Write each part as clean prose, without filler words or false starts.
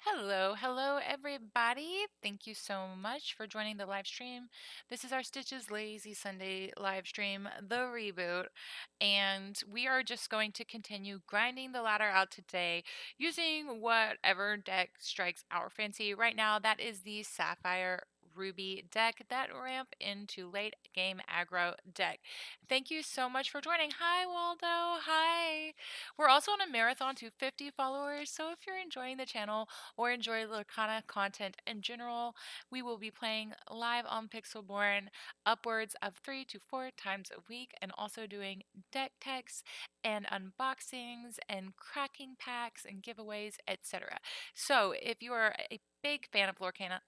Hello, everybody. Thank you so much for joining the live stream. This is our Stitches Lazy Sunday live stream, the reboot, and we are just going to continue grinding the ladder out today using whatever deck strikes our fancy. Right now, that is the Sapphire Ruby deck that ramp into late game aggro deck. Thank you so much for joining. Hi, Waldo. Hi. We're also on a marathon to 50 followers, so if you're enjoying the channel, or enjoy Lorcana content in general, we will be playing live on Pixelborn upwards of 3 to 4 times a week and also doing deck techs and unboxings and cracking packs and giveaways, etc. So if you are a big fan of Lorcana,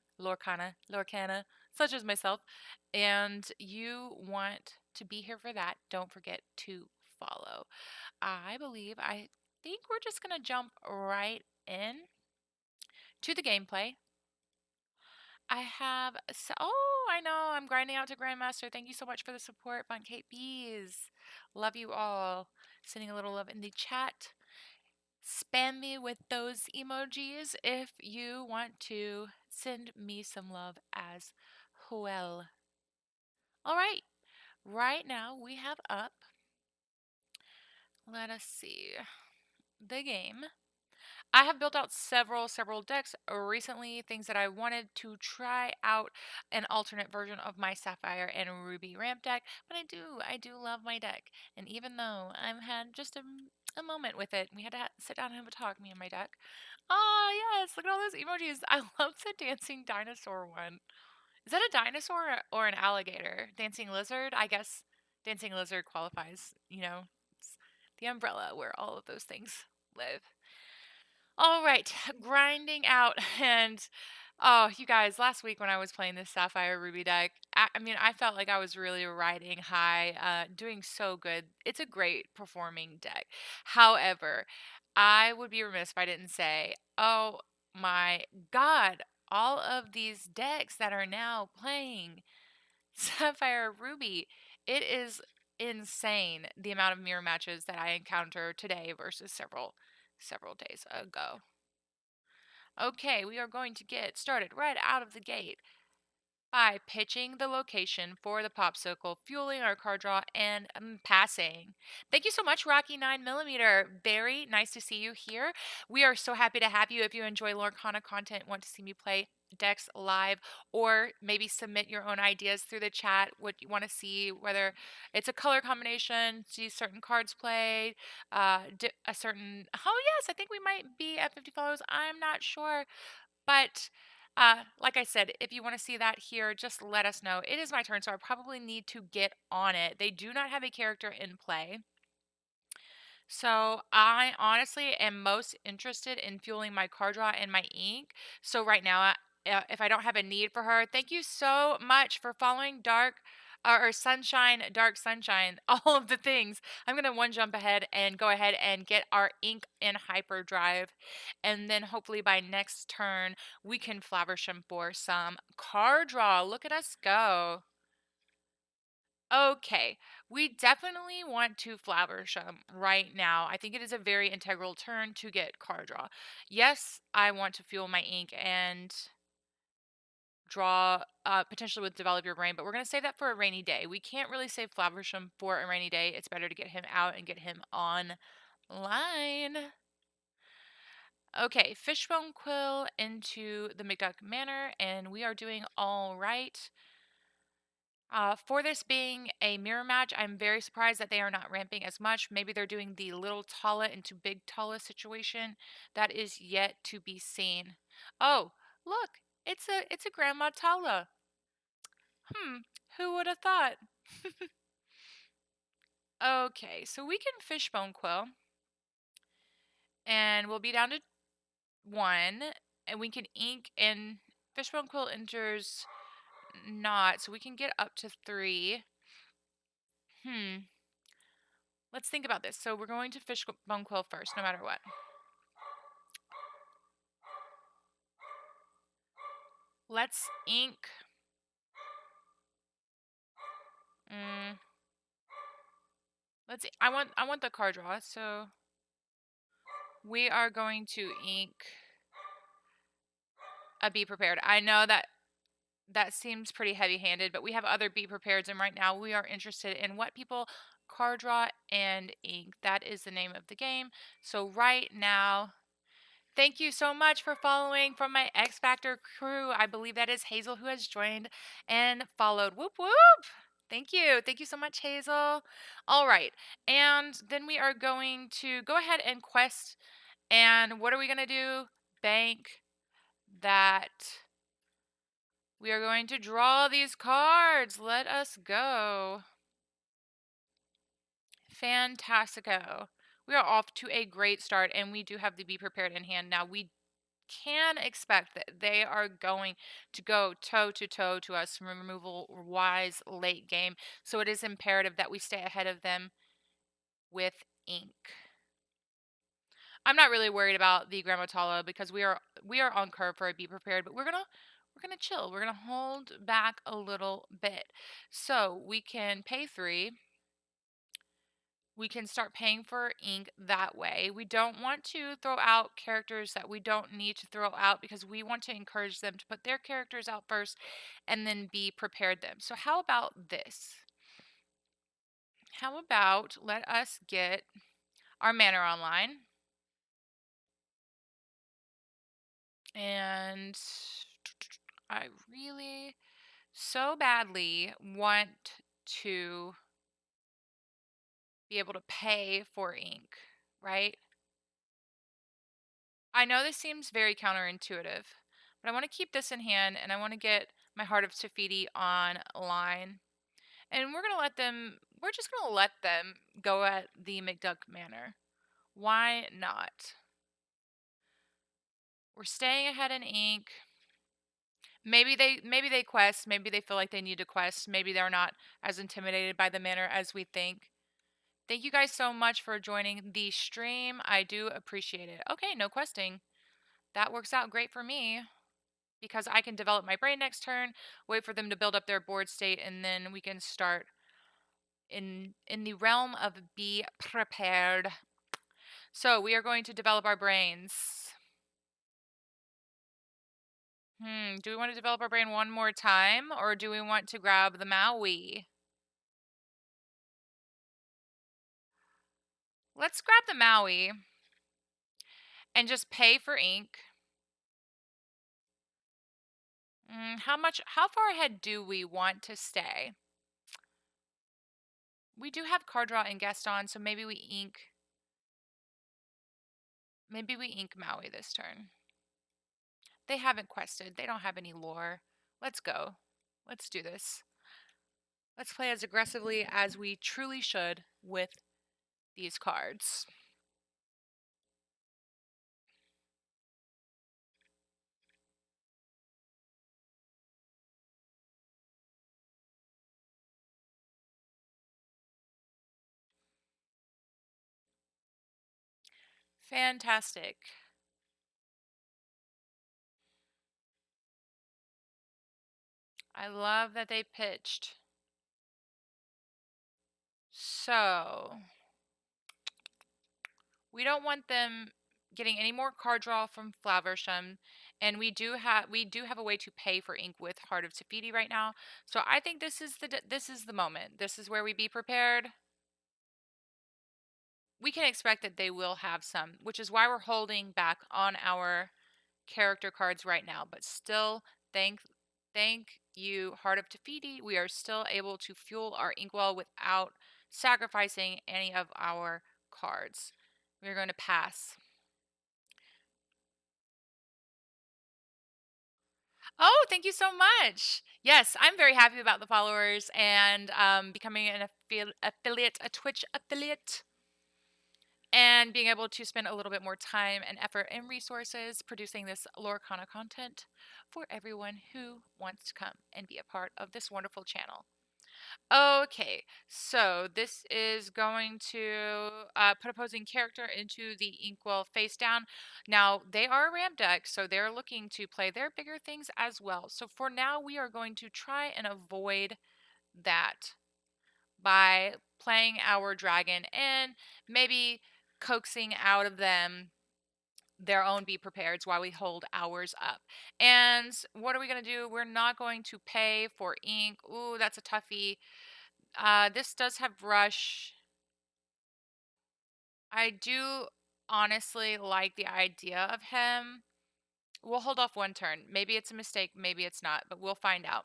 such as myself, and you want to be here for that, don't forget to follow. I think we're just going to jump right in to the gameplay. I know, I'm grinding out to Grandmaster. Thank you so much for the support, Bun Kate Bees. Love you all. Sending a little love in the chat. Spam me with those emojis if you want to send me some love as well. All right now we have up, let us see, the game. I have built out several decks recently, things that I wanted to try out an alternate version of my Sapphire and Ruby ramp deck, but I do love my deck. And even though I've had just a moment with it, we had to sit down and have a talk, me and my deck. Oh, yes, look at all those emojis. I love the dancing dinosaur one. Is that a dinosaur or an alligator? Dancing lizard? I guess dancing lizard qualifies, it's the umbrella where all of those things live. All right, grinding out. And oh, you guys, last week when I was playing this Sapphire Ruby deck, I felt like I was really riding high, doing so good. It's a great performing deck. However, I would be remiss if I didn't say, oh my God, all of these decks that are now playing Sapphire Ruby, it is insane the amount of mirror matches that I encounter today versus several days ago. Okay, we are going to get started right out of the gate by pitching the location for the popsicle, fueling our card draw, and passing. Thank you so much, Rocky9mm. Very nice to see you here. We are so happy to have you. If you enjoy Lorcana content, want to see me play decks live, or maybe submit your own ideas through the chat, what you want to see, whether it's a color combination, see certain cards played, a certain, oh yes, I think we might be at 50 follows, I'm not sure, but like I said, if you want to see that here, just let us know. It is my turn, so I probably need to get on it. They do not have a character in play. So I honestly am most interested in fueling my card draw and my ink. So right now, if I don't have a need for her, thank you so much for following Dark or Sunshine, Dark Sunshine, all of the things. I'm going to one jump ahead and go ahead and get our ink in hyperdrive. And then hopefully by next turn, we can Flaversham for some card draw. Look at us go. Okay, we definitely want to Flaversham right now. I think it is a very integral turn to get card draw. Yes, I want to fuel my ink and draw potentially with Develop Your Brain, but we're going to save that for a rainy day. We can't really save Flaversham for a rainy day. It's better to get him out and get him online. Okay, Fishbone Quill into the McDuck Manor, and we are doing all right. For this being a mirror match, I'm very surprised that they are not ramping as much. Maybe they're doing the little Tala into big Tala situation. That is yet to be seen. Oh, look, it's a Grandma Tala. Who would have thought? Okay, so we can Fishbone Quill, and we'll be down to 1, and we can ink, and Fishbone Quill enters not, so we can get up to 3. Let's think about this. So we're going to Fishbone Quill first, no matter what. Let's ink. Let's see. I want the card draw, so we are going to ink a be prepared. I know that that seems pretty heavy-handed, but we have other be prepareds, and right now we are interested in what people card draw and ink. That is the name of the game. So right now, thank you so much for following from my X Factor crew. I believe that is Hazel who has joined and followed. Whoop whoop. Thank you. Thank you so much, Hazel. All right. And then we are going to go ahead and quest. And what are we going to do? Bank that we are going to draw these cards. Let us go. Fantastico. We are off to a great start, and we do have the be prepared in hand. Now, we can expect that they are going to go toe to toe to us removal wise late game. So it is imperative that we stay ahead of them with ink. I'm not really worried about the Grammatala because we are on curve for a be prepared, but we're gonna chill. We're gonna hold back a little bit. So we can pay 3. We can start paying for ink that way. We don't want to throw out characters that we don't need to throw out because we want to encourage them to put their characters out first and then be prepared them. So how about this? How about let us get our manor online and I really so badly want to be able to pay for ink, right? I know this seems very counterintuitive, but I want to keep this in hand and I want to get my Heart of Tafiti online. And we're just going to let them go at the McDuck Manor. Why not? We're staying ahead in ink. Maybe they quest, maybe they feel like they need to quest, maybe they're not as intimidated by the manor as we think. Thank you guys so much for joining the stream. I do appreciate it. Okay, no questing. That works out great for me because I can develop my brain next turn, wait for them to build up their board state, and then we can start in the realm of be prepared. So we are going to develop our brains. Do we want to develop our brain one more time, or do we want to grab the Maui? Let's grab the Maui and just pay for ink. How far ahead do we want to stay? We do have card draw and Gaston, so maybe we ink Maui this turn. They haven't quested. They don't have any lore. Let's go. Let's do this. Let's play as aggressively as we truly should with these cards. Fantastic. I love that they pitched. So, we don't want them getting any more card draw from Flaversham, and we do have a way to pay for ink with Heart of Tafiti right now. So I think this is the moment. This is where we be prepared. We can expect that they will have some, which is why we're holding back on our character cards right now. But still, thank you, Heart of Tafiti. We are still able to fuel our inkwell without sacrificing any of our cards. We're going to pass. Oh, thank you so much. Yes, I'm very happy about the followers and becoming an affiliate, a Twitch affiliate, and being able to spend a little bit more time and effort and resources producing this Lorcana content for everyone who wants to come and be a part of this wonderful channel. Okay, so this is going to put opposing character into the Inkwell face down. Now, they are a ramp deck, so they're looking to play their bigger things as well. So for now, we are going to try and avoid that by playing our dragon and maybe coaxing out of them their own be prepareds while we hold ours up. And what are we going to do? We're not going to pay for ink. Ooh, that's a toughie. This does have rush. I do honestly like the idea of him. We'll hold off one turn. Maybe it's a mistake, maybe it's not, but we'll find out.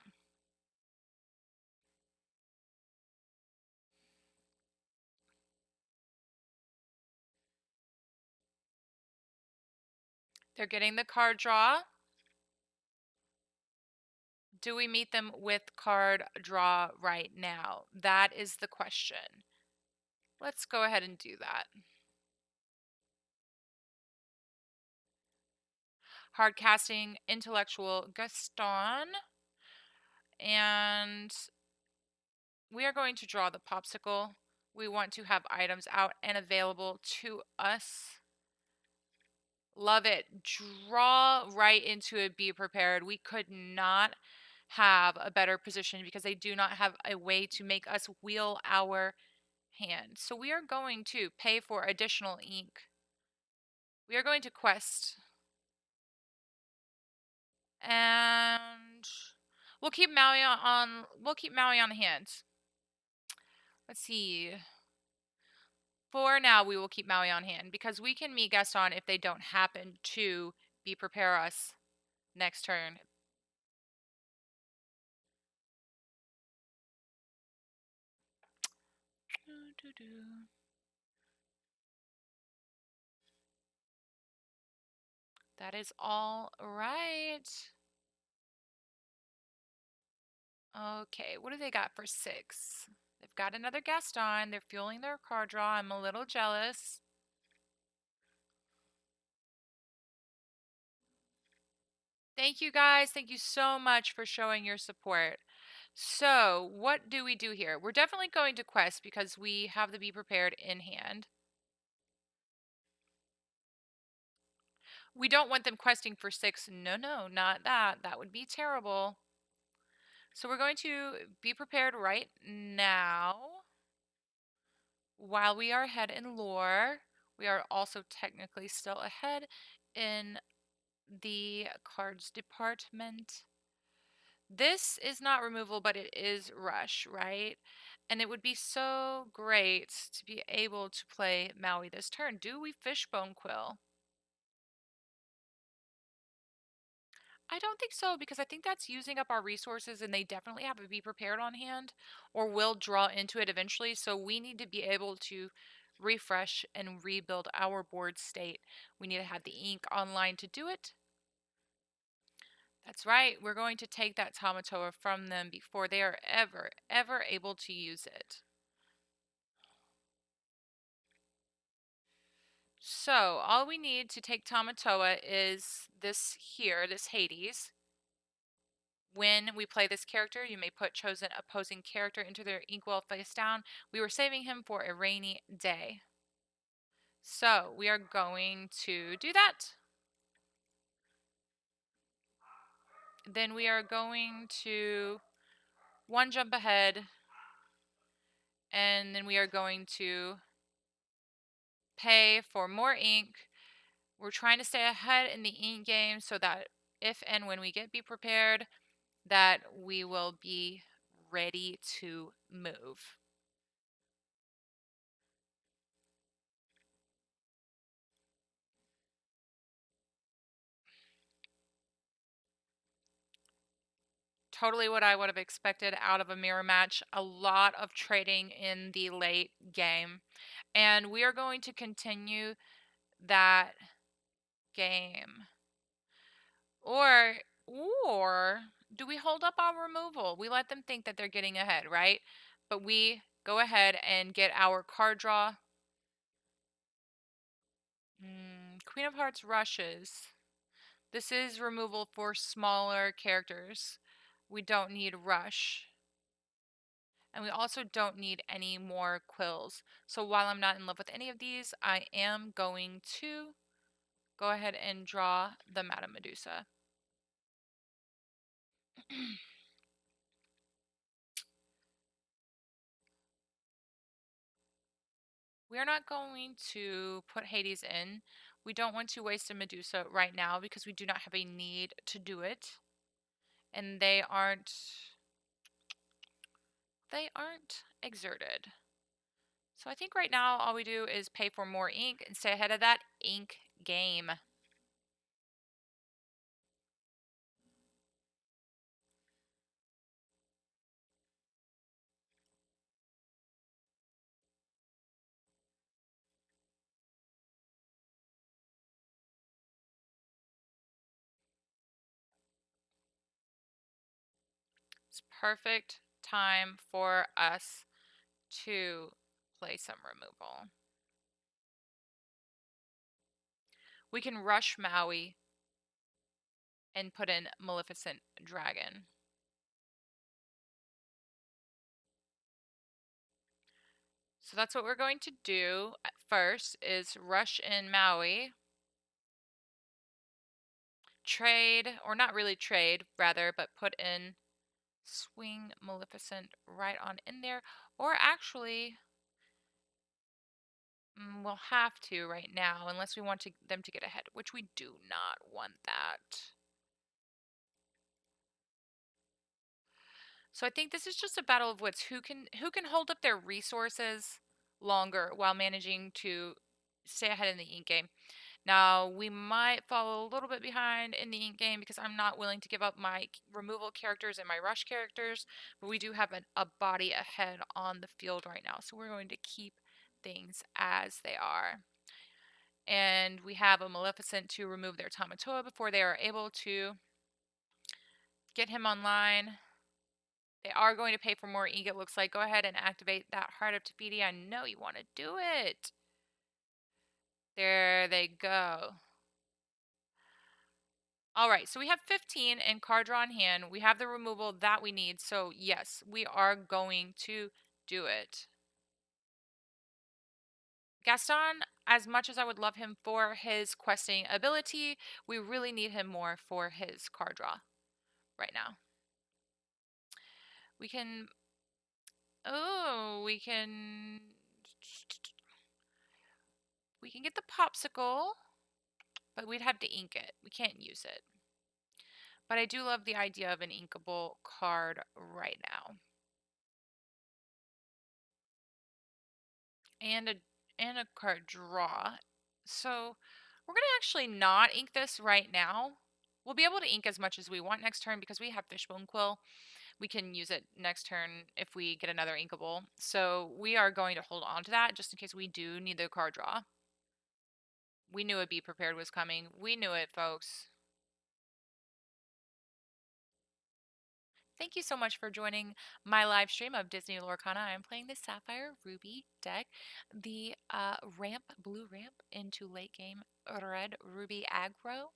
They're getting the card draw. Do we meet them with card draw right now? That is the question. Let's go ahead and do that. Hard casting intellectual Gaston. And we are going to draw the popsicle. We want to have items out and available to us. Love it. Draw right into it. Be prepared. We could not have a better position because they do not have a way to make us wheel our hand. So we are going to pay for additional ink. We are going to quest. And we'll keep Maui on hand. Let's see. For now, we will keep Maui on hand because we can meet Gaston if they don't happen to be prepare us next turn. That is all right. Okay, what do they got for 6? They've got another Gaston. They're fueling their card draw. I'm a little jealous. Thank you guys. Thank you so much for showing your support. So, what do we do here? We're definitely going to quest because we have the be prepared in hand. We don't want them questing for 6. No, no, not that. That would be terrible. So we're going to be prepared right now. While we are ahead in lore, we are also technically still ahead in the cards department. This is not removal, but it is rush, right? And it would be so great to be able to play Maui this turn. Do we Fishbone Quill? I don't think so because I think that's using up our resources and they definitely have to be prepared on hand or will draw into it eventually. So we need to be able to refresh and rebuild our board state. We need to have the ink online to do it. That's right. We're going to take that Tamatoa from them before they are ever able to use it. So all we need to take Tamatoa is this here, this Hades. When we play this character, you may put chosen opposing character into their inkwell face down. We were saving him for a rainy day. So we are going to do that. Then we are going to one jump ahead. And then we are going to pay for more ink. We're trying to stay ahead in the ink game so that if and when we get be prepared, that we will be ready to move. Totally what I would have expected out of a mirror match. A lot of trading in the late game. And we are going to continue that game. Or or do we hold up our removal? We let them think that they're getting ahead, right? But we go ahead and get our card draw. Queen of Hearts rushes. This is removal for smaller characters. We don't need rush. And we also don't need any more quills. So while I'm not in love with any of these, I am going to go ahead and draw the Madame Medusa. We are not going to put Hades in. We don't want to waste a Medusa right now because we do not have a need to do it. And they aren't exerted. So I think right now all we do is pay for more ink and stay ahead of that ink game. It's perfect time for us to play some removal. We can rush Maui and put in Maleficent Dragon. So that's what we're going to do at first is rush in Maui. Trade, or not really trade, rather, but put in swing Maleficent right on in there. Or actually, we'll have to right now, unless we want them to get ahead, which we do not want that. So I think this is just a battle of wits. Who can hold up their resources longer while managing to stay ahead in the ink game. Now, we might fall a little bit behind in the ink game because I'm not willing to give up my removal characters and my rush characters, but we do have a body ahead on the field right now, so we're going to keep things as they are. And we have a Maleficent to remove their Tamatoa before they are able to get him online. They are going to pay for more ink, it looks like. Go ahead and activate that Heart of Tafiti. I know you want to do it. There they go. All right, so we have 15 and card draw in hand. We have the removal that we need. So yes, we are going to do it. Gaston, as much as I would love him for his questing ability, we really need him more for his card draw right now. We can, oh, we can get the popsicle, but we'd have to ink it. We can't use it. But I do love the idea of an inkable card right now. And a card draw. So we're gonna actually not ink this right now. We'll be able to ink as much as we want next turn because we have Fishbone Quill. We can use it next turn if we get another inkable. So we are going to hold on to that just in case we do need the card draw. We knew a Be Prepared was coming. We knew it, folks. Thank you so much for joining my live stream of Disney Lorcana. I'm playing the Sapphire Ruby deck, the blue ramp into late game red Ruby aggro.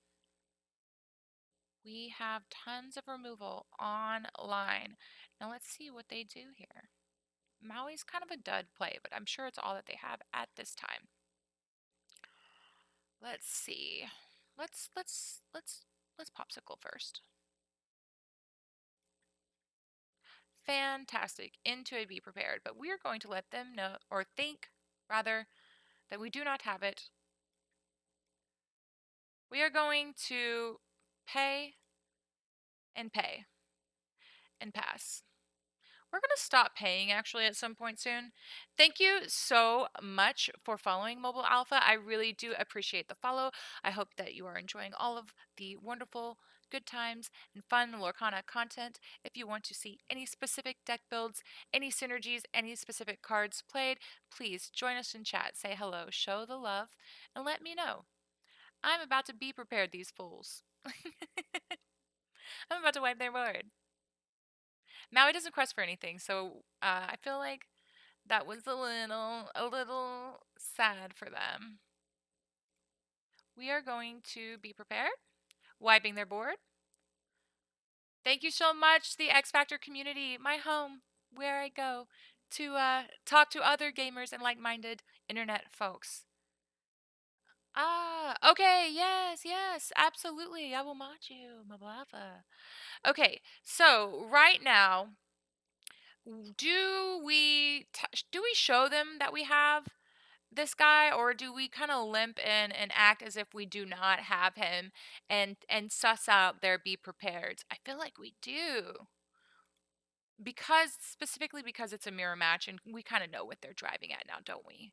We have tons of removal online. Now let's see what they do here. Maui's kind of a dud play, but I'm sure it's all that they have at this time. Let's see. Let's popsicle first. Fantastic. Into a Be Prepared, but we are going to let them know, or think rather, that we do not have it. We are going to pay and pay and pass. We're going to stop paying actually at some point soon. Thank you so much for following Mobile Alpha. I really do appreciate the follow. I hope that you are enjoying all of the wonderful good times and fun Lorcana content. If you want to see any specific deck builds, any synergies, any specific cards played, please join us in chat, say hello, show the love, and let me know. I'm about to be prepared, these fools. I'm about to wipe their board. Maui doesn't quest for anything, so I feel like that was a little sad for them. We are going to be prepared, wiping their board. Thank you so much, the X Factor community, my home, where I go to talk to other gamers and like-minded internet folks. Ah, okay, yes, absolutely. I will mod you, Mablava. Okay, so right now, do we show them that we have this guy, or do we kind of limp in and act as if we do not have him and suss out their be prepared? I feel like we do. Because specifically because it's a mirror match and we kind of know what they're driving at now, don't we?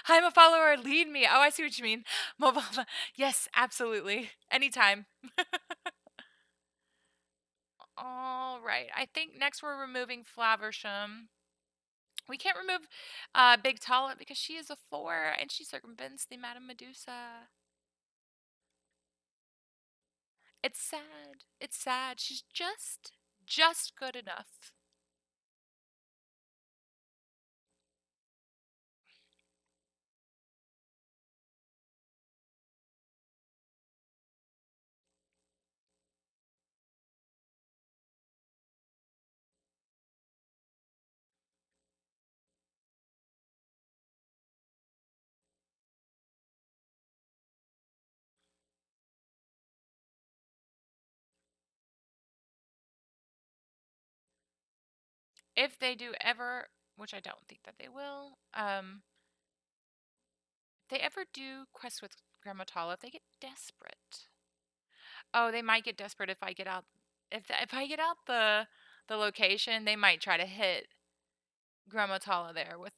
I'm a follower, lead me. Oh, I see what you mean. Mobile. Yes, absolutely. Anytime. All right. I think next we're removing Flaversham. We can't remove Big Tala because she is a 4 and she circumvents the Madame Medusa. It's sad. It's sad. She's just good enough. If they do ever, which I don't think that they will, if they ever do quests with Grandma Tala, if they get desperate. Oh, they might get desperate if I get out. If I get out the location, they might try to hit Grandma Tala there with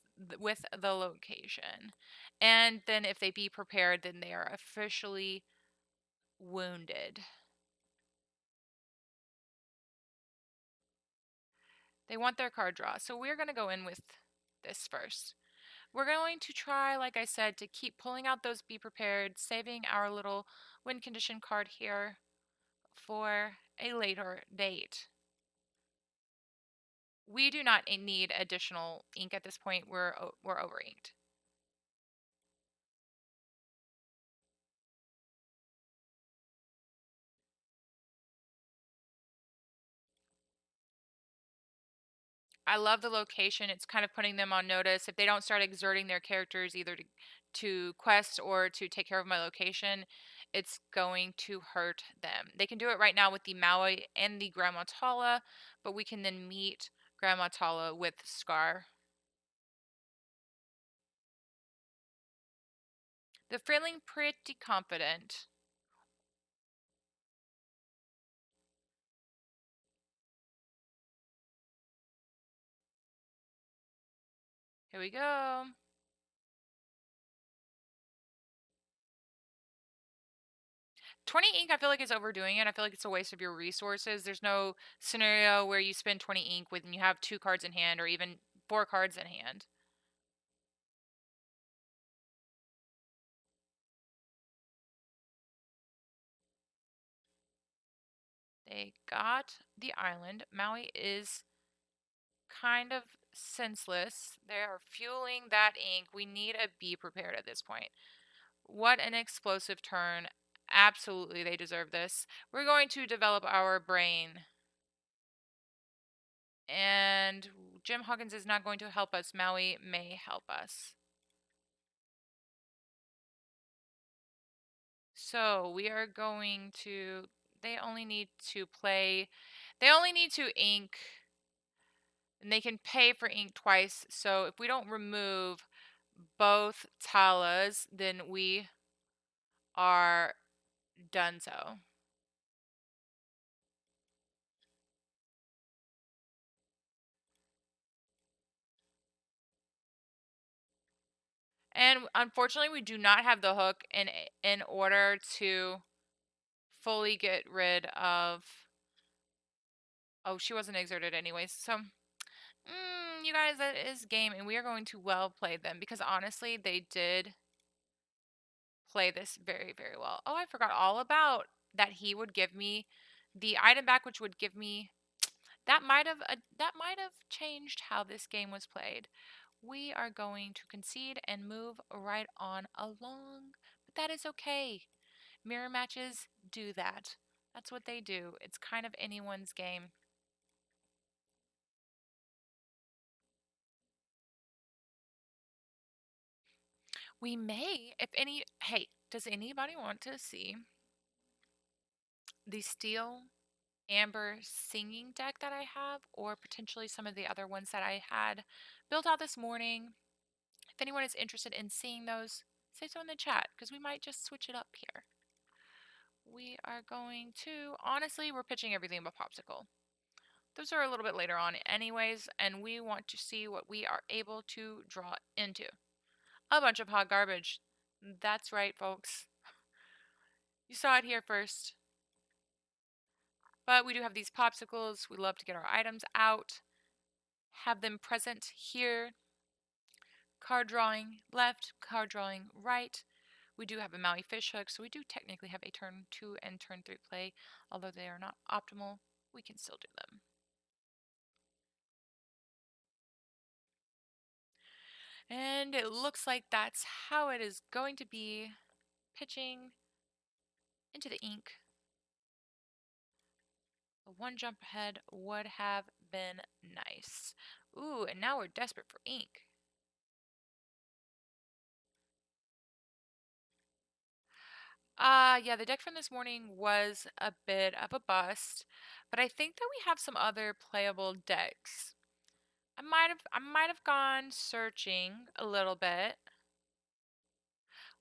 the location, and then if they be prepared, then they are officially wounded. They want their card draw, so we're gonna go in with this first. We're going to try, like I said, to keep pulling out those be prepared, saving our little win condition card here for a later date. We do not need additional ink at this point. We're over inked. I love the location. It's kind of putting them on notice. If they don't start exerting their characters either to quest or to take care of my location, it's going to hurt them. They can do it right now with the Maui and the Grandma Tala, but we can then meet Grandma Tala with Scar. They're feeling pretty confident. Here we go. 20 ink, I feel like is overdoing it. I feel like it's a waste of your resources. There's no scenario where you spend 20 ink when you have 2 cards in hand or even 4 cards in hand. They got the island. Maui is kind of senseless. They are fueling that ink. We need a be prepared at this point. What an explosive turn. Absolutely, they deserve this. We're going to develop our brain. And Jim Hawkins is not going to help us. Maui may help us. So we are going to. They only need to play. They only need to ink. And they can pay for ink twice. So if we don't remove both Talas, then we are done so. And unfortunately, we do not have the hook in order to fully get rid of. Oh, she wasn't exerted anyways. So, you guys, that is game, and we are going to well play them because honestly, they did play this very, very well. Oh, I forgot all about that. He would give me the item back, which would give me that might have changed how this game was played. We are going to concede and move right on along, but that is okay. Mirror matches do that. That's what they do. It's kind of anyone's game. We may, if any. Hey, does anybody want to see the steel amber singing deck that I have, or potentially some of the other ones that I had built out this morning. If anyone is interested in seeing those, say so in the chat because we might just switch it up here. We are going to, honestly, we're pitching everything but Popsicle. Those are a little bit later on anyways, and we want to see what we are able to draw into. A bunch of hot garbage. That's right, folks. You saw it here first. But we do have these popsicles. We love to get our items out, have them present here. Card drawing left, card drawing right. We do have a Maui fish hook, so we do technically have a turn 2 and turn 3 play. Although they are not optimal, we can still do them. And it looks like that's how it is going to be. Pitching into the ink. A one jump ahead would have been nice. Ooh, and now we're desperate for ink. Yeah, the deck from this morning was a bit of a bust, but I think that we have some other playable decks. I might have gone searching a little bit.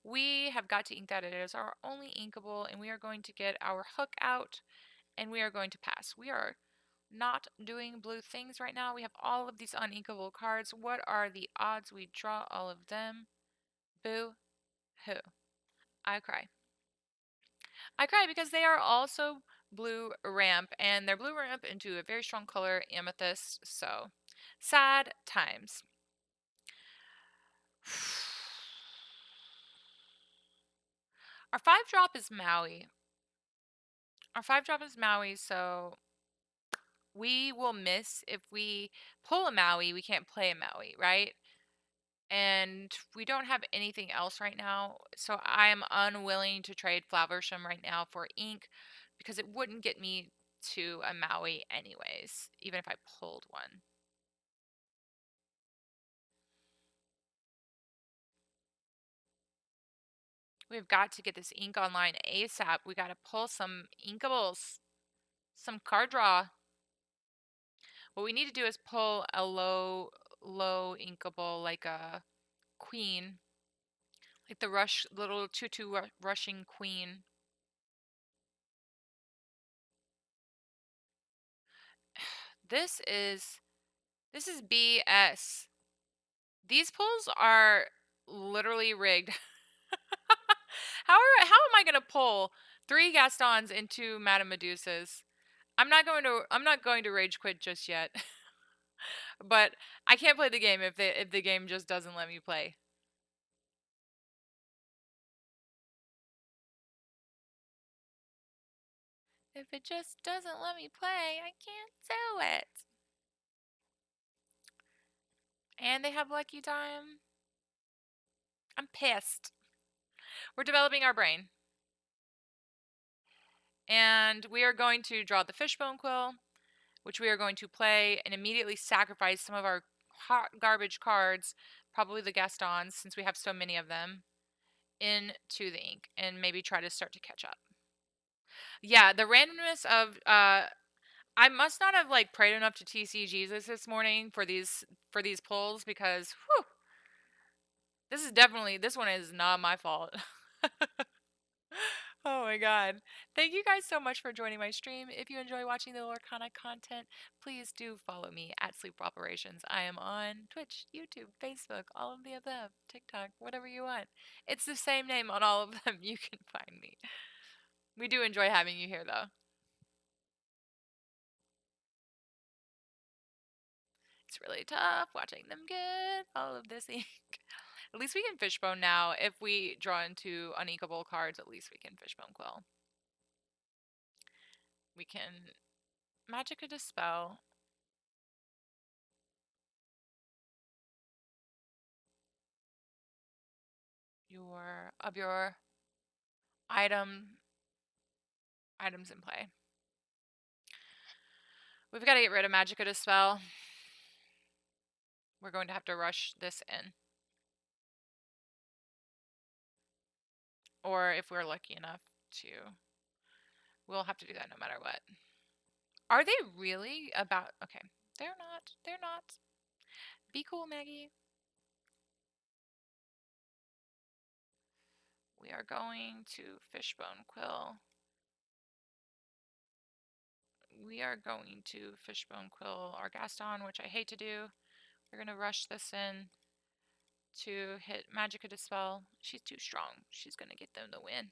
We have got to ink that. It is our only inkable, and we are going to get our hook out, and we are going to pass. We are not doing blue things right now. We have all of these uninkable cards. What are the odds we draw all of them? Boo hoo. I cry. I cry because they are also blue ramp, and they're blue ramp into a very strong color, amethyst. So sad times. Our 5-drop is Maui. Our 5-drop is Maui, so we will miss if we pull a Maui. We can't play a Maui, right? And we don't have anything else right now, so I am unwilling to trade Flowersham right now for ink because it wouldn't get me to a Maui anyways, even if I pulled one. We've got to get this ink online ASAP. We got to pull some inkables, some card draw. What we need to do is pull a low inkable, like a queen, like the little tutu rushing queen. This is BS. These pulls are literally rigged. How am I gonna pull 3 Gastons into Madame Medusas? I'm not going to rage quit just yet. But I can't play the game if the game just doesn't let me play. If it just doesn't let me play, I can't do it. And they have Lucky Time. I'm pissed. We're developing our brain. And we are going to draw the Fishbone Quill, which we are going to play and immediately sacrifice some of our hot garbage cards, probably the Gastons, since we have so many of them, into the ink and maybe try to start to catch up. Yeah, the randomness of I must not have like prayed enough to TC Jesus this morning for these pulls because whew, this one is not my fault. Oh my god. Thank you guys so much for joining my stream. If you enjoy watching the Lorcana content, please do follow me at Sleep Operations. I am on Twitch, YouTube, Facebook, all of the above, TikTok, whatever you want. It's the same name on all of them. You can find me. We do enjoy having you here though. It's really tough watching them get all of this ink. At least we can Fishbone now. If we draw into uninkable cards, at least we can Fishbone Quill. We can Magic a Dispel. Your items in play. We've got to get rid of Magic a Dispel. We're going to have to rush this in. Or if we're lucky enough to, we'll have to do that no matter what. Are they really about? Okay, they're not. They're not. Be cool, Maggie. We are going to Fishbone Quill. We are going to Fishbone Quill our Gaston, which I hate to do. We're going to rush this in to hit Magica Dispel. She's too strong. She's going to get them the win.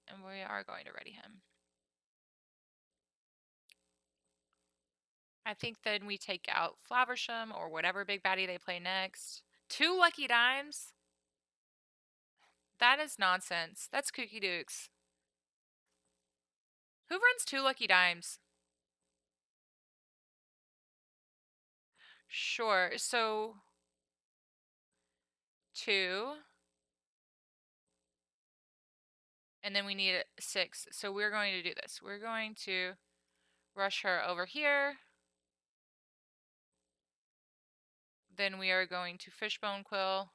And we are going to ready him. I think then we take out Flaversham or whatever big baddie they play next. 2 Lucky Dimes? That is nonsense. That's Kooky Dukes. Who runs 2 Lucky Dimes? Sure, so 2. And then we need 6. So we're going to do this. We're going to rush her over here. Then we are going to Fishbone Quill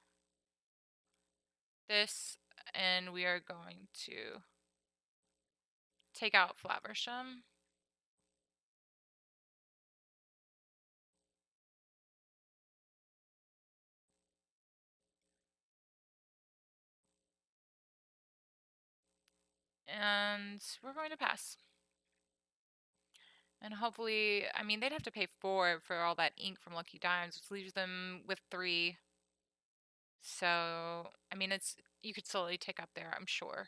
this, and we are going to take out Flaversham. And we're going to pass. And hopefully, I mean, they'd have to pay 4 for all that ink from Lucky Dimes, which leaves them with 3. So, I mean, it's you could slowly take up there, I'm sure.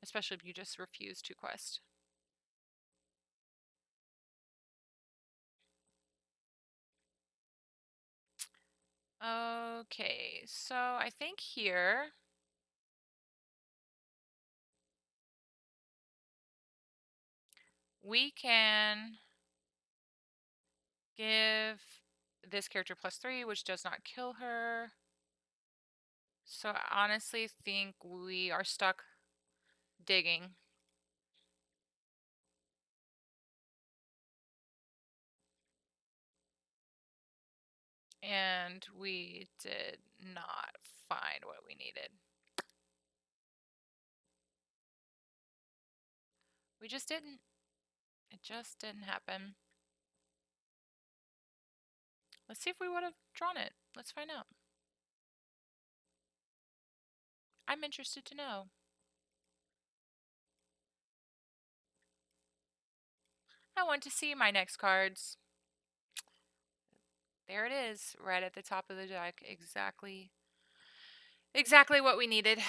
Especially if you just refuse to quest. Okay, so I think here we can give this character +3, which does not kill her. So I honestly think we are stuck digging. And we did not find what we needed. We just didn't. It just didn't happen. Let's see if we would have drawn it. Let's find out. I'm interested to know. I want to see my next cards. There it is, right at the top of the deck. Exactly what we needed.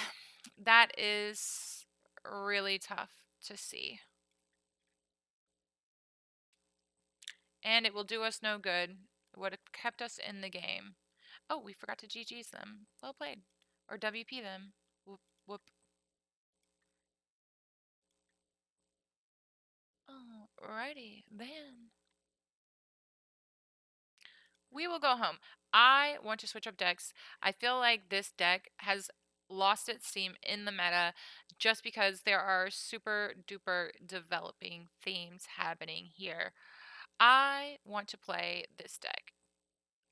That is really tough to see. And it will do us no good. It would have kept us in the game. Oh, we forgot to GG's them. Well played. Or WP them. Whoop, whoop. Alrighty, then. We will go home. I want to switch up decks. I feel like this deck has lost its steam in the meta just because there are super duper developing themes happening here. I want to play this deck.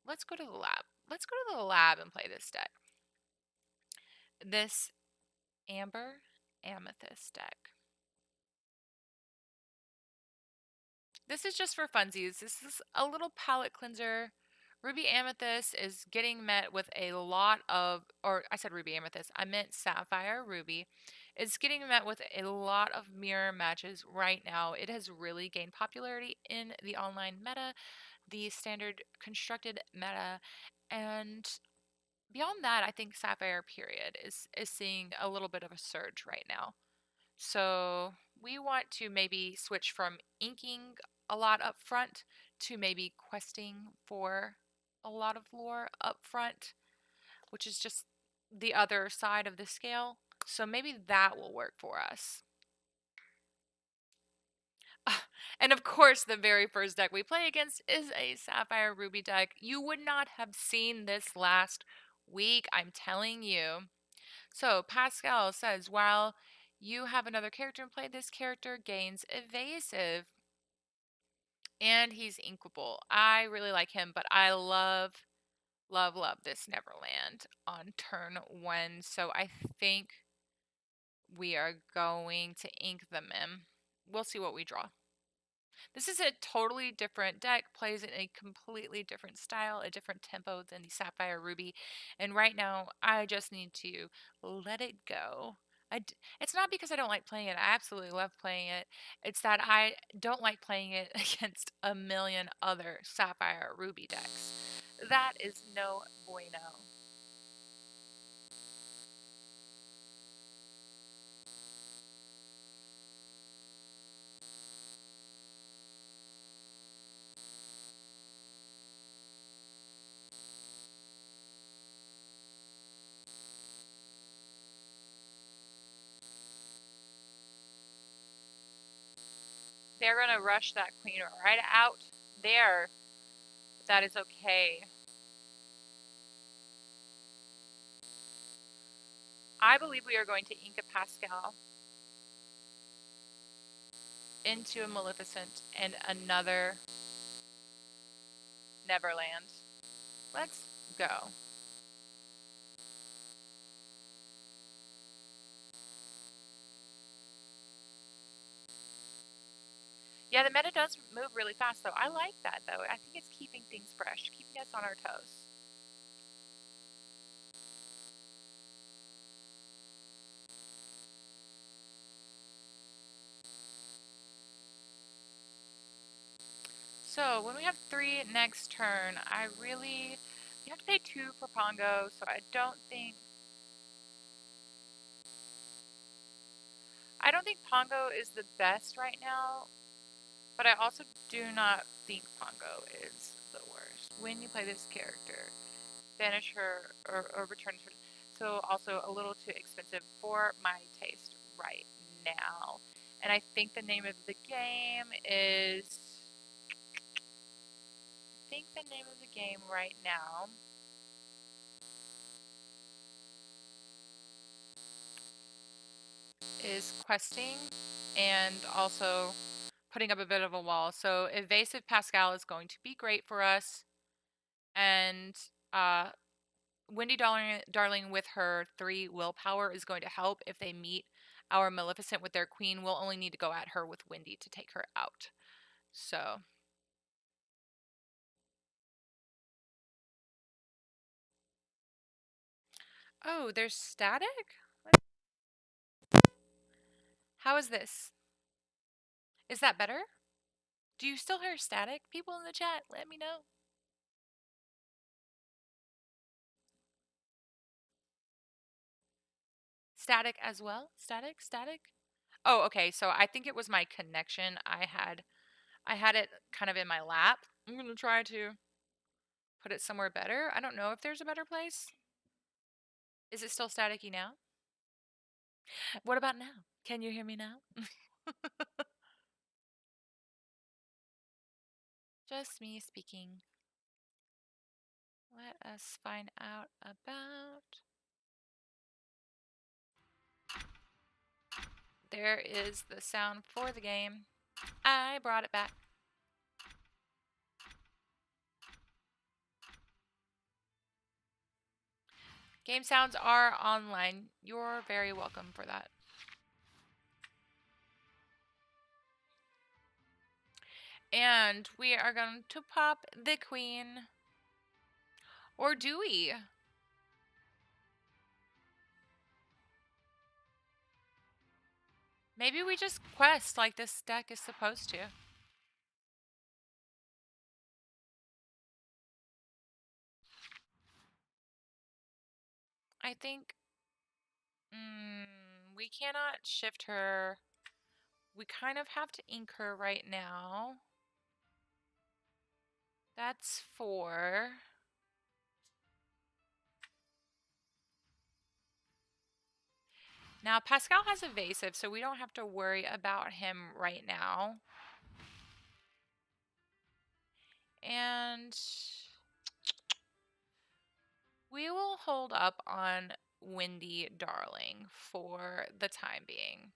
Let's go to the lab. Let's go to the lab and play this deck. This Amber Amethyst deck. This is just for funsies. This is a little palette cleanser. Ruby Amethyst is getting met with a lot of, or I said Ruby Amethyst, I meant Sapphire Ruby. It's getting met with a lot of mirror matches right now. It has really gained popularity in the online meta, the standard constructed meta, and beyond that, I think Sapphire period is seeing a little bit of a surge right now. So we want to maybe switch from inking a lot up front to maybe questing for a lot of lore up front, which is just the other side of the scale. So maybe that will work for us. And of course, the very first deck we play against is a Sapphire Ruby deck. You would not have seen this last week, I'm telling you. So Pascal says, while you have another character in play, this character gains evasive. And he's inkable. I really like him, but I love, love, love this Neverland on turn 1. So I think we are going to ink them in. we'll see what we draw. This is a totally different deck, plays in a completely different style, a different tempo than the Sapphire Ruby. And right now, I just need to let it go. It's not because I don't like playing it. I absolutely love playing it. It's that I don't like playing it against a million other Sapphire Ruby decks. That is no bueno. They're going to rush that queen right out there. That is okay. I believe we are going to Inca Pascal into a Maleficent and another Neverland. Let's go. Yeah, the meta does move really fast, though. I like that, though. I think it's keeping things fresh, keeping us on our toes. So, when we have 3 next turn, you have to pay 2 for Pongo, so I don't think Pongo is the best right now, but I also do not think Pongo is the worst. When you play this character, banish her or return her. So also a little too expensive for my taste right now. And I think the name of the game is. I think the name of the game right now is questing and also putting up a bit of a wall. So evasive Pascal is going to be great for us, and uh, Wendy Darling with her 3 willpower is going to help if they meet our Maleficent with their queen. We'll only need to go at her with Wendy to take her out. So, oh, there's static? How is this? Is that better? Do you still hear static? People in the chat, let me know. Static as well? Static? Static? Oh, okay. So I think it was my connection. I had it kind of in my lap. I'm going to try to put it somewhere better. I don't know if there's a better place. Is it still staticky now? What about now? Can you hear me now? Just me speaking. Let us find out about. There is the sound for the game. I brought it back. Game sounds are online. You're very welcome for that. And we are going to pop the queen. Or do we? Maybe we just quest like this deck is supposed to. I think we cannot shift her. We kind of have to ink her right now. That's 4. Now, Pascal has evasive, so we don't have to worry about him right now. And we will hold up on Wendy Darling for the time being.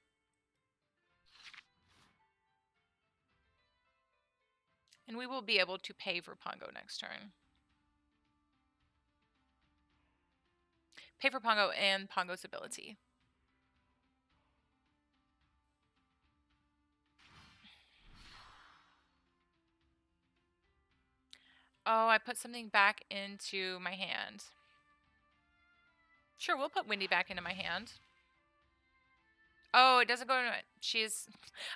And we will be able to pay for Pongo next turn. Pay for Pongo and Pongo's ability. Oh, I put something back into my hand. Sure, we'll put Wendy back into my hand. Oh, it doesn't go into my... She's...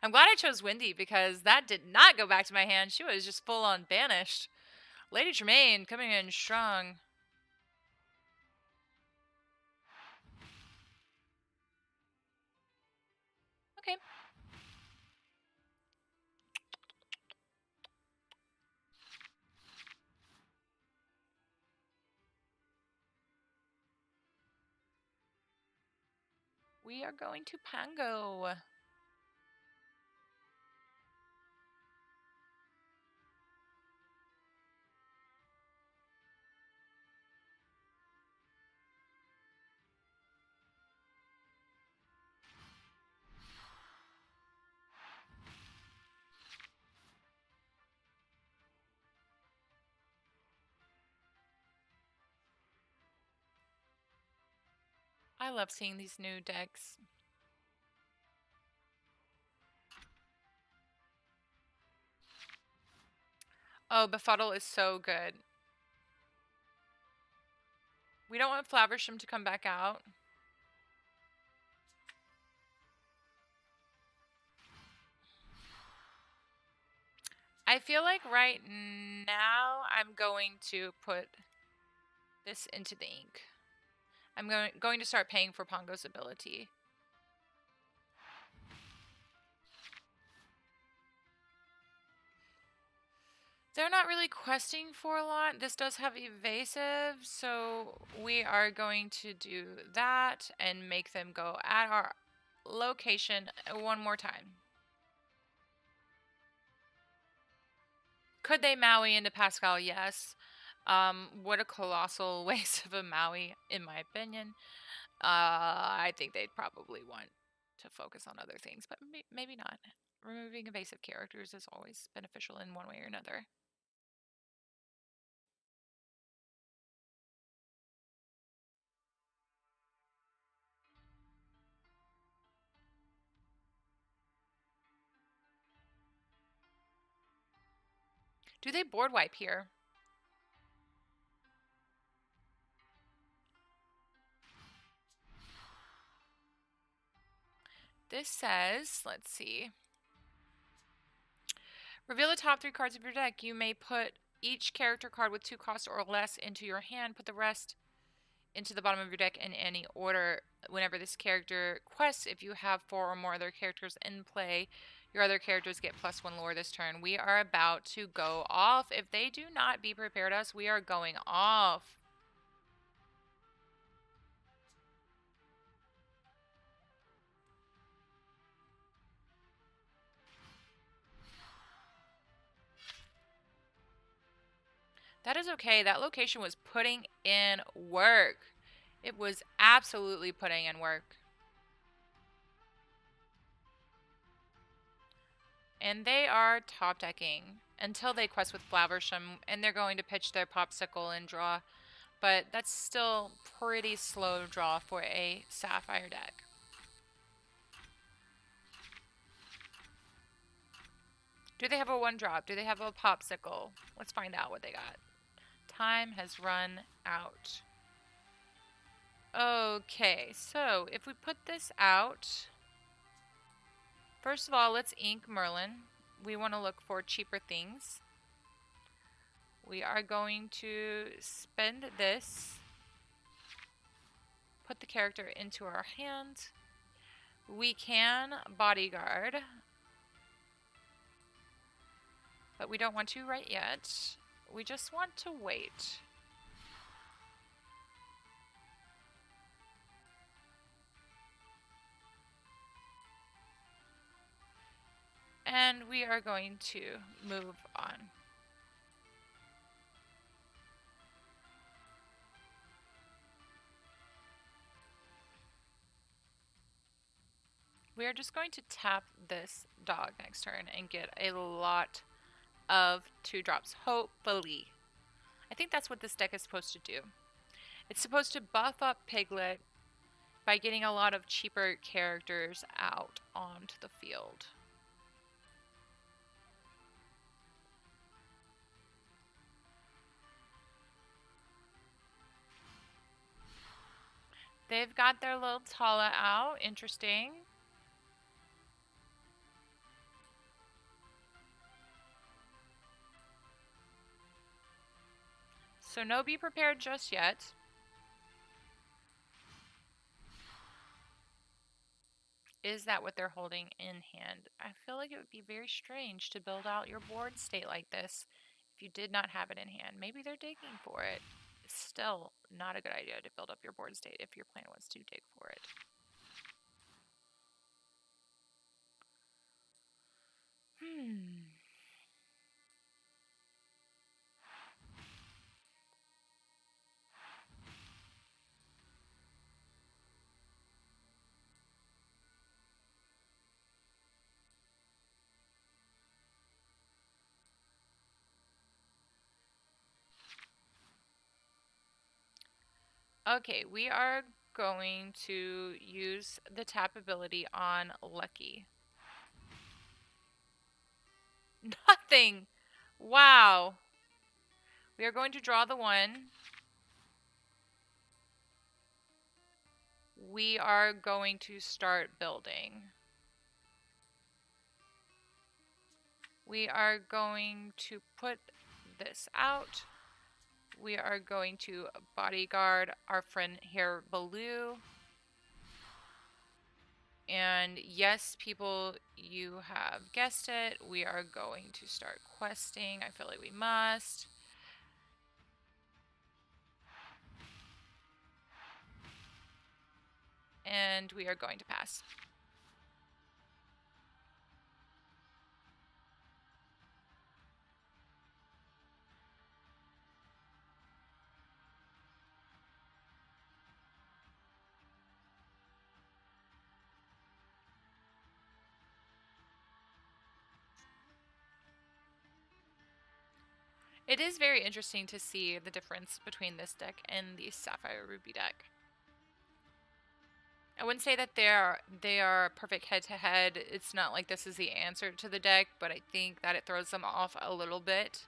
I'm glad I chose Wendy because that did not go back to my hand. She was just full on banished. Lady Tremaine coming in strong. Okay. We are going to Pango. I love seeing these new decks. Oh, Befuddle is so good. We don't want Flaversham to come back out. I feel like right now I'm going to put this into the ink. I'm going to start paying for Pongo's ability. They're not really questing for a lot. This does have evasive, so we are going to do that and make them go at our location one more time. Could they Maui into Pascal? Yes. What a colossal waste of a Maui, in my opinion. I think they'd probably want to focus on other things, but maybe not. Removing evasive characters is always beneficial in one way or another. Do they board wipe here? This says, let's see. Reveal the top 3 cards of your deck. You may put each character card with 2 costs or less into your hand. Put the rest into the bottom of your deck in any order. Whenever this character quests, if you have 4 or more other characters in play, your other characters get +1 lore this turn. We are about to go off. If they do not be prepared us, we are going off. That is okay. That location was putting in work. It was absolutely putting in work. And they are top decking until they quest with Flaversham, and they're going to pitch their Popsicle and draw. But that's still pretty slow draw for a Sapphire deck. Do they have a 1-drop? Do they have a Popsicle? Let's find out what they got. Time has run out. Okay, so if we put this out, first of all, let's ink Merlin. We want to look for cheaper things. We are going to spend this, put the character into our hand. We can bodyguard, but we don't want to right yet. We just want to wait. And we are going to move on. We are just going to tap this dog next turn and get a lot of 2-drops, hopefully. I think that's what this deck is supposed to do. It's supposed to buff up Piglet by getting a lot of cheaper characters out onto the field. They've got their little Tala out. Interesting. So no be prepared just yet. Is that what they're holding in hand? I feel like it would be very strange to build out your board state like this if you did not have it in hand. Maybe they're digging for it. It's still not a good idea to build up your board state if your plan was to dig for it. Okay, we are going to use the tap ability on Lucky. Nothing! Wow. We are going to draw the 1. We are going to start building. We are going to put this out. We are going to bodyguard our friend here, Baloo. And yes, people, you have guessed it. We are going to start questing. I feel like we must. And we are going to pass. It is very interesting to see the difference between this deck and the Sapphire Ruby deck. I wouldn't say that they are perfect head to head. It's not like this is the answer to the deck, but I think that it throws them off a little bit.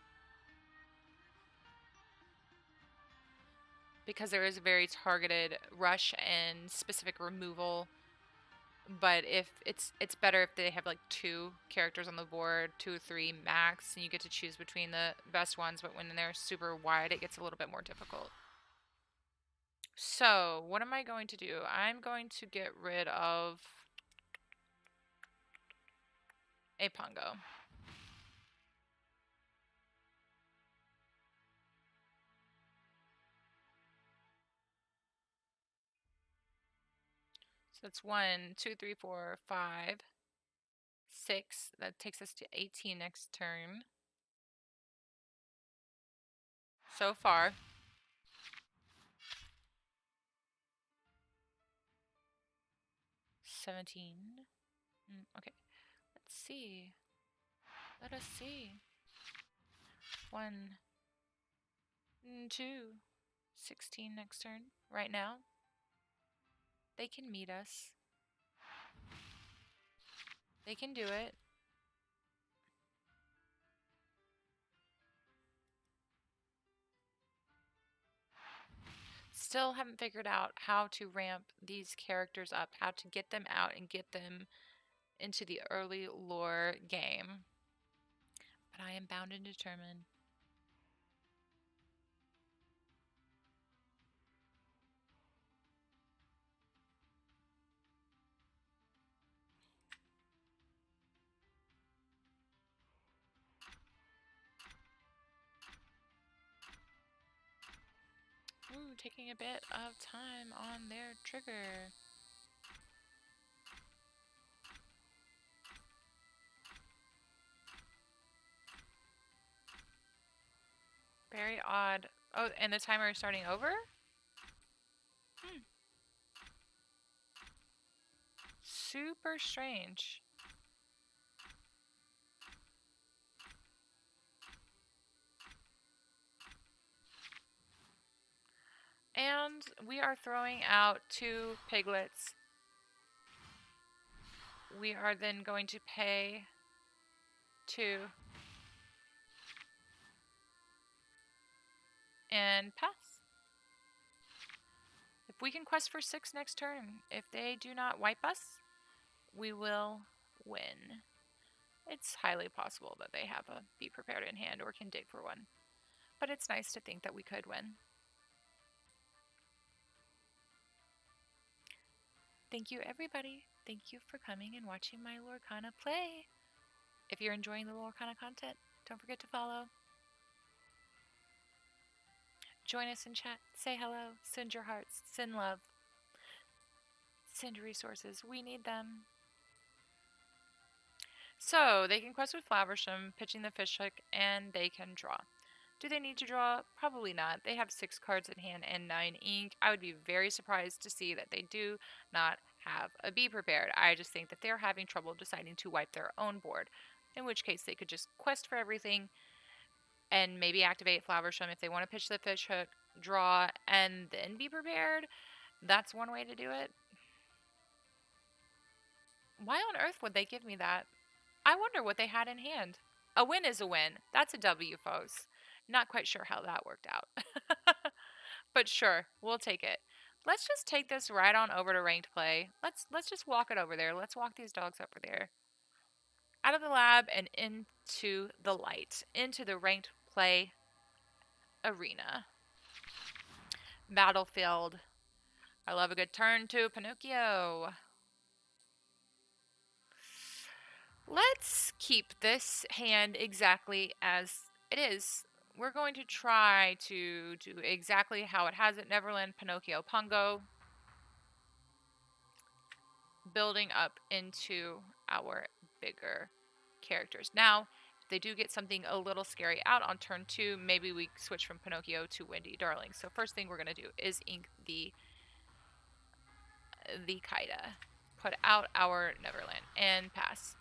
Because there is a very targeted rush and specific removal. But if it's better if they have like 2 characters on the board, 2 or 3 max, and you get to choose between the best ones, but when they're super wide, it gets a little bit more difficult. So, what am I going to do? I'm going to get rid of a Pongo. So that's 1, 2, 3, 4, 5, 6. That takes us to 18 next turn. So far. $17. Okay. Let's see. Let us see. 1, 2, 16 next turn. Right now. They can meet us. They can do it. Still haven't figured out how to ramp these characters up, how to get them out and get them into the early lore game. But I am bound and determined. Ooh, taking a bit of time on their trigger. Very odd. Oh, and the timer is starting over? Super strange. And we are throwing out 2 piglets. We are then going to pay 2 and pass. If we can quest for 6 next turn. If they do not wipe us, we will win. It's highly possible that they have a Be Prepared in hand or can dig for one. But it's nice to think that we could win. Thank you, everybody. Thank you for coming and watching my Lorcana play. If you're enjoying the Lorcana content, don't forget to follow. Join us in chat. Say hello. Send your hearts. Send love. Send resources. We need them. So, they can quest with Flowersham, pitching the fish hook, and they can draw. Do they need to draw? Probably not. They have 6 cards in hand and 9 ink. I would be very surprised to see that they do not have a Be Prepared. I just think that they're having trouble deciding to wipe their own board, in which case they could just quest for everything and maybe activate Flowersham if they want to pitch the fish hook, draw, and then Be Prepared. That's one way to do it. Why on earth would they give me that? I wonder what they had in hand. A win is a win. That's a W, folks. Not quite sure how that worked out. But sure, we'll take it. Let's just take this right on over to ranked play. Let's just walk it over there. Let's walk these dogs over there. Out of the lab and into the light. Into the ranked play arena. Battlefield. I love a good turn to Pinocchio. Let's keep this hand exactly as it is. We're going to try to do exactly how it has it. Neverland, Pinocchio, Pongo. Building up into our bigger characters. Now, if they do get something a little scary out on turn 2, maybe we switch from Pinocchio to Windy Darling. So first thing we're going to do is ink the Kaida. Put out our Neverland and pass.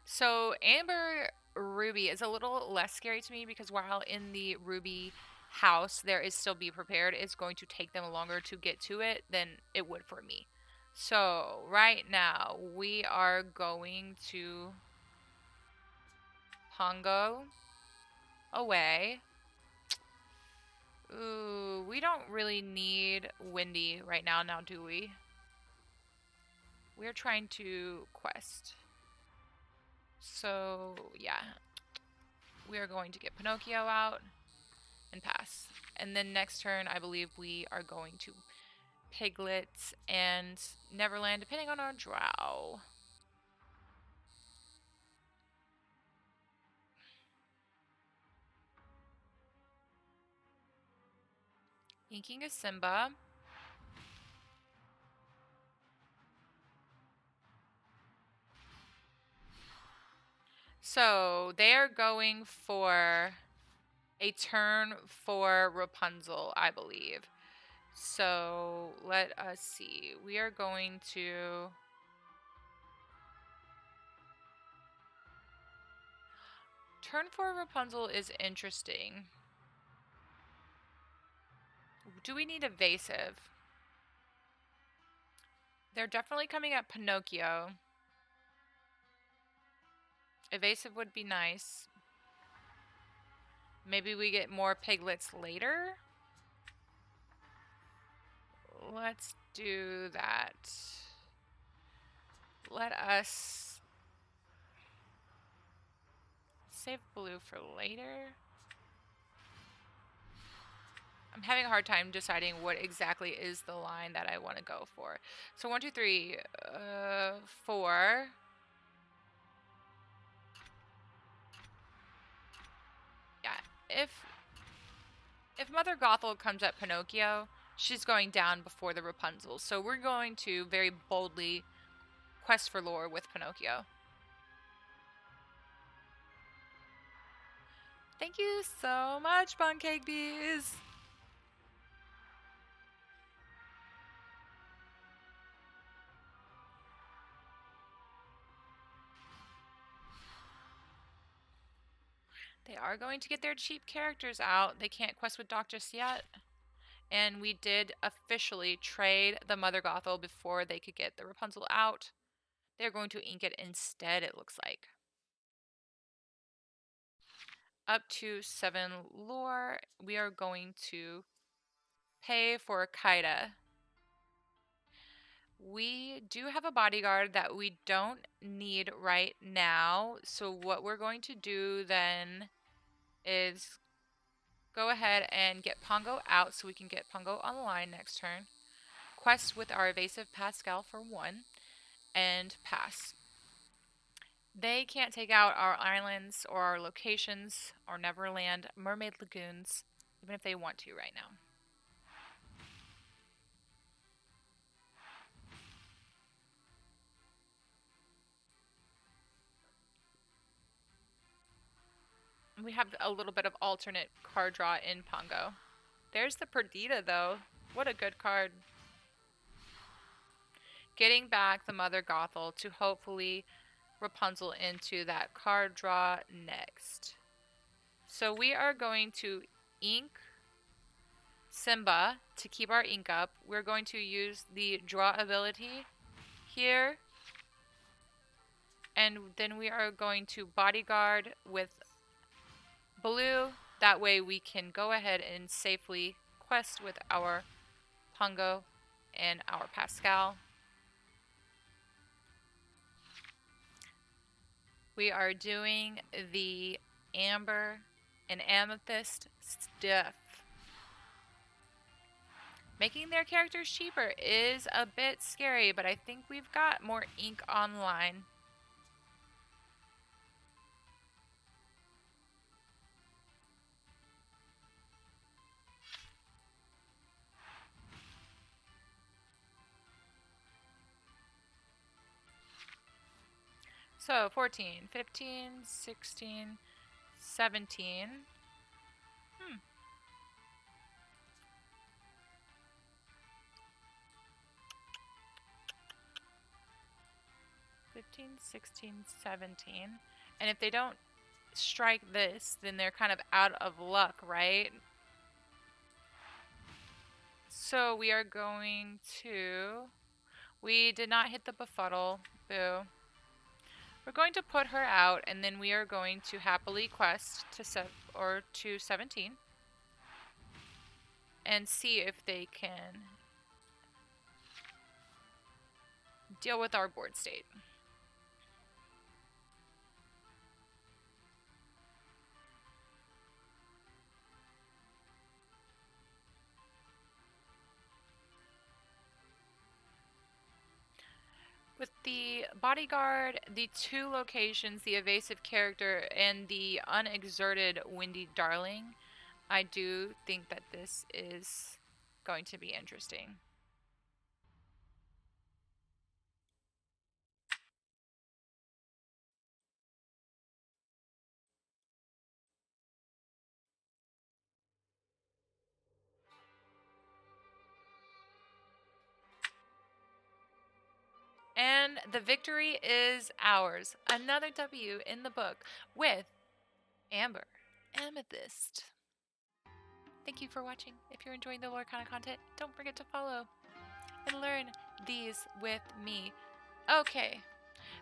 So Amber Ruby is a little less scary to me because while in the Ruby house there is still Be Prepared, it's going to take them longer to get to it than it would for me. So right now we are going to Pongo away. Ooh, we don't really need Windy right now, do we? We're trying to quest. So yeah, we are going to get Pinocchio out and pass. And then next turn, I believe we are going to Piglet and Neverland, depending on our draw. Inking a Simba. So they are going for a turn for Rapunzel, I believe. So let us see. We are going to... Turn for Rapunzel is interesting. Do we need evasive? They're definitely coming at Pinocchio. Evasive would be nice. Maybe we get more piglets later? Let's do that. Let us save blue for later. I'm having a hard time deciding what exactly is the line that I want to go for. So 1, 2, 3, 4. Yeah, if Mother Gothel comes at Pinocchio, she's going down before the Rapunzel. So we're going to very boldly quest for lore with Pinocchio. Thank you so much, Pancake Bees! They are going to get their cheap characters out. They can't quest with Doc just yet. And we did officially trade the Mother Gothel before they could get the Rapunzel out. They're going to ink it instead, it looks like. up to 7 lore. We are going to pay for Kaida. We do have a bodyguard that we don't need right now. So what we're going to do then is go ahead and get Pongo out so we can get Pongo online next turn. Quest with our evasive Pascal for 1 and pass. They can't take out our islands or our locations or Neverland, Mermaid Lagoons, even if they want to right now. We have a little bit of alternate card draw in Pongo. There's the Perdita, though. What a good card. Getting back the Mother Gothel to hopefully Rapunzel into that card draw next. So we are going to ink Simba to keep our ink up. We're going to use the draw ability here. And then we are going to bodyguard with Baloo. That way we can go ahead and safely quest with our Pongo and our Pascal. We are doing the Amber and Amethyst stuff. Making their characters cheaper is a bit scary, but I think we've got more ink online. So 14, 15, 16, 17. 15, 16, 17. And if they don't strike this, then they're kind of out of luck, right? So we are going to... We did not hit the befuddle. Boo. We're going to put her out, and then we are going to happily quest to 17 and see if they can deal with our board state. With the bodyguard, the 2 locations, the evasive character, and the unexerted Windy Darling, I do think that this is going to be interesting. And the victory is ours. Another W in the book with Amber Amethyst. Thank you for watching. If you're enjoying the lore kind of content, don't forget to follow and learn these with me. Okay,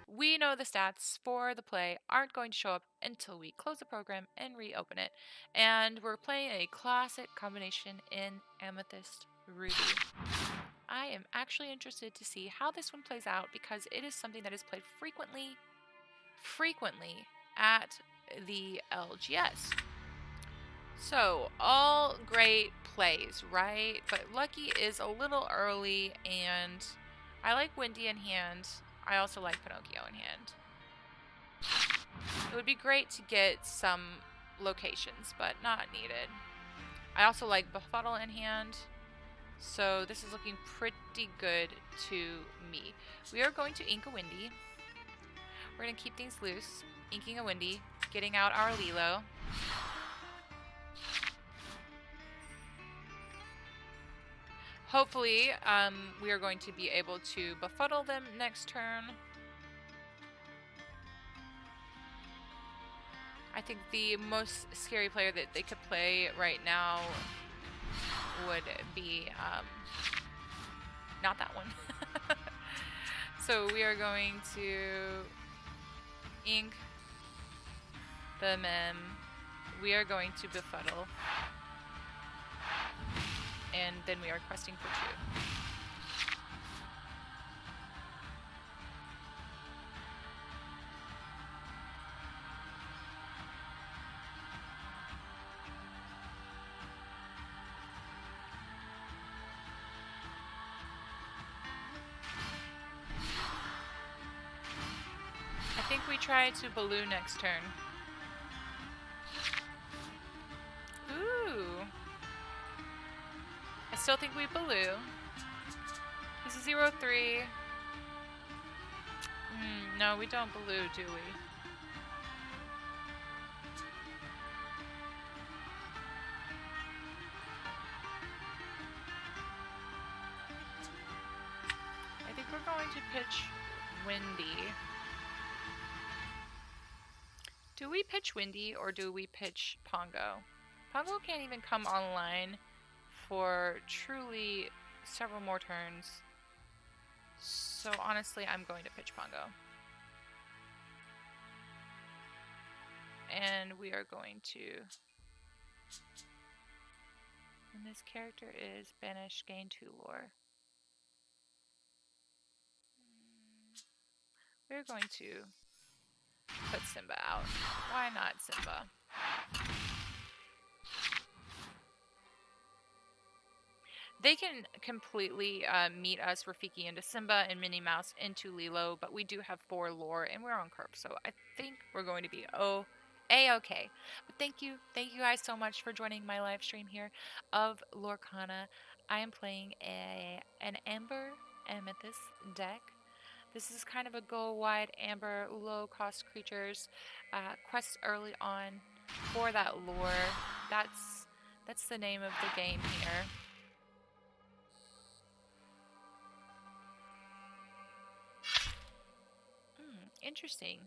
we know the stats for the play aren't going to show up until we close the program and reopen it. And we're playing a classic combination in Amethyst Ruby. I am actually interested to see how this one plays out because it is something that is played frequently at the LGS. So, all great plays, right? But Lucky is a little early, and I like Windy in hand. I also like Pinocchio in hand. It would be great to get some locations, but not needed. I also like Befuddle in hand. So this is looking pretty good to me. We are going to ink a Windy. We're going to keep things loose. Inking a Windy. Getting out our Lilo. Hopefully, we are going to be able to befuddle them next turn. I think the most scary player that they could play right now would be not that one. So we are going to ink the Mem We are going to befuddle. And then we are questing for 2. I think we try to Baloo next turn. Ooh. I still think we Baloo. He's a 0-3. No, we don't Baloo, do we? I think we're going to pitch Windy. Do we pitch Windy or do we pitch Pongo? Pongo can't even come online for truly several more turns. So honestly, I'm going to pitch Pongo. And we are going to... And this character is banished, gain 2 lore. We're going to put Simba out. Why not Simba? They can completely meet us, Rafiki into Simba and Minnie Mouse into Lilo, but we do have 4 lore and we're on curve, so I think we're going to be A-okay. But thank you guys so much for joining my live stream here of Lorcana. I am playing an Amber Amethyst deck. This is kind of a go wide Amber, low cost creatures, quest early on for that lore. That's the name of the game here. Interesting.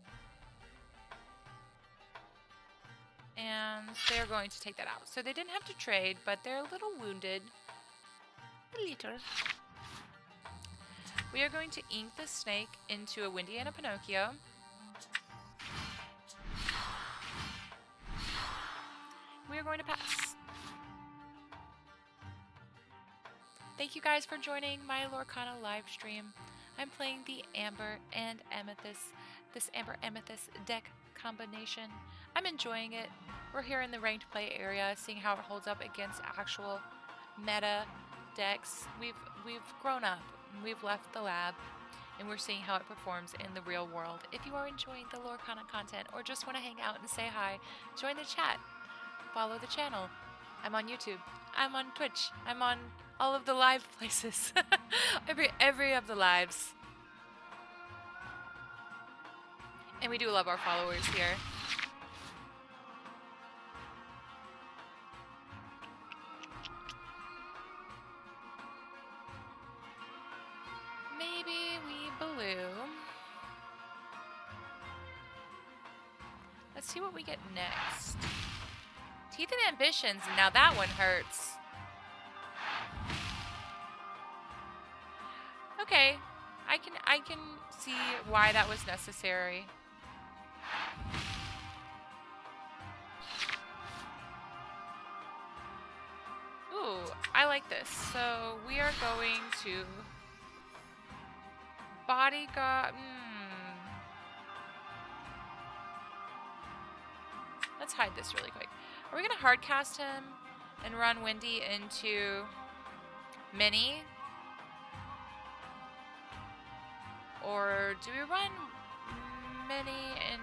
And they're going to take that out. So they didn't have to trade, but they're a little wounded. A little. We are going to ink the snake into a Windy and a Pinocchio. We are going to pass. Thank you guys for joining my Lorcana live stream. I'm playing the Amber and Amethyst, this Amber Amethyst deck combination. I'm enjoying it. We're here in the ranked play area, seeing how it holds up against actual meta decks. We've grown up. We've left the lab, and we're seeing how it performs in the real world. If you are enjoying the Lorcana content or just want to hang out and say hi, join the chat. Follow the channel. I'm on YouTube. I'm on Twitch. I'm on all of the live places. every of the lives. And we do love our followers here. Maybe we Baloo. Let's see what we get next. Teeth and Ambitions. Now that one hurts. Okay, I can see why that was necessary. Ooh, I like this. So we are going to bodyguard. Let's hide this really quick. Are we gonna hard cast him and run Windy into Minnie? Or do we run Minnie and...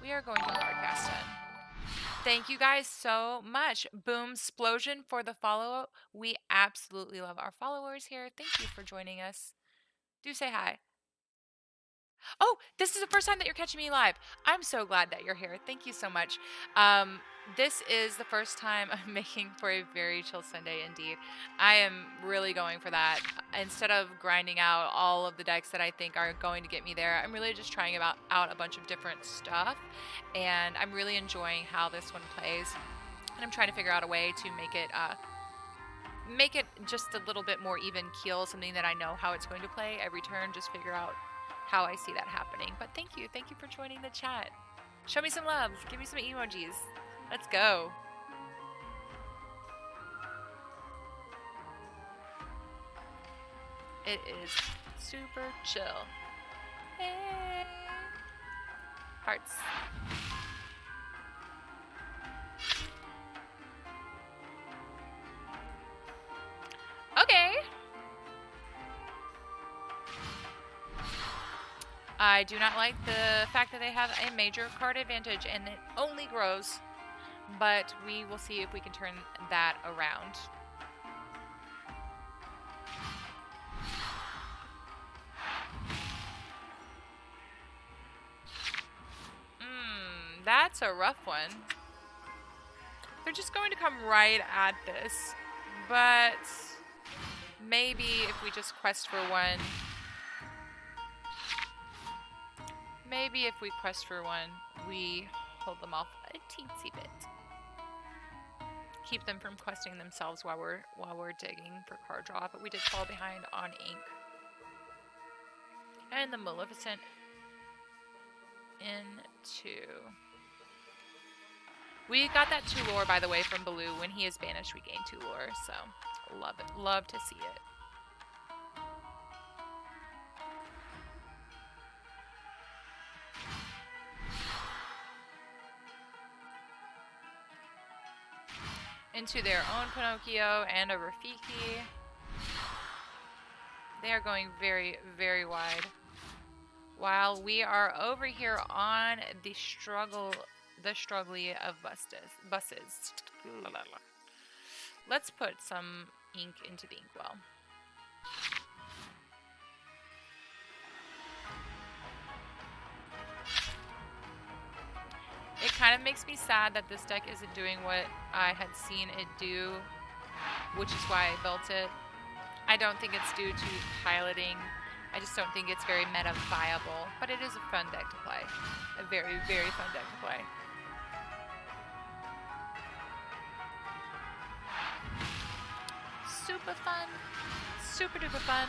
We are going to hardcast it. Thank you guys so much. Boom Splosion for the follow. We absolutely love our followers here. Thank you for joining us. Do say hi. Oh, this is the first time that you're catching me live. I'm so glad that you're here. Thank you so much. This is the first time I'm making for a very chill Sunday indeed. I am really going for that. Instead of grinding out all of the decks that I think are going to get me there, I'm really just trying out a bunch of different stuff. And I'm really enjoying how this one plays. And I'm trying to figure out a way to make it just a little bit more even keel, something that I know how it's going to play every turn, just figure out how I see that happening. But thank you for joining the chat. Show me some love. Give me some emojis. Let's go. It is super chill. Hey. Hearts. Okay. I do not like the fact that they have a major card advantage and it only grows, but we will see if we can turn that around. That's a rough one. They're just going to come right at this, but maybe if we just quest for one. Maybe if we quest for one, we hold them off a teensy bit. Keep them from questing themselves while we're digging for card draw, but we did fall behind on ink. And the Maleficent into... We got that 2 lore, by the way, from Baloo. When he is banished, we gain 2 lore, so love it. Love to see it. Into their own Pinocchio and a Rafiki. They are going very, very wide. While we are over here on the struggly of buses. Let's put some ink into the inkwell. It kind of makes me sad that this deck isn't doing what I had seen it do, which is why I built it. I don't think it's due to piloting. I just don't think it's very meta viable, but it is a fun deck to play. A very, very fun deck to play. Super fun. Super duper fun.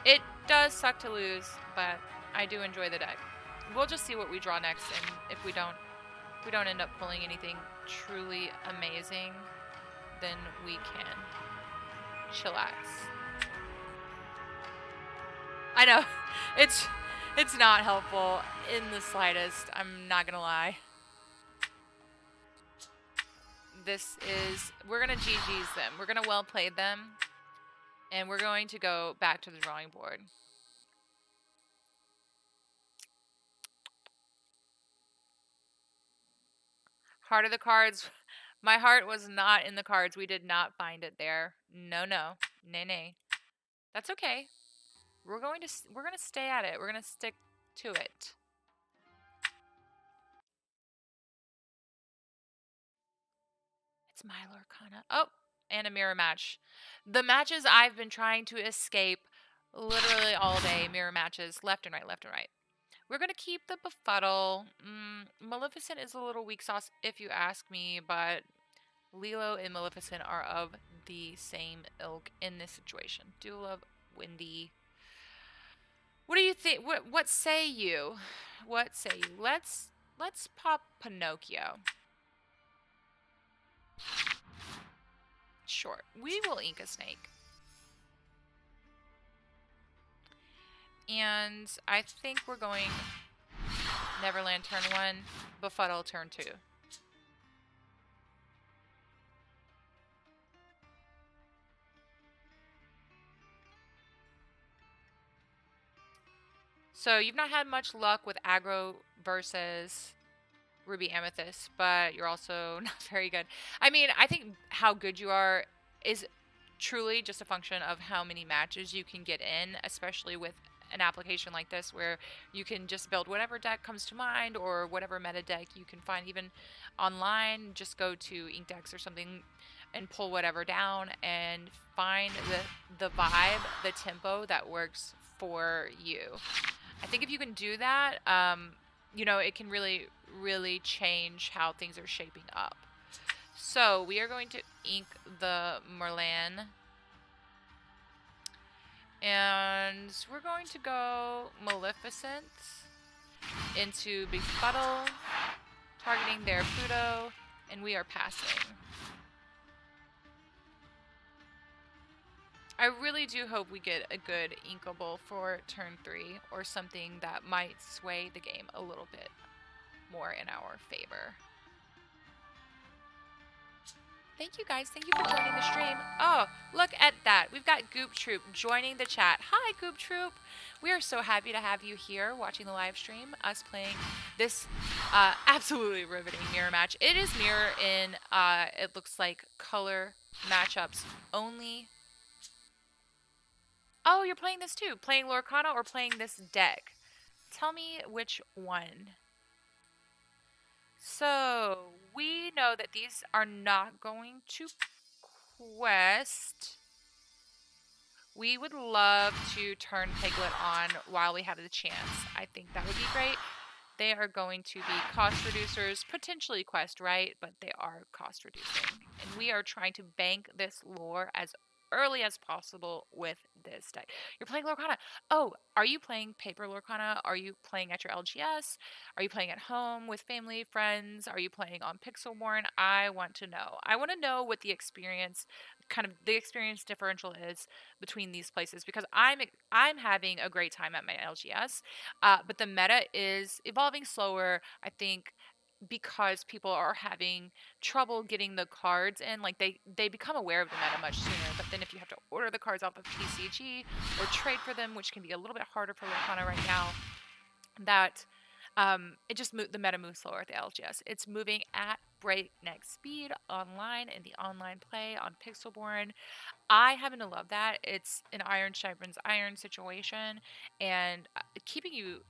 It does suck to lose, but I do enjoy the deck. We'll just see what we draw next, and if we don't end up pulling anything truly amazing, then we can chillax. I know, it's not helpful in the slightest, I'm not gonna lie. We're gonna GG's them. We're gonna well play them, and we're going to go back to the drawing board. Heart of the cards. My heart was not in the cards. We did not find it there. No, no. Nay, nay. That's okay. We're going to stay at it. We're going to stick to it. It's Milo Arcana. Oh, and a mirror match. The matches I've been trying to escape literally all day. Mirror matches. Left and right, left and right. We're going to keep the Befuddle. Maleficent is a little weak sauce if you ask me, but Lilo and Maleficent are of the same ilk in this situation. Do love Windy. What do you think? What say you? What say you? Let's pop Pinocchio. Sure. We will ink a snake. And I think we're going Neverland turn 1, Befuddle turn 2. So you've not had much luck with aggro versus Ruby Amethyst, but you're also not very good. I mean, I think how good you are is truly just a function of how many matches you can get in, especially with an application like this where you can just build whatever deck comes to mind or whatever meta deck you can find even online. Just go to Inkdex or something and pull whatever down and find the vibe, the tempo that works for you. I think if you can do that, you know, it can really, really change how things are shaping up. So we are going to ink the Merlin. And we're going to go Maleficent. into Befuddle, targeting their Pluto, and we are passing. I really do hope we get a good Inkable for turn 3 or something that might sway the game a little bit more in our favor. Thank you guys. Thank you for joining the stream. Oh, look at that. We've got Goop Troop joining the chat. Hi, Goop Troop. We are so happy to have you here watching the live stream, us playing this absolutely riveting mirror match. It is mirror in, it looks like, color matchups only. Oh, you're playing this too. Playing Lorcana or playing this deck? Tell me which one. So, we know that these are not going to quest. We would love to turn Piglet on while we have the chance. I think that would be great. They are going to be cost reducers, potentially quest, right? But they are cost reducing. And we are trying to bank this lore as early as possible with this deck. You're playing Lorcana. Oh, are you playing paper Lorcana? Are you playing at your LGS? Are you playing at home with family, friends? Are you playing on Pixelborn? I want to know. I want to know what the experience, kind of the experience differential is between these places, because I'm having a great time at my LGS, but the meta is evolving slower. I think because people are having trouble getting the cards in, like they become aware of the meta much sooner. But then if you have to order the cards off of TCG or trade for them, which can be a little bit harder for Lorcana right now, that it just the meta moves slower at the LGS. It's moving at breakneck speed online in the online play on Pixelborn. I happen to love that. It's an iron sharpens iron situation, and keeping you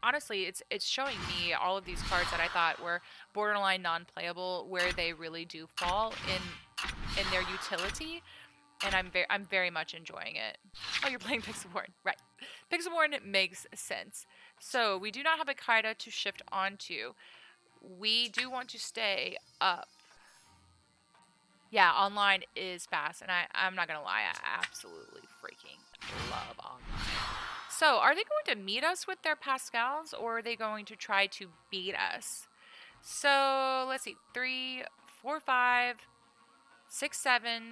honestly, it's showing me all of these cards that I thought were borderline non-playable, where they really do fall in their utility, and I'm very much enjoying it. Oh, you're playing Pixelborn, right? Pixelborn makes sense. So we do not have a Kaida to shift onto. We do want to stay up. Yeah, online is fast, and I'm not gonna lie, I absolutely freaking love online. So, are they going to meet us with their Pascals, or are they going to try to beat us? So, let's see, 3, 4, 5, 6, 7,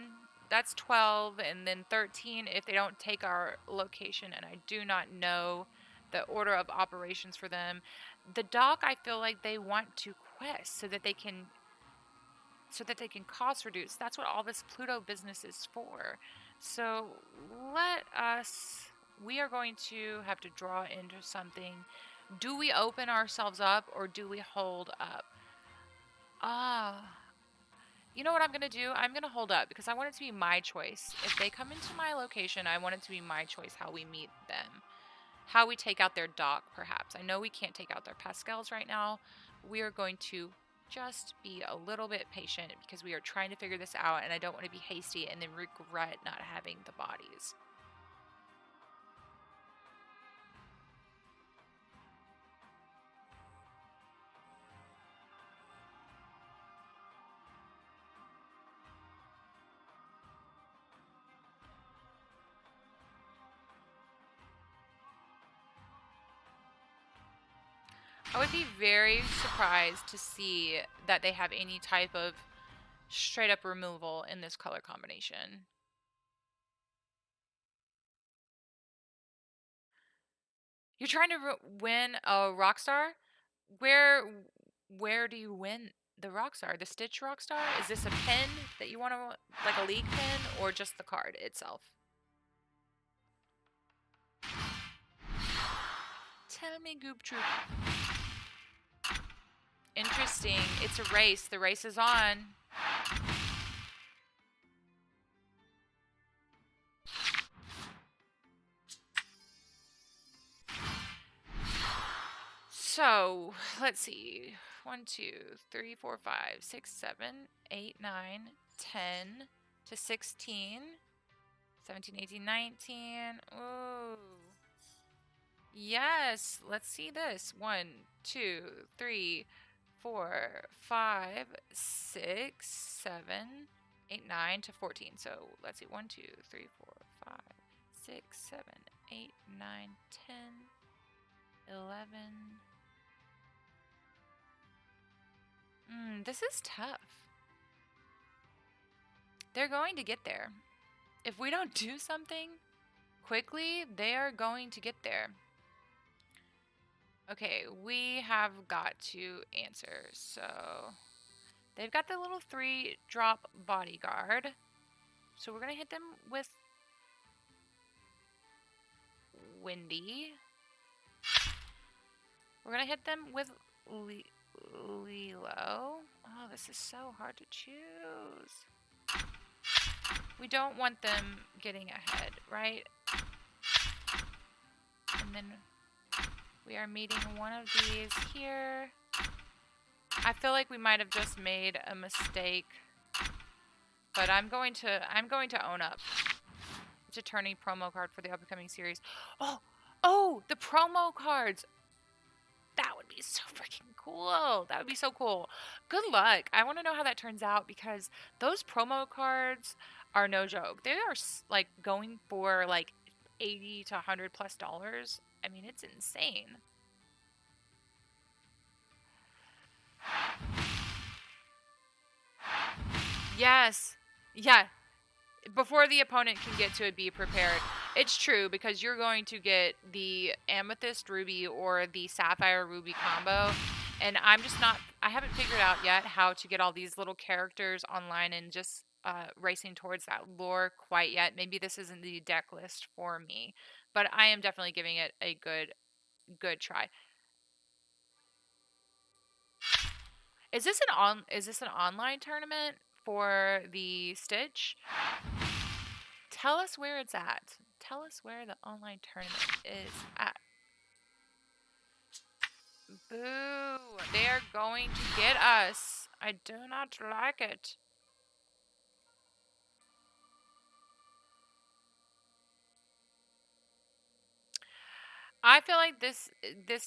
that's 12, and then 13 if they don't take our location, and I do not know the order of operations for them. The dock, I feel like they want to quest so that they can cost reduce. That's what all this Pluto business is for. So we are going to have to draw into something. Do we open ourselves up or do we hold up? You know what I'm going to do? I'm going to hold up because I want it to be my choice. If they come into my location, I want it to be my choice how we meet them. How we take out their dock, perhaps. I know we can't take out their Pascals right now. We are going to just be a little bit patient because we are trying to figure this out, and I don't want to be hasty and then regret not having the bodies. I would be very surprised to see that they have any type of straight up removal in this color combination. You're trying to win a Rockstar? Where do you win the Rockstar? The Stitch Rockstar? Is this a pin that you want to, like a league pin, or just the card itself? Tell me, Goop Troop. Interesting. It's a race. The race is on. So, let's see. 1, 2, 3, 4, 5, 6, 7, 8, 9, 10 to 16. 17, 18, 19. Ooh. Yes. Let's see this. 1, 2, 3, 4, 5, 6, 7, 8, 9 to 14. So let's see. 1, 2, 3, 4, 5, 6, 7, 8, 9, 10, 11. This is tough. They're going to get there. If we don't do something quickly, they are going to get there. Okay, we have got to answer. So they've got the little 3-drop bodyguard. So we're going to hit them with Windy. We're going to hit them with Lilo. Oh, this is so hard to choose. We don't want them getting ahead, right? And then we are meeting one of these here. I feel like we might have just made a mistake, but I'm going to own up. It's a turning promo card for the upcoming series. Oh, the promo cards. That would be so freaking cool. That would be so cool. Good luck. I want to know how that turns out because those promo cards are no joke. They are like going for like $80 to $100+. I mean, it's insane. Yes. Yeah. Before the opponent can get to it, be prepared. It's true because you're going to get the Amethyst Ruby or the Sapphire Ruby combo. And I haven't figured out yet how to get all these little characters online and just racing towards that lore quite yet. Maybe this isn't the deck list for me, but I am definitely giving it a good try. Is this an online tournament for the Stitch? Tell us where it's at. Tell us where the online tournament is at. Boo! They are going to get us. I do not like it. I feel like this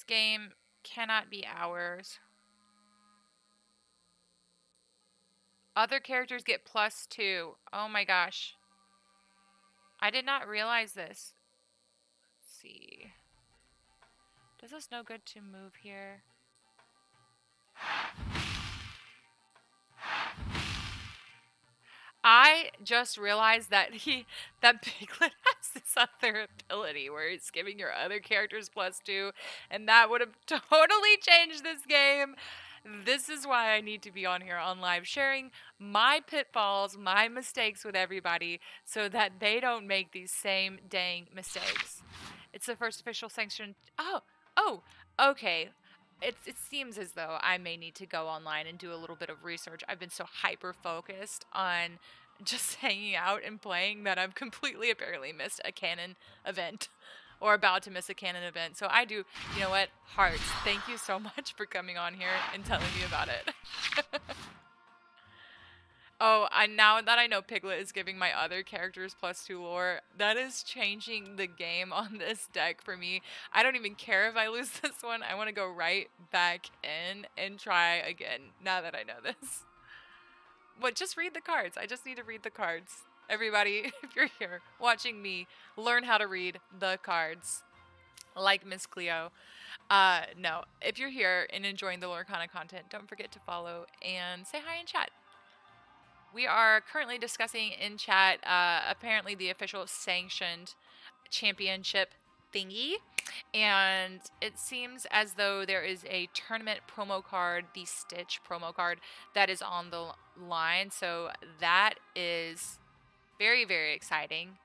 game cannot be ours. Other characters get +2. Oh my gosh. I did not realize this. Let's see. Does this no good to move here? I just realized that that Piglet has this other ability where it's giving your other characters +2, and that would have totally changed this game. This is why I need to be on here on live sharing my pitfalls, my mistakes with everybody so that they don't make these same dang mistakes. It's the first official sanction. Oh, okay. It seems as though I may need to go online and do a little bit of research. I've been so hyper focused on just hanging out and playing that I've completely apparently missed a canon event or about to miss a canon event. So I do, you know what? Hearts, thank you so much for coming on here and telling me about it. Oh, now that I know Piglet is giving my other characters +2 lore, that is changing the game on this deck for me. I don't even care if I lose this one. I want to go right back in and try again now that I know this. But just read the cards. I just need to read the cards. Everybody, if you're here watching me, learn how to read the cards. Like Miss Cleo. No, if you're here and enjoying the Lorcana content, don't forget to follow and say hi in chat. We are currently discussing in chat apparently the official sanctioned championship thingy. And it seems as though there is a tournament promo card, the Stitch promo card, that is on the line. So that is very, very exciting.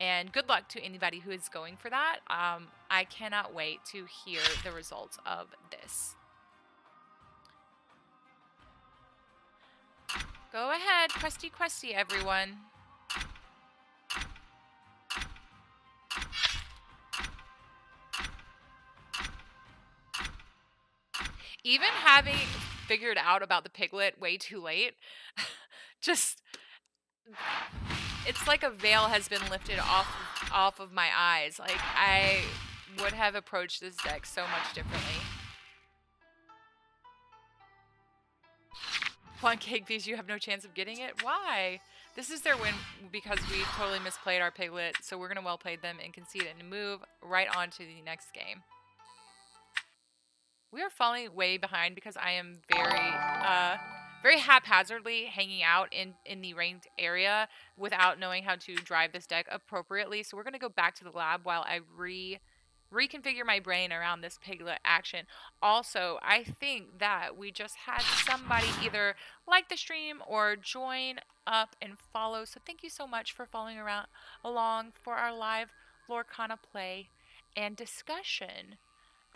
And good luck to anybody who is going for that. I cannot wait to hear the results of this. Go ahead, questy, everyone. Even having figured out about the Piglet way too late, just, it's like a veil has been lifted off of my eyes. Like, I would have approached this deck so much differently. One cake piece, you have no chance of getting it? Why? This is their win because we totally misplayed our Piglet, so we're going to well-play them and concede and move right on to the next game. We are falling way behind because I am very very haphazardly hanging out in the ranked area without knowing how to drive this deck appropriately. So we're going to go back to the lab while I reconfigure my brain around this Piglet action. Also, I think that we just had somebody either like the stream or join up and follow. So thank you so much for following around along for our live Lorcana play and discussion.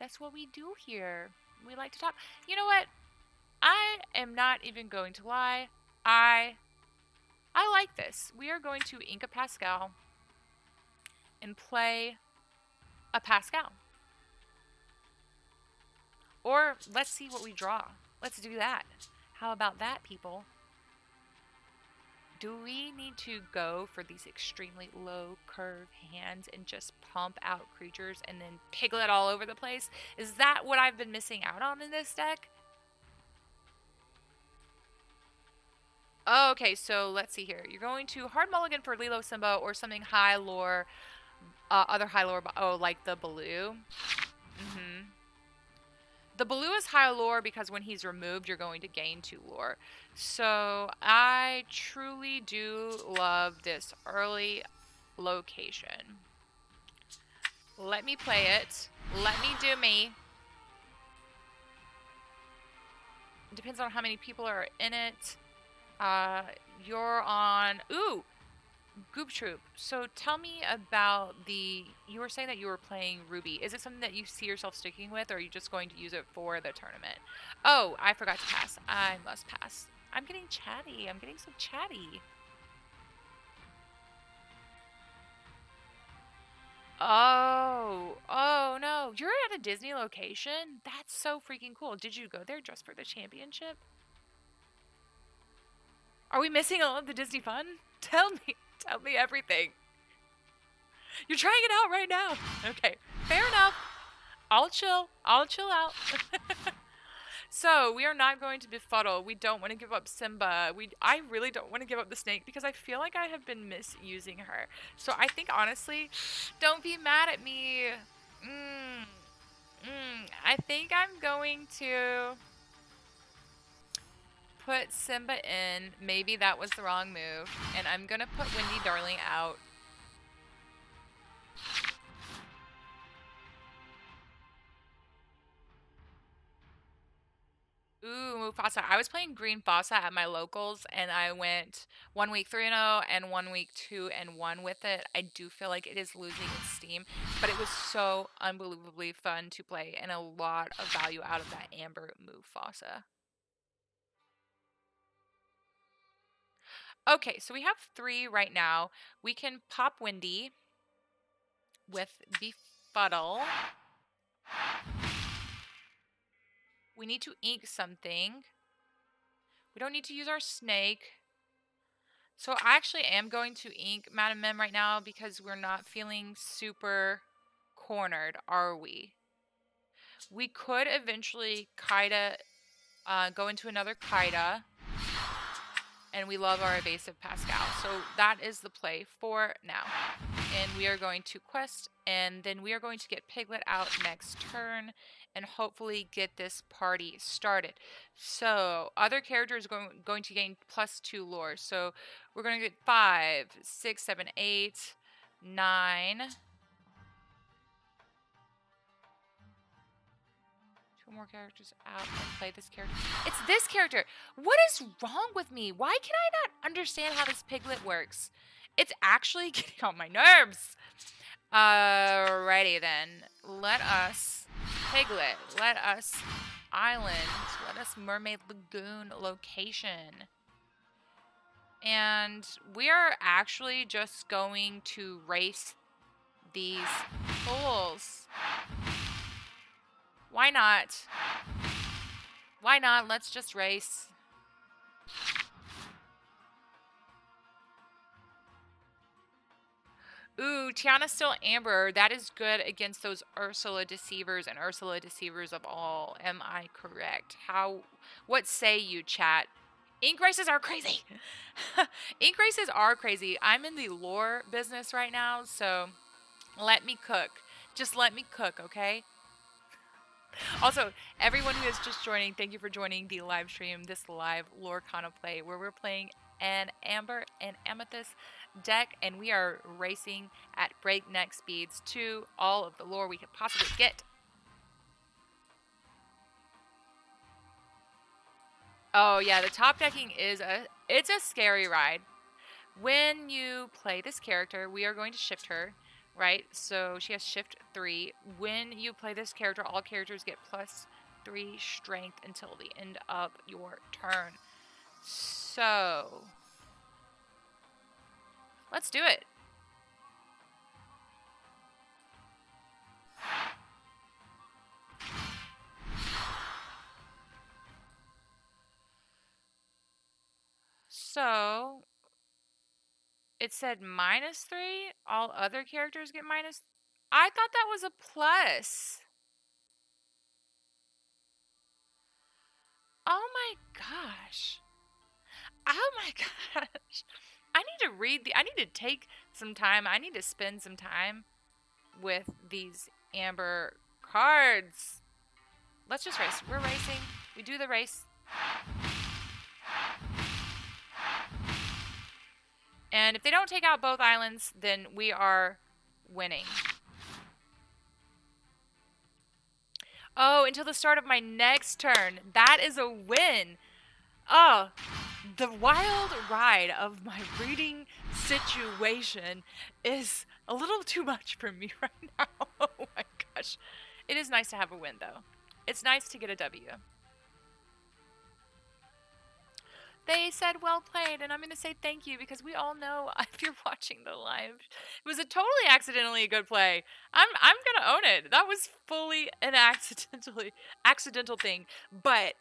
That's what we do here. We like to talk. You know what? I am not even going to lie. I I like this. We are going to ink a Pascal and play a Pascal. Or let's see what we draw. Let's do that. How about that, people? Do we need to go for these extremely low curve hands and just pump out creatures and then piglet all over the place? Is that what I've been missing out on in this deck? Oh, okay, so let's see here. You're going to hard mulligan for Lilo Simba or something high lore, other high lore, oh, like the Baloo. The Baloo is high lore because when he's removed, you're going to gain 2 lore. So I truly do love this early location. Let me play it. Let me do me. It depends on how many people are in it. You're on... Ooh! Goop Troop. So tell me about the... You were saying that you were playing Ruby. Is it something that you see yourself sticking with, or are you just going to use it for the tournament? Oh, I forgot to pass. I must pass. I'm getting chatty. I'm getting so chatty. Oh no. You're at a Disney location? That's so freaking cool. Did you go there just for the championship? Are we missing all of the Disney fun? Tell me everything. You're trying it out right now. Okay, fair enough. I'll chill out. So, we are not going to befuddle. We don't want to give up Simba. I really don't want to give up the snake because I feel like I have been misusing her. So, I think honestly, don't be mad at me. I think I'm going to put Simba in. Maybe that was the wrong move. And I'm going to put Windy Darling out. Ooh, Mufasa. I was playing Green Fossa at my locals, and I went 1 week 3-0 and 1 week 2-1 with it. I do feel like it is losing its steam, but it was so unbelievably fun to play, and a lot of value out of that Amber Mufasa. Okay, so we have 3 right now. We can pop Windy with Befuddle. We need to ink something. We don't need to use our snake. So I actually am going to ink Madam Mim right now because we're not feeling super cornered, are we? We could eventually Kaida, go into another Kaida. And we love our evasive Pascal. So that is the play for now. And we are going to quest, and then we are going to get Piglet out next turn and hopefully get this party started. So other characters are going to gain +2 lore. So we're going to get 5, 6, 7, 8, 9. 2 more characters out and play this character. It's this character. What is wrong with me? Why can I not understand how this Piglet works? It's actually getting on my nerves. Alrighty then. Let us Piglet. Let us Island. Let us Mermaid Lagoon location. And we are actually just going to race these fools. Why not? Why not? Let's just race. Ooh, Tiana's still Amber. That is good against those Ursula Deceivers and Ursula Deceivers of all. Am I correct? What say you, chat? Ink races are crazy. Ink races are crazy. I'm in the lore business right now, so let me cook. Just let me cook, okay? Also, everyone who is just joining, thank you for joining the live stream, this live Lorcana play, where we're playing an Amber and Amethyst deck, and we are racing at breakneck speeds to all of the lore we could possibly get. Oh yeah, the top decking is it's a scary ride. When you play this character, we are going to shift her, right? So she has shift 3. When you play this character, all characters get +3 strength until the end of your turn. So, let's do it. So, it said -3. All other characters get minus. I thought that was a plus. Oh my gosh. Oh my gosh. I need to read I need to take some time. I need to spend some time with these amber cards. Let's just race. We're racing. We do the race. And if they don't take out both islands, then we are winning. Oh, until the start of my next turn. That is a win. Oh, the wild ride of my reading situation is a little too much for me right now. Oh my gosh. It is nice to have a win, though. It's nice to get a W. They said well played, and I'm going to say thank you because we all know if you're watching the live, it was a totally accidentally a good play. I'm going to own it. That was fully an accidental thing, but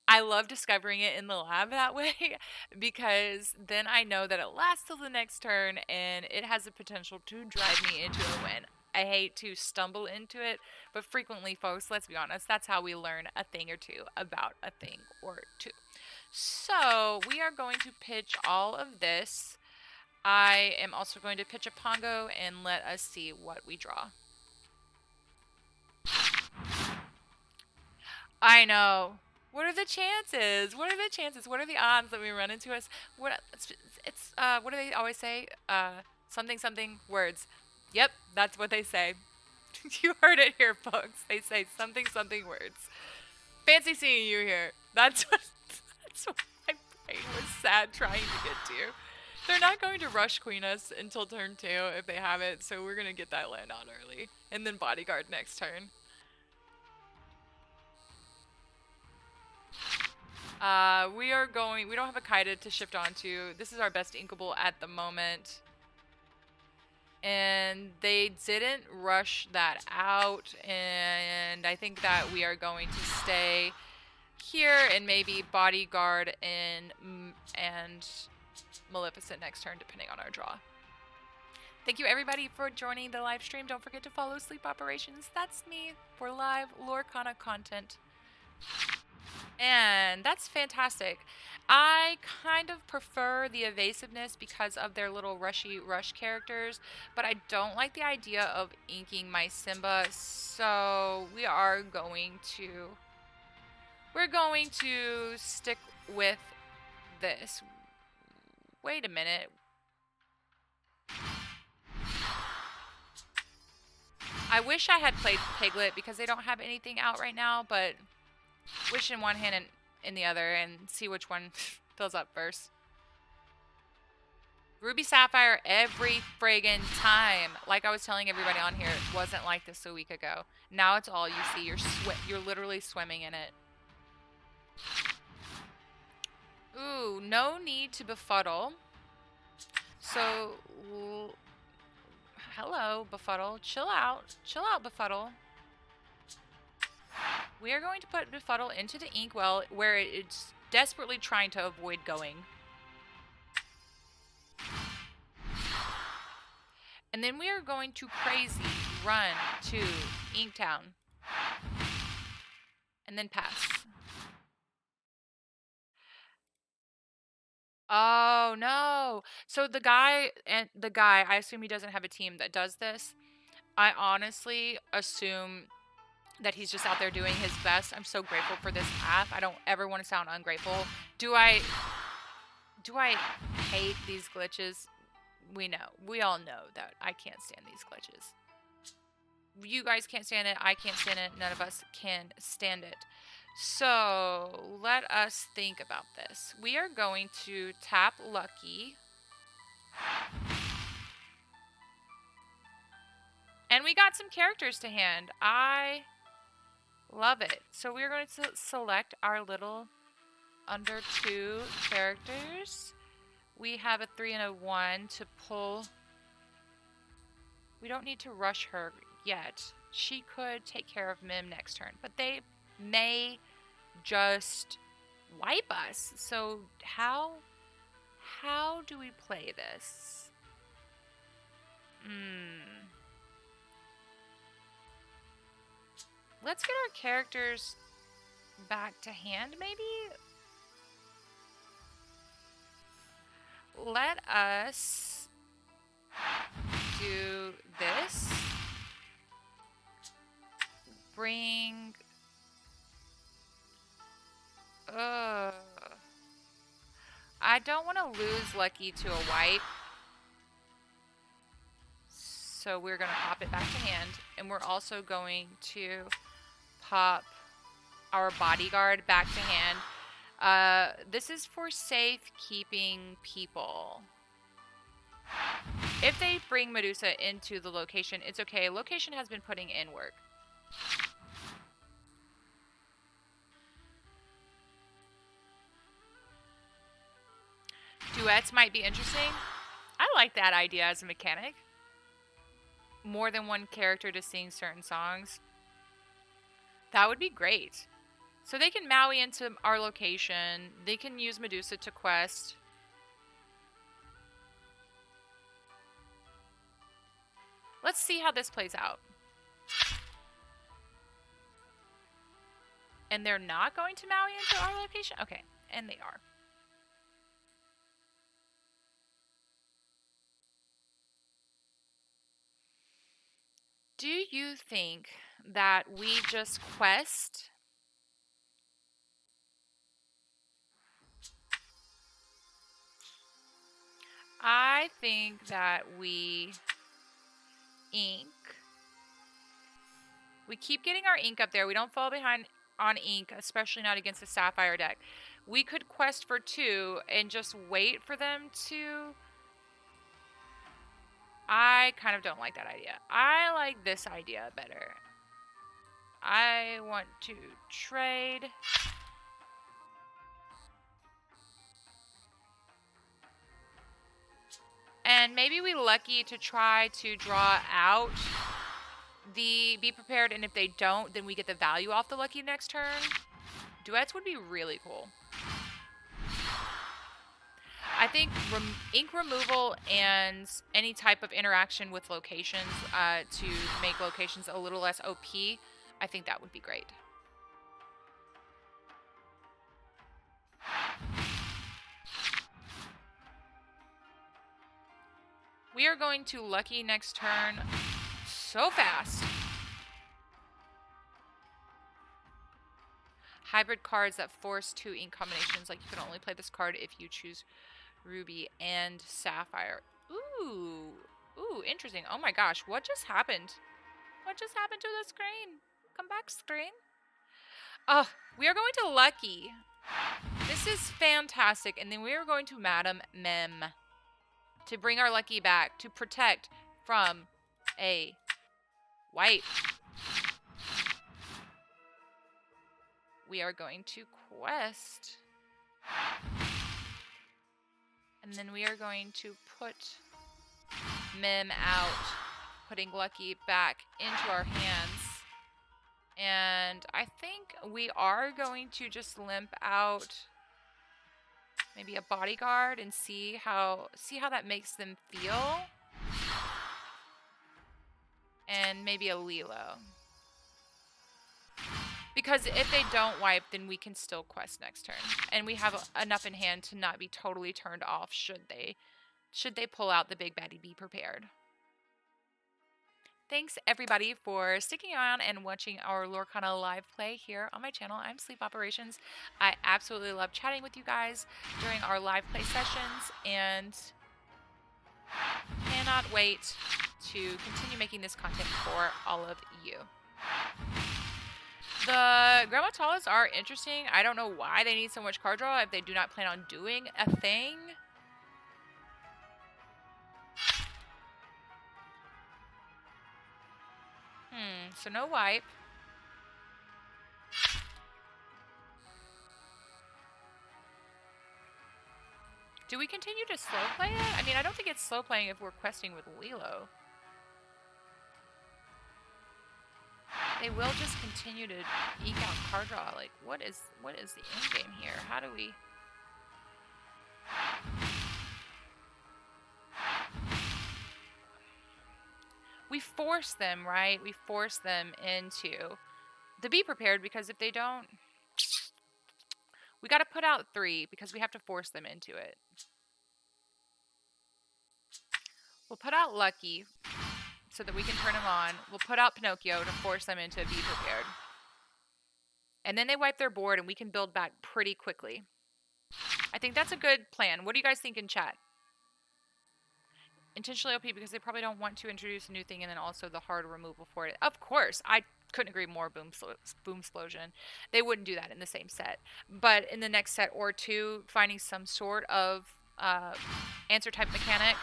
I love discovering it in the lab that way because then I know that it lasts till the next turn and it has the potential to drive me into a win. I hate to stumble into it, but frequently, folks, let's be honest, that's how we learn a thing or two about a thing or two. So we are going to pitch all of this. I am also going to pitch a Pongo and let us see what we draw. I know. What are the chances? What are the chances? What are the odds that we run into us? What do they always say? Something something words. Yep, that's what they say. You heard it here, folks. They say something something words. Fancy seeing you here. That's what my brain was sad trying to get to. They're not going to rush queen us until turn 2 if they have it, so we're going to get that land on early. And then bodyguard next turn. We don't have a Kaida to shift onto. This is our best inkable at the moment. And they didn't rush that out, and I think that we are going to stay here and maybe bodyguard and Maleficent next turn, depending on our draw. Thank you everybody for joining the live stream. Don't forget to follow Sleep Operations. That's me for live Lorcana content. And that's fantastic. I kind of prefer the evasiveness because of their little rushy rush characters, but I don't like the idea of inking my Simba, so we're going to stick with this. Wait a minute. I wish I had played Piglet because they don't have anything out right now, but wish in one hand and in the other and see which one fills up first. Ruby Sapphire every friggin' time. Like I was telling everybody on here, it wasn't like this a week ago. Now it's all you see. You're literally swimming in it. Ooh, no need to befuddle. So, hello, befuddle. Chill out. Chill out, befuddle. We are going to put befuddle into the inkwell where it's desperately trying to avoid going. And then we are going to crazy run to Inktown. And then pass. Oh no. So the guy, I assume he doesn't have a team that does this. I honestly assume that he's just out there doing his best. I'm so grateful for this app. I don't ever want to sound ungrateful. Do I hate these glitches? We all know that I can't stand these glitches. You guys can't stand it. I can't stand it. None of us can stand it. So let us think about this. We are going to tap Lucky. And we got some characters to hand. I love it. So we're going to select our little under 2 characters. We have a 3 and a 1 to pull. We don't need to rush her yet. She could take care of Mim next turn, but they may just wipe us. So how do we play this? Let's get our characters back to hand, maybe? Let us do this. Bring... I don't want to lose Lucky to a wipe. So we're going to pop it back to hand. And we're also going to pop our bodyguard back to hand. This is for safekeeping people. If they bring Medusa into the location, it's okay. Location has been putting in work. Duets might be interesting. I like that idea as a mechanic. More than one character to sing certain songs. That would be great. So they can Maui into our location. They can use Medusa to quest. Let's see how this plays out. And they're not going to Maui into our location? Okay, and they are. Do you think that we just quest? I think that we ink. We keep getting our ink up there. We don't fall behind on ink, especially not against the Sapphire deck. We could quest for 2 and just wait for them to... I kind of don't like that idea. I like this idea better. I want to trade. And maybe we Lucky to try to draw out the Be Prepared, and if they don't, then we get the value off the Lucky next turn. Duets would be really cool. I think ink removal and any type of interaction with locations to make locations a little less OP, I think that would be great. We are going to Lucky next turn so fast. Hybrid cards that force 2 ink combinations. Like, you can only play this card if you choose Ruby and Sapphire. Ooh, interesting. Oh my gosh, what just happened? What just happened to the screen? Come back, screen. Oh, we are going to Lucky. This is fantastic. And then we are going to Madam Mem to bring our Lucky back, to protect from a wipe. We are going to quest. And then we are going to put Mim out, putting Lucky back into our hands. And I think we are going to just limp out maybe a bodyguard and see how that makes them feel. And maybe a Lilo. Because if they don't wipe, then we can still quest next turn. And we have enough in hand to not be totally turned off should they pull out the big baddie Be Prepared. Thanks everybody for sticking around and watching our Lorcana live play here on my channel. I'm Sleep Operations. I absolutely love chatting with you guys during our live play sessions and cannot wait to continue making this content for all of you. The Gramatalas are interesting. I don't know why they need so much card draw if they do not plan on doing a thing. So no wipe. Do we continue to slow play it? I mean, I don't think it's slow playing if we're questing with Lilo. They will just continue to eke out card draw. Like, what is the end game here? How do we... We force them, right? We force them into the be prepared, because if they don't... We got to put out 3 because we have to force them into it. We'll put out Lucky so that we can turn them on. We'll put out Pinocchio to force them into be prepared. And then they wipe their board and we can build back pretty quickly. I think that's a good plan. What do you guys think in chat? Intentionally OP because they probably don't want to introduce a new thing and then also the hard removal for it. Of course, I couldn't agree more. Boom Explosion. They wouldn't do that in the same set. But in the next set or 2, finding some sort of answer type mechanic.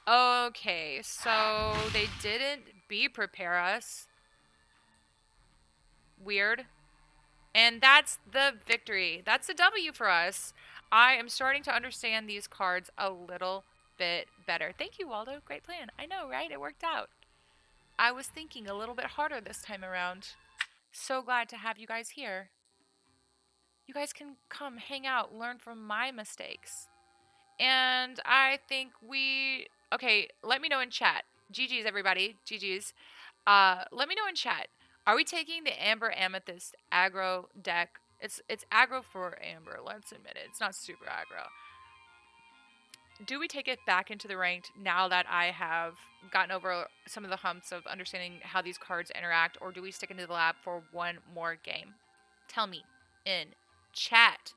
Okay, so they didn't be prepare us. Weird. And that's the victory. That's a W for us. I am starting to understand these cards a little bit better. Thank you, Waldo. Great plan. I know, right? It worked out. I was thinking a little bit harder this time around. So glad to have you guys here. You guys can come hang out, learn from my mistakes. And I think we... Okay, let me know in chat. GG's, everybody. GG's. Let me know in chat. Are we taking the Amber Amethyst aggro deck? It's aggro for Amber, let's admit it. It's not super aggro. Do we take it back into the ranked now that I have gotten over some of the humps of understanding how these cards interact, or do we stick into the lab for one more game? Tell me in chat.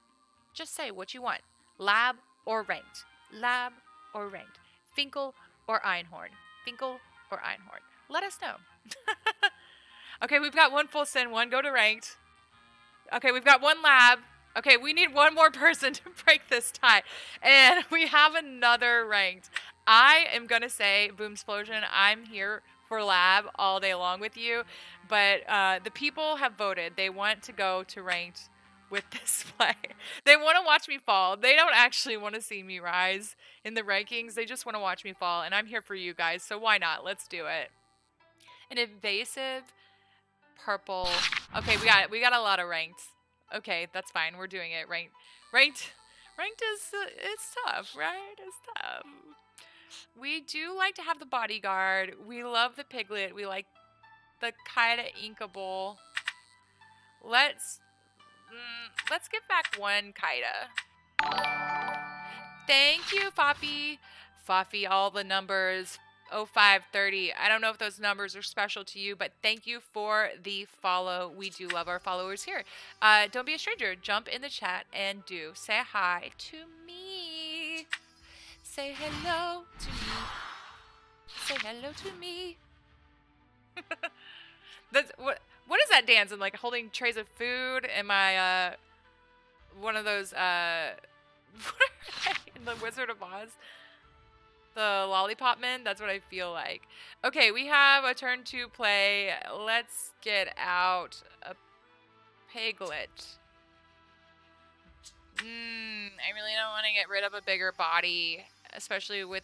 Just say what you want. Lab or ranked. Lab or ranked. Finkel or Einhorn. Finkel or Einhorn. Let us know. Okay, we've got 1 full send, 1 go to ranked. Okay, we've got 1 lab. Okay, we need 1 more person to break this tie. And we have another ranked. I am going to say, Boom Explosion, I'm here for lab all day long with you. But the people have voted. They want to go to ranked with this play. They want to watch me fall. They don't actually want to see me rise in the rankings. They just want to watch me fall. And I'm here for you guys, so why not? Let's do it. An evasive purple. Okay, we got a lot of ranked. Okay, that's fine. We're doing it. Ranked is it's tough, right? It's tough. We do like to have the bodyguard. We love the piglet. We like the Kaida Inkable. Let's give back 1 Kaida. Thank you, Fafi. Fafi, all the numbers. 0530. I don't know if those numbers are special to you, but thank you for the follow. We do love our followers here. Don't be a stranger. Jump in the chat and do say hi to me. Say hello to me. Say hello to me. That's what is that dance? I'm like holding trays of food. Am I one of those in the Wizard of Oz? The Lollipop Men? That's what I feel like. Okay, we have a turn 2 play. Let's get out a Piglet. I really don't want to get rid of a bigger body, especially with...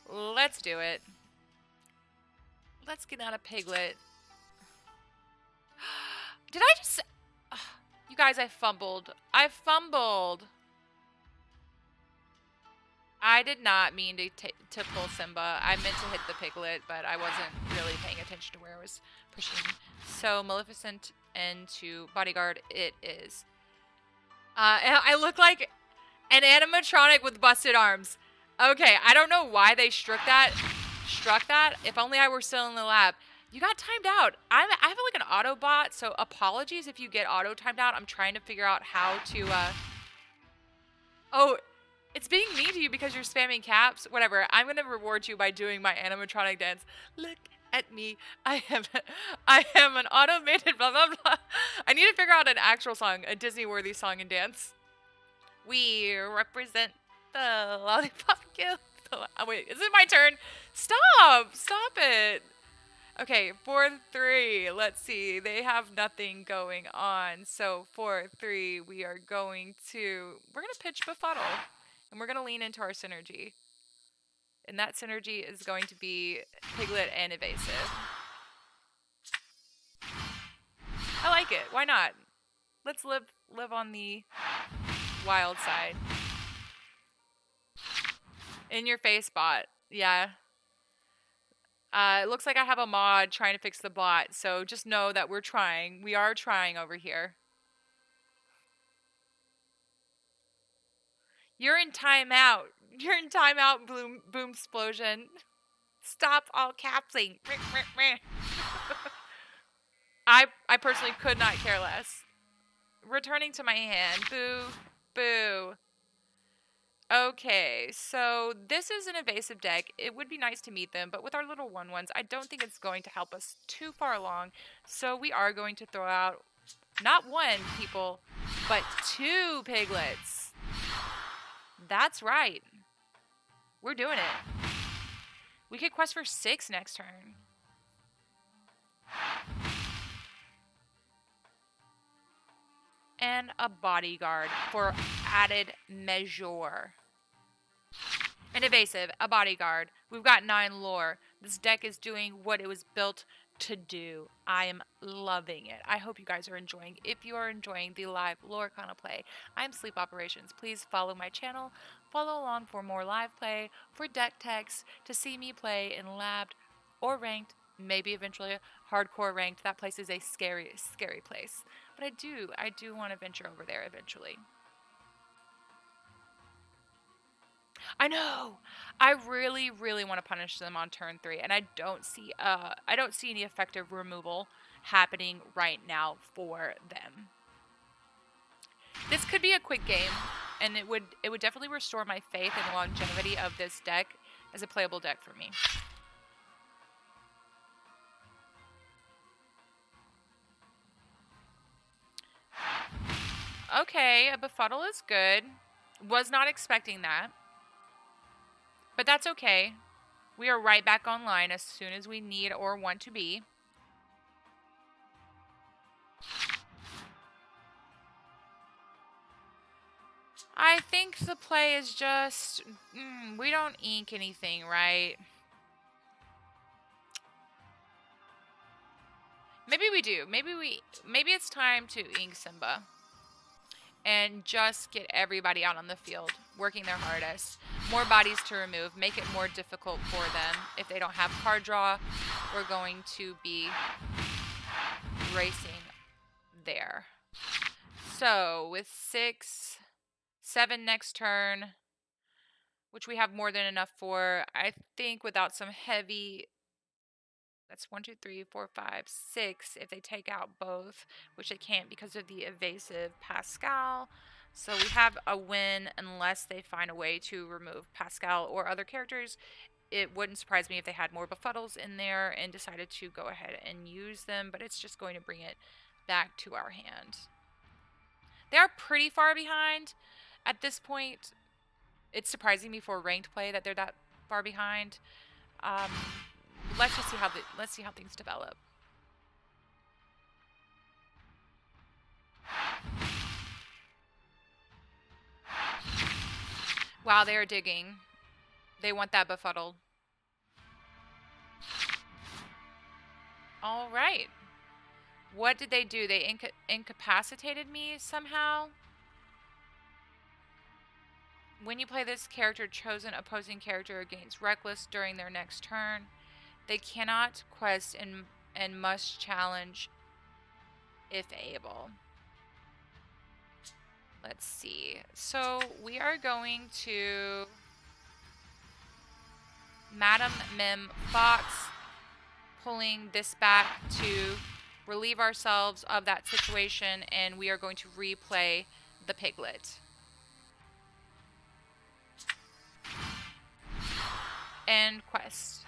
Let's do it. Let's get out a Piglet. Did I just... You guys, I fumbled. I fumbled. I did not mean to pull Simba. I meant to hit the Piglet, but I wasn't really paying attention to where I was pushing. So Maleficent into Bodyguard it is. And I look like an animatronic with busted arms. Okay, I don't know why they struck that. struck that. If only I were still in the lab. You got timed out. I have like an auto bot, so apologies if you get auto timed out. I'm trying to figure out how to. Oh, it's being mean to you because you're spamming caps. Whatever. I'm gonna reward you by doing my animatronic dance. Look at me. I am an automated blah blah blah. I need to figure out an actual song, a Disney-worthy song and dance. We represent the lollipop kill. Oh, wait, is it my turn? Stop! Stop it! Okay, 4-3. Let's see. They have nothing going on. So 4-3, we're going to pitch Befuddle. And we're gonna lean into our synergy. And that synergy is going to be Piglet and Evasive. I like it. Why not? Let's live on the wild side. In your face bot. Yeah. It looks like I have a mod trying to fix the bot, so just know that we're trying. We are trying over here. You're in timeout. You're in timeout, boom explosion. Stop all capsing. I personally could not care less. Returning to my hand. Boo. Boo. Okay, so this is an evasive deck. It would be nice to meet them, but with our little 1/1s, I don't think it's going to help us too far along. So we are going to throw out not one, people, but 2 piglets. That's right. We're doing it. We could quest for 6 next turn. And a bodyguard for added measure. An evasive, a bodyguard. We've got 9 lore. This deck is doing what it was built to do. I am loving it. I hope you guys are enjoying. If you are enjoying the live lore kind of play, I'm Sleep Operations. Please follow my channel. Follow along for more live play, for deck techs, to see me play in labbed or ranked, maybe eventually hardcore ranked. That place is a scary, scary place. But I do want to venture over there eventually. I know. I really, really want to punish them on turn 3, and I don't see any effective removal happening right now for them. This could be a quick game, and it would definitely restore my faith in the longevity of this deck as a playable deck for me. Okay, a Befuddle is good. Was not expecting that. But that's okay. We are right back online as soon as we need or want to be. I think the play is just... we don't ink anything, right? Maybe we do. Maybe it's time to ink Simba. And just get everybody out on the field, working their hardest. More bodies to remove, make it more difficult for them. If they don't have card draw, we're going to be racing there. So with 6, 7 next turn, which we have more than enough for, I think without some heavy... That's 1, 2, 3, 4, 5, 6 if they take out both, which they can't because of the evasive Pascal. So we have a win unless they find a way to remove Pascal or other characters. It wouldn't surprise me if they had more Befuddles in there and decided to go ahead and use them, but it's just going to bring it back to our hand. They are pretty far behind at this point. It's surprising me for ranked play that they're that far behind. Let's just see how things develop. Wow, they are digging. They want that Befuddled. All right. What did they do? They incapacitated me somehow? When you play this character, chosen opposing character gains Reckless during their next turn. They cannot quest and must challenge if able. Let's see. So we are going to Madam Mim Fox, pulling this back to relieve ourselves of that situation, and we are going to replay the piglet. End quest.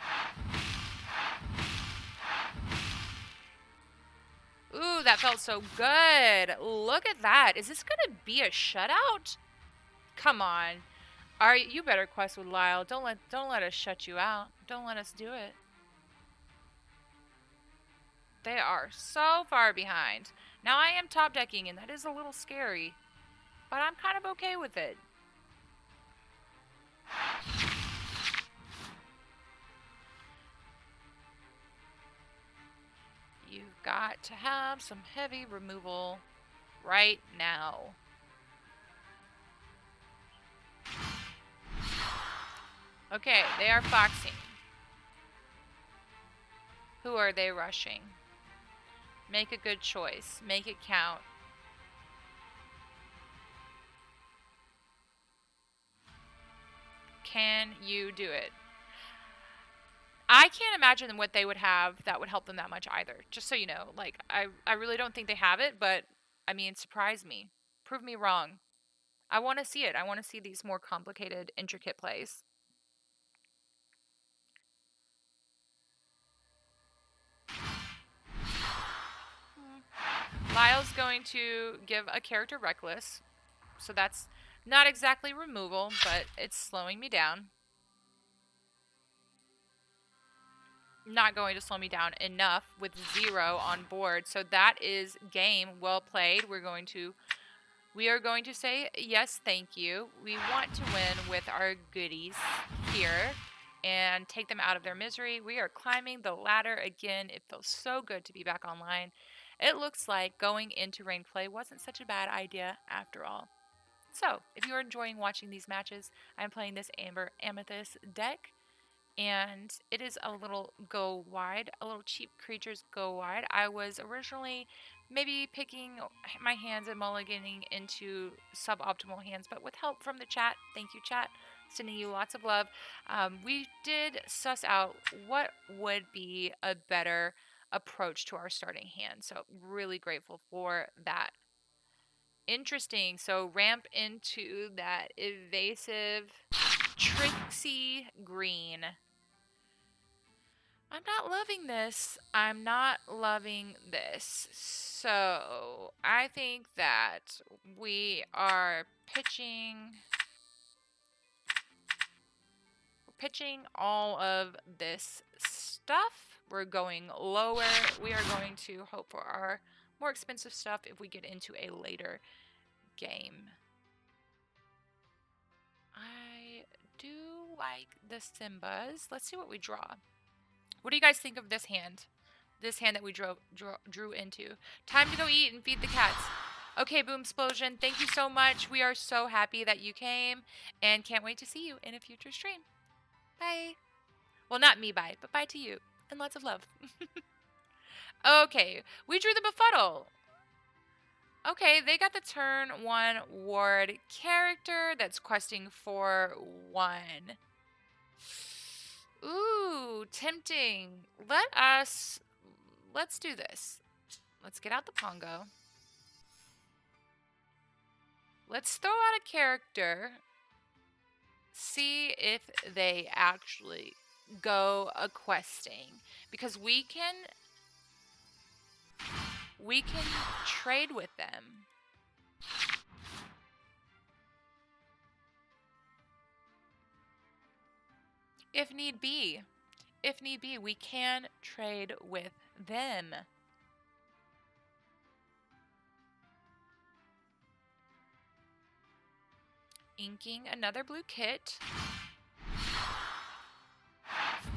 Ooh, that felt so good. Look at that. Is this going to be a shutout? Come on. You better quest with Lyle. Don't let us shut you out. Don't let us do it. They are so far behind. Now I am top decking, and that is a little scary, but I'm kind of okay with it. You've got to have some heavy removal right now. Okay, they are foxing. Who are they rushing? Make a good choice. Make it count. Can you do it? I can't imagine what they would have that would help them that much either. Just so you know, like I really don't think they have it, but I mean, surprise me. Prove me wrong. I want to see it. I want to see these more complicated, intricate plays. Lyle's going to give a character reckless, so that's not exactly removal, but it's slowing me down. Not going to slow me down enough with 0 on board, so that is game well played. We are going to say yes, thank you. We want to win with our goodies here and take them out of their misery. We are climbing the ladder again. It feels so good to be back online. It looks like going into ranked play wasn't such a bad idea after all. So, if you're enjoying watching these matches, I'm playing this Amber Amethyst deck, and it is a little go wide, a little cheap creatures go wide. I was originally maybe picking my hands and mulliganing into suboptimal hands, but with help from the chat, thank you chat, sending you lots of love, we did suss out what would be a better approach to our starting hand. So really grateful for that. Interesting. So ramp into that evasive Trixie Green. I'm not loving this. I'm not loving this. So I think that we are pitching all of this stuff. We're going lower. We are going to hope for our more expensive stuff if we get into a later game. I do like the Simbas. Let's see what we draw. What do you guys think of this hand? This hand that we drew into. Time to go eat and feed the cats. Okay, Boom Explosion, thank you so much. We are so happy that you came and can't wait to see you in a future stream. Bye. Well, not me bye, but bye to you. And lots of love. Okay, we drew the Befuddle. Okay, they got the turn 1 ward character that's questing for 1. Ooh, tempting. Let's do this. Let's get out the Pongo. Let's throw out a character. See if they actually go a questing. Because we can trade with them. If need be. If need be, we can trade with them. Inking another blue kit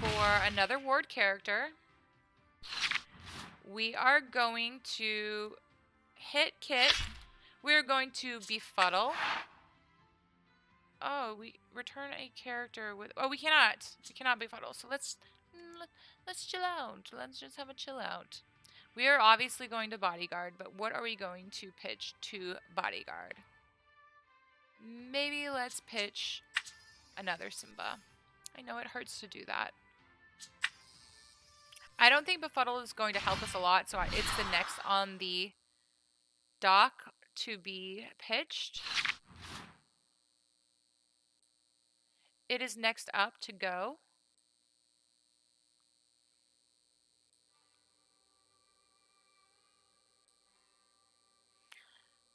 for another ward character. We are going to hit kit. We're going to befuddle. Oh, we return a character with... Oh, we cannot. We cannot befuddle. So let's chill out. Let's just have a chill out. We are obviously going to bodyguard, but what are we going to pitch to bodyguard? Maybe let's pitch another Simba. I know it hurts to do that. I don't think Befuddle is going to help us a lot, so it's the next on the dock to be pitched. It is next up to go.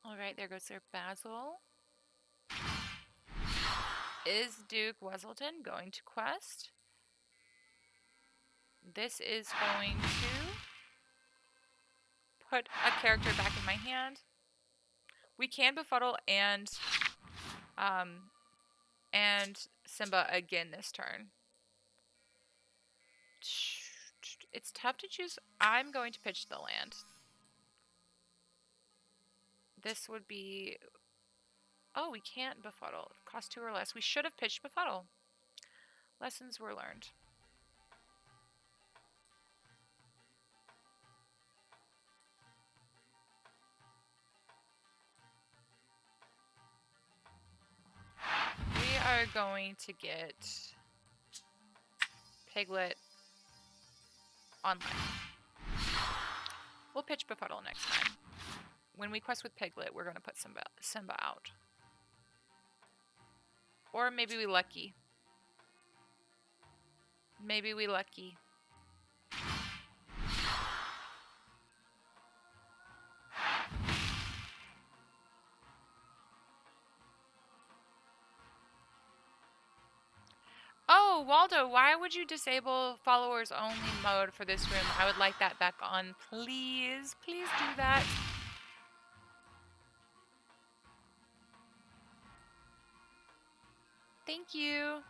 All right, there goes their Basil. Is Duke Weselton going to quest? This is going to put a character back in my hand. We can Befuddle and Simba again this turn. It's tough to choose. I'm going to pitch the land. This would be... Oh, we can't Befuddle. Cost 2 or less. We should have pitched Befuddle. Lessons were learned. We are going to get Piglet on life. We'll pitch Befuddle next time. When we quest with Piglet, we're going to put Simba out. Or maybe we lucky. Maybe we lucky. Oh, Waldo, why would you disable followers only mode for this room? I would like that back on, please. Please do that. Thank you.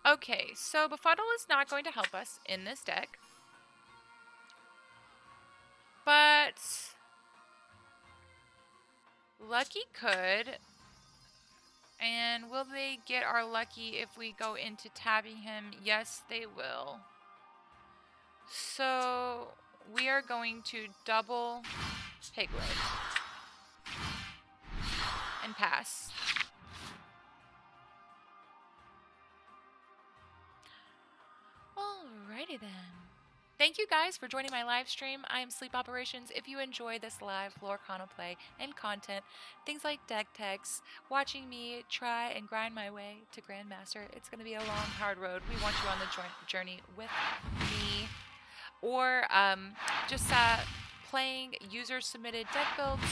Okay, so Befuddle is not going to help us in this deck. But Lucky could. And will they get our Lucky if we go into tabbing him? Yes, they will. So we are going to double Piglet and pass. Alrighty then. Thank you guys for joining my live stream. I am Sleep Operations. If you enjoy this live Lorcana play and content, things like deck techs, watching me try and grind my way to Grandmaster, it's going to be a long, hard road. We want you on the journey with me. Or just playing user-submitted deck builds.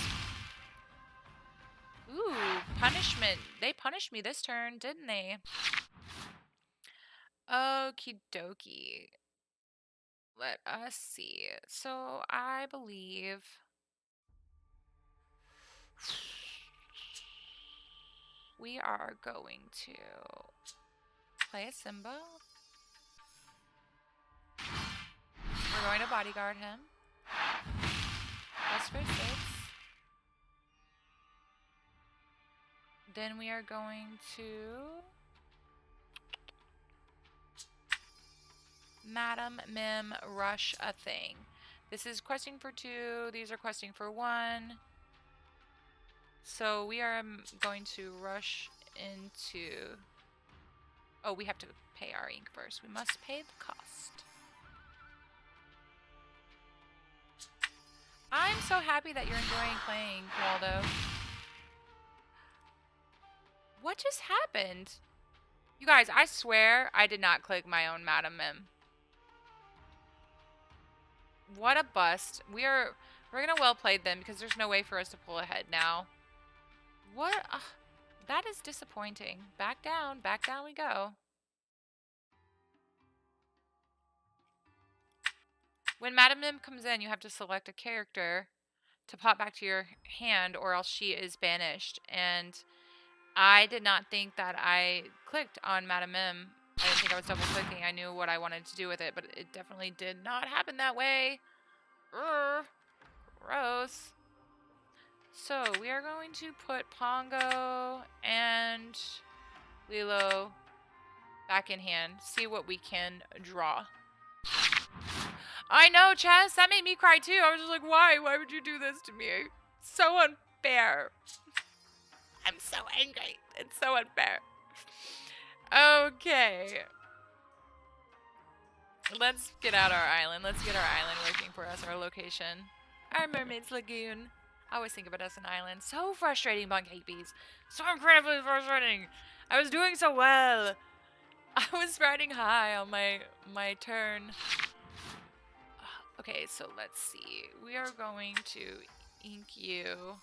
Ooh, punishment. They punished me this turn, didn't they? Okie dokie. Let us see. So I believe we are going to play a Simba. We're going to bodyguard him. Plus for 6. Then we are going to Madam Mim rush a thing. This is questing for 2. These are questing for 1. So we are going to rush into... Oh, we have to pay our ink first. We must pay the cost. I'm so happy that you're enjoying playing, Waldo. What just happened? You guys, I swear I did not click my own Madam Mim. What a bust. We're gonna well play them because there's no way for us to pull ahead now. What? That is disappointing. Back down we go. When Madam Mim comes in, you have to select a character to pop back to your hand or else she is banished. And I did not think that I clicked on Madam Mim. I didn't think I was double clicking. I knew what I wanted to do with it, but it definitely did not happen that way. Gross. So we are going to put Pongo and Lilo back in hand. See what we can draw. I know, Chess. That made me cry too. I was just like, why? Why would you do this to me? So unfair. I'm so angry. It's so unfair. Okay. Let's get out our island. Let's get our island working for us, our location. Our Mermaid's Lagoon. I always think of it as an island. So frustrating, Buncapees. So incredibly frustrating. I was doing so well. I was riding high on my turn. Okay, so let's see. We are going to ink you.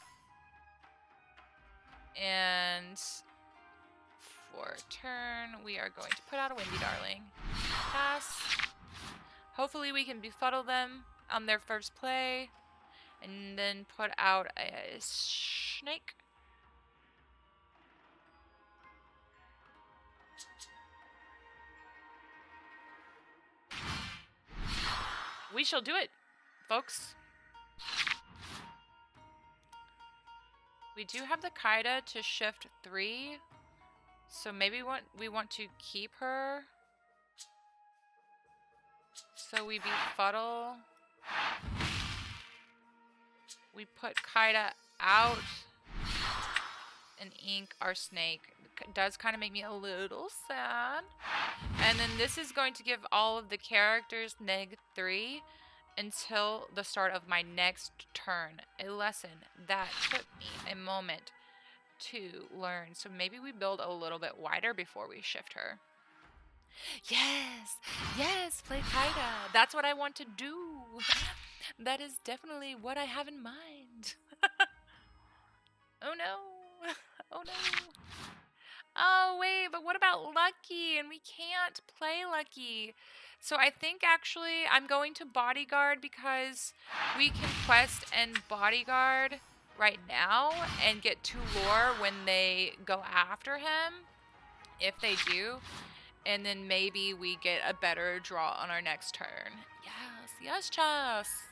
And for turn, we are going to put out a Windy Darling. Pass. Hopefully we can befuddle them on their first play. And then put out a snake. We shall do it, folks. We do have the Kaida to shift 3. So maybe we want to keep her. So we befuddle. We put Kaida out and ink our snake. It does kind of make me a little sad. And then this is going to give all of the characters -3 until the start of my next turn. A lesson that took me a moment to learn. So maybe we build a little bit wider before we shift her. Yes! Yes! Play Kaida! That's what I want to do! That is definitely what I have in mind. Oh no! Oh no! Oh wait, but what about Lucky? And we can't play Lucky. So I think actually I'm going to Bodyguard because we can quest and Bodyguard right now and get 2 lore when they go after him. If they do. And then maybe we get a better draw on our next turn. Yes, yes, Chess.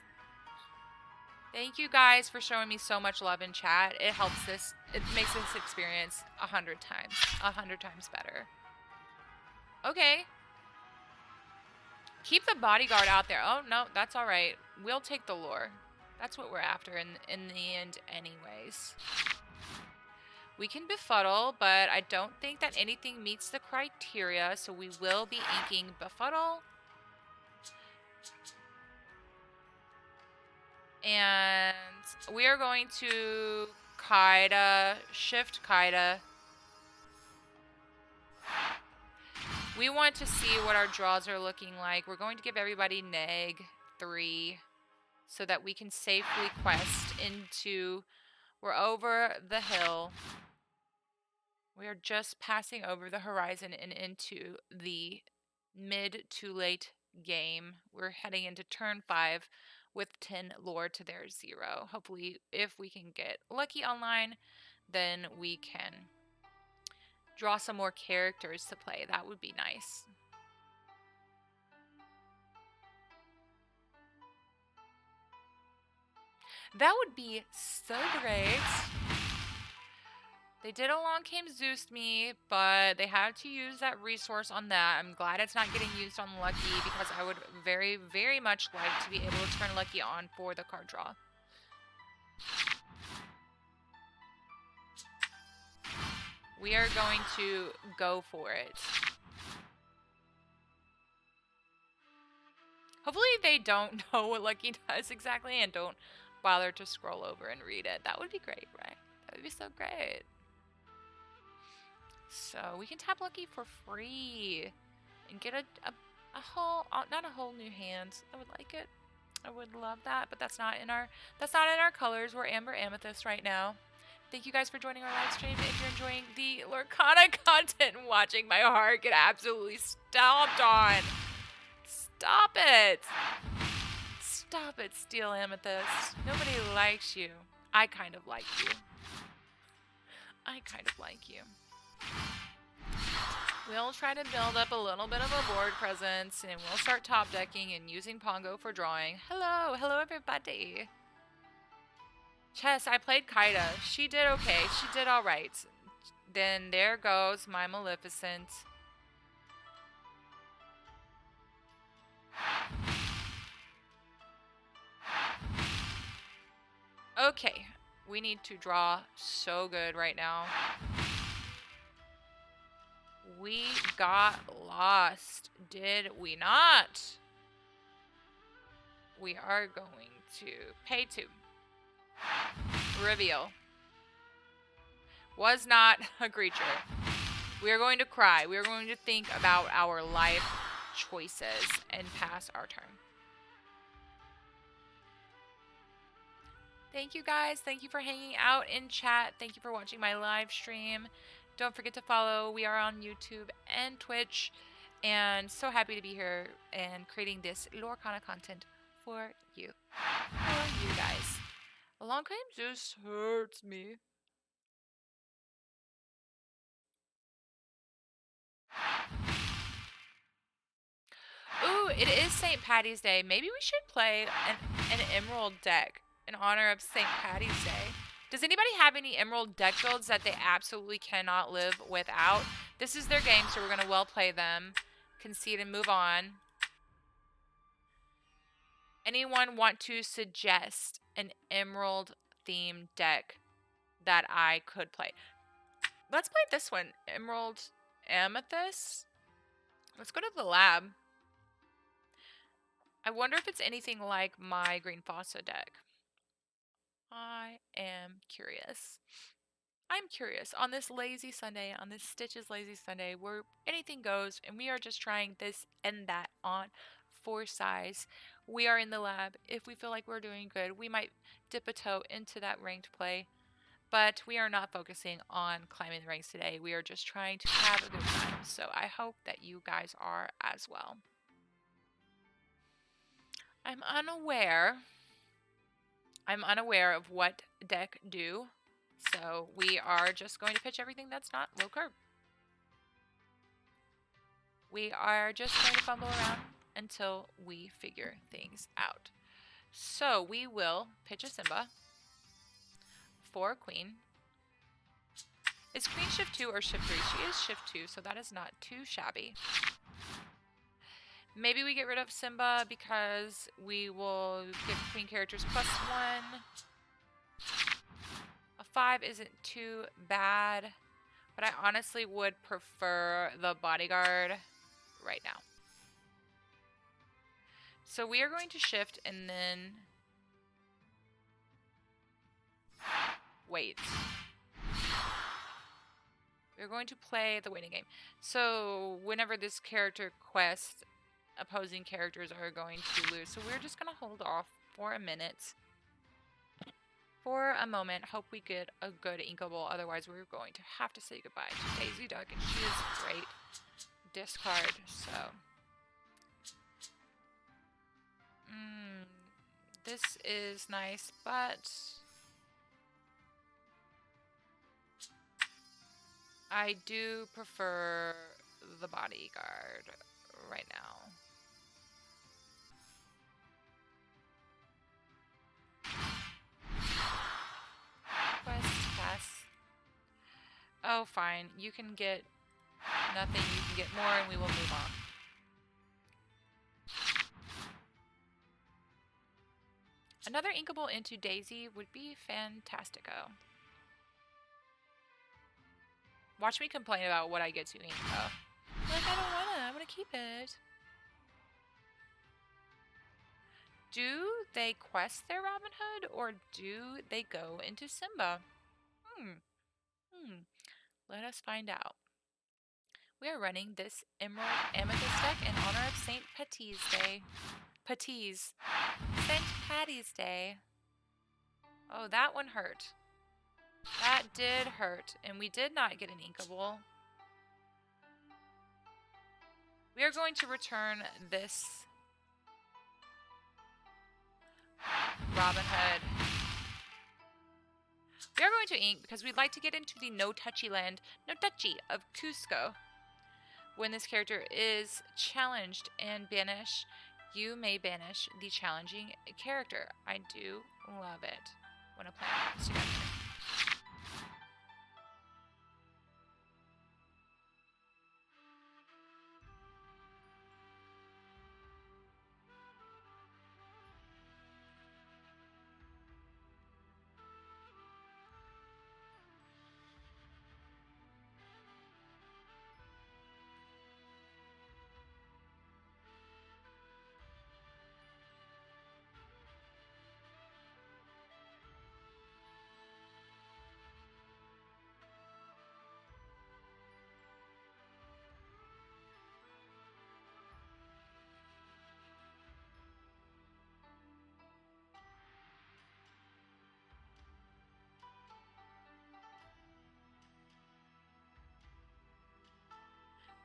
Thank you guys for showing me so much love in chat. It helps this. It makes this experience 100 times better. Okay. Keep the Bodyguard out there. Oh, no, that's all right. We'll take the lore. That's what we're after in the end anyways. We can befuddle, but I don't think that anything meets the criteria, so we will be inking befuddle. And we are going to Kaida, shift Kaida. We want to see what our draws are looking like. We're going to give everybody -3 so that we can safely quest into... We're over the hill. We are just passing over the horizon and into the mid to late game. We're heading into turn 5 with 10 lore to their 0. Hopefully, if we can get Lucky online, then we can draw some more characters to play. That would be nice. That would be so great. They did Along Came Zeus me, but they had to use that resource on that. I'm glad it's not getting used on Lucky because I would very, very much like to be able to turn Lucky on for the card draw. We are going to go for it. Hopefully they don't know what Lucky does exactly and don't bother to scroll over and read it. That would be great, right? That would be so great. So we can tap Lucky for free and get a whole, not a whole new hand. I would like it. I would love that, but that's not in our colors. We're Amber Amethyst right now. Thank you guys for joining our live stream. If you're enjoying the Lorcana content and watching my heart get absolutely stomped on. Stop it. Stop it, Steel Amethyst. Nobody likes you. I kind of like you. I kind of like you. We'll try to build up a little bit of a board presence, and we'll start top decking and using Pongo for drawing. Hello, hello everybody. Chess, I played Kaida. She did okay. She did all right. Then there goes my Maleficent. Okay, we need to draw so good right now. We got lost, did we not? We are going to pay 2. Reveal. Was not a creature. We are going to cry. We are going to think about our life choices and pass our turn. Thank you guys. Thank you for hanging out in chat. Thank you for watching my live stream. Don't forget to follow. We are on YouTube and Twitch. And so happy to be here and creating this Lorcana content for you. For you guys. A long game just hurts me. Ooh, it is St. Patty's Day. Maybe we should play an Emerald deck in honor of St. Patty's Day. Does anybody have any Emerald deck builds that they absolutely cannot live without? This is their game, so we're going to well play them, concede, and move on. Anyone want to suggest an Emerald themed deck that I could play? Let's play this one, Emerald Amethyst. Let's go to the lab. I wonder if it's anything like my Green Fossa deck. I am curious. I'm curious. On this lazy Sunday, on this Stitches Lazy Sunday, where anything goes, and we are just trying this and that on for size. We are in the lab. If we feel like we're doing good, we might dip a toe into that ranked play. But we are not focusing on climbing the ranks today. We are just trying to have a good time. So I hope that you guys are as well. I'm unaware of what deck do, so we are just going to pitch everything that's not low curve. We are just going to fumble around until we figure things out. So we will pitch a Simba for Queen. Is Queen shift 2 or shift 3? She is shift 2, so that is not too shabby. Maybe we get rid of Simba because we will give Queen characters +1. A 5 isn't too bad, but I honestly would prefer the bodyguard right now. So we are going to shift and then wait. We're going to play the waiting game. So whenever this character quests, opposing characters are going to lose. So we're just going to hold off for a minute. For a moment, hope we get a good inkable. Otherwise, we're going to have to say goodbye to Daisy Duck, and she is great. Discard, so. This is nice, but I do prefer the bodyguard right now. Quest pass. Oh, fine. You can get nothing. You can get more, and we will move on. Another inkable into Daisy would be fantastico. Watch me complain about what I get to ink, though. Like, I don't wanna. I wanna keep it. Do they quest their Robin Hood, or do they go into Simba? Let us find out. We are running this Emerald Amethyst deck in honor of St. Patty's Day. St. Patty's Day. Oh, that one hurt. That did hurt, and we did not get an inkable. We are going to return this Robin Hood. We are going to ink because we'd like to get into the no touchy land, no touchy of Cusco. When this character is challenged and banished, you may banish the challenging character. I do love it when a plan comes together.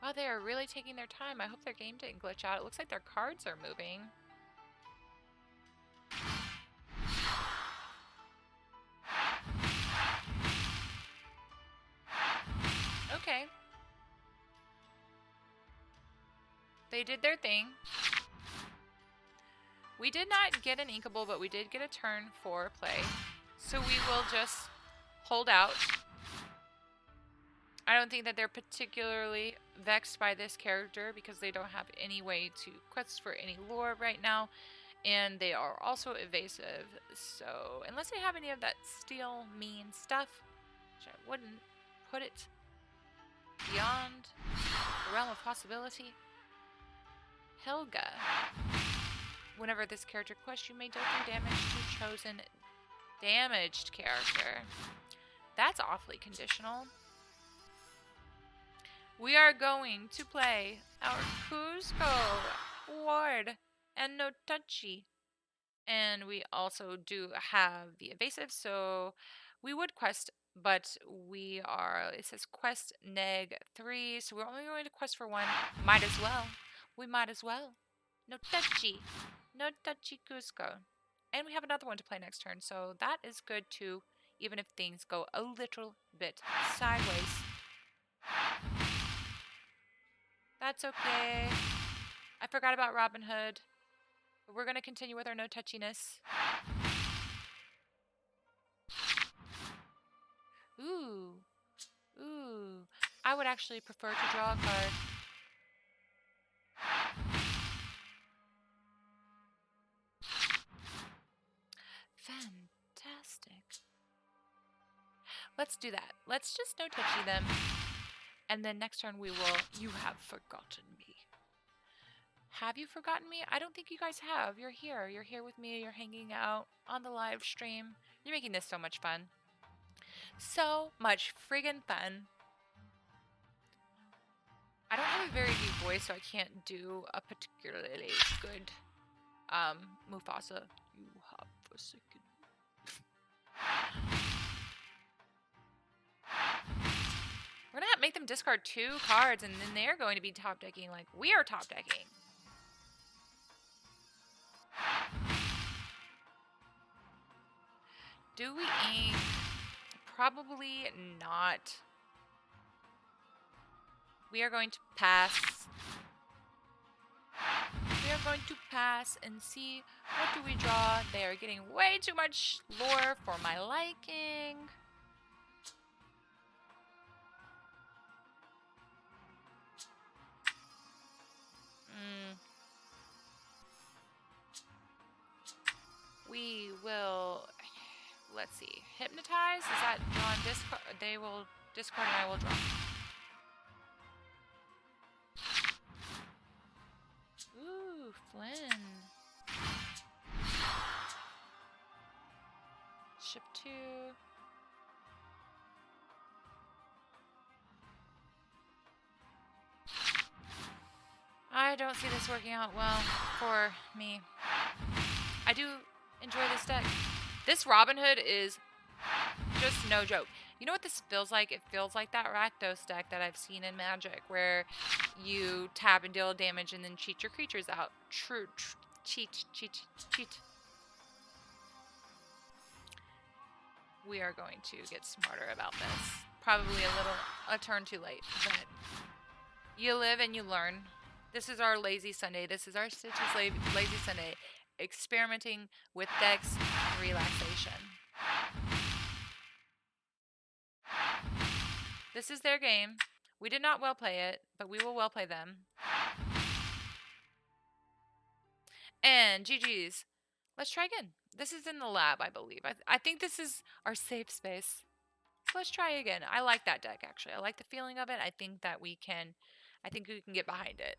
Wow, they are really taking their time. I hope their game didn't glitch out. It looks like their cards are moving. Okay. They did their thing. We did not get an inkable, but we did get a turn for play. So we will just hold out. I don't think that they're particularly vexed by this character because they don't have any way to quest for any lore right now. And they are also evasive. So unless they have any of that steel mean stuff, which I wouldn't put it beyond the realm of possibility. Helga. Whenever this character quests, you may deal 3 damage to chosen damaged character. That's awfully conditional. We are going to play our Cusco Ward and No Touchy. And we also do have the evasive, so we would quest, but we are, it says quest neg 3, so we're only going to quest for 1. Might as well. We might as well. No touchy. No touchy Cusco. And we have another one to play next turn, so that is good too, even if things go a little bit sideways. That's okay. I forgot about Robin Hood. But we're going to continue with our no touchiness. Ooh. Ooh. I would actually prefer to draw a card. Fantastic. Let's do that. Let's just no touchy them. And then next turn we will... You have forgotten me. Have you forgotten me? I don't think you guys have. You're here. You're here with me. You're hanging out on the live stream. You're making this so much fun. So much friggin' fun. I don't have a very deep voice, so I can't do a particularly good Mufasa. You have forsaken me. We're gonna make them discard 2 cards, and then they're going to be top decking like we are top decking. Do we ink? Probably not. We are going to pass. We are going to pass and see what do we draw. They are getting way too much lore for my liking. We will, let's see, hypnotize. Is that drawn discard? They will discard and I will draw. Ooh, Flynn. Ship 2. I don't see this working out well for me. I do enjoy this deck. This Robin Hood is just no joke. You know what this feels like? It feels like that Rakdos deck that I've seen in Magic, where you tap and deal damage and then cheat your creatures out. Cheat. We are going to get smarter about this. Probably a turn too late, but you live and you learn. This is our lazy Sunday. This is our Stitches lazy Sunday. Experimenting with decks and relaxation. This is their game. We did not well play it, but we will well play them. And GG's. Let's try again. This is in the lab, I believe. I think this is our safe space. Let's try again. I like that deck, actually. I like the feeling of it. I think we can get behind it.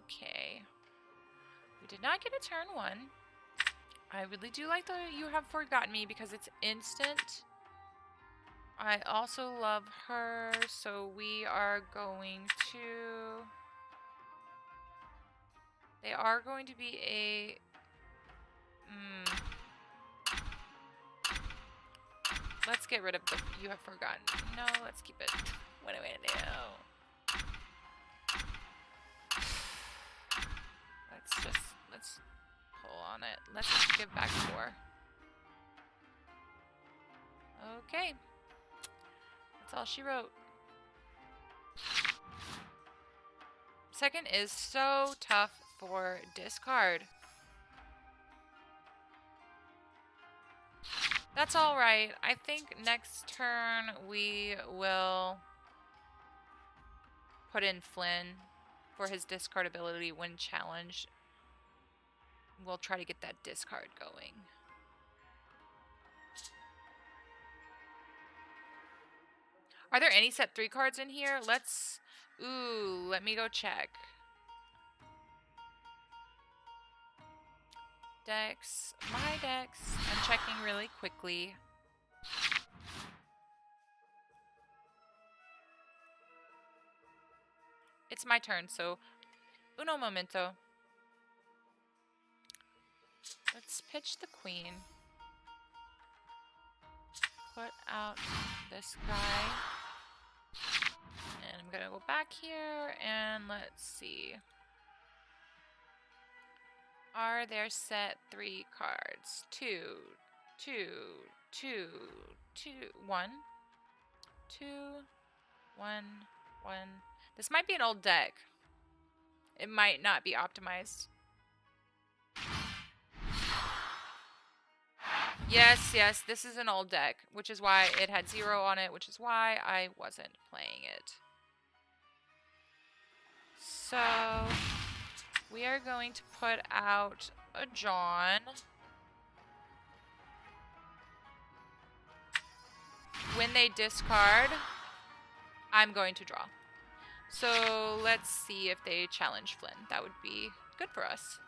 Okay. We did not get a turn 1. I really do like the You Have Forgotten Me because it's instant. I also love her, so we are going to... They are going to be a... Let's get rid of the... You have forgotten. No, let's keep it. What do I do? Let's pull on it. Let's give back 4. Okay. That's all she wrote. Second is so tough for discard. That's alright. I think next turn we will put in Flynn for his discard ability when challenged. We'll try to get that discard going. Are there any set 3 cards in here? Let me go check. Decks. My decks. I'm checking really quickly. It's my turn, so uno momento. Let's pitch the queen. Put out this guy. And I'm gonna go back here and let's see. Are there set 3 cards? 2, 2, 2, 2, 1, 2, 1, 1. This might be an old deck. It might not be optimized. Yes, this is an old deck, which is why it had 0 on it, which is why I wasn't playing it. So, we are going to put out a John. When they discard, I'm going to draw. So, let's see if they challenge Flynn. That would be good for us.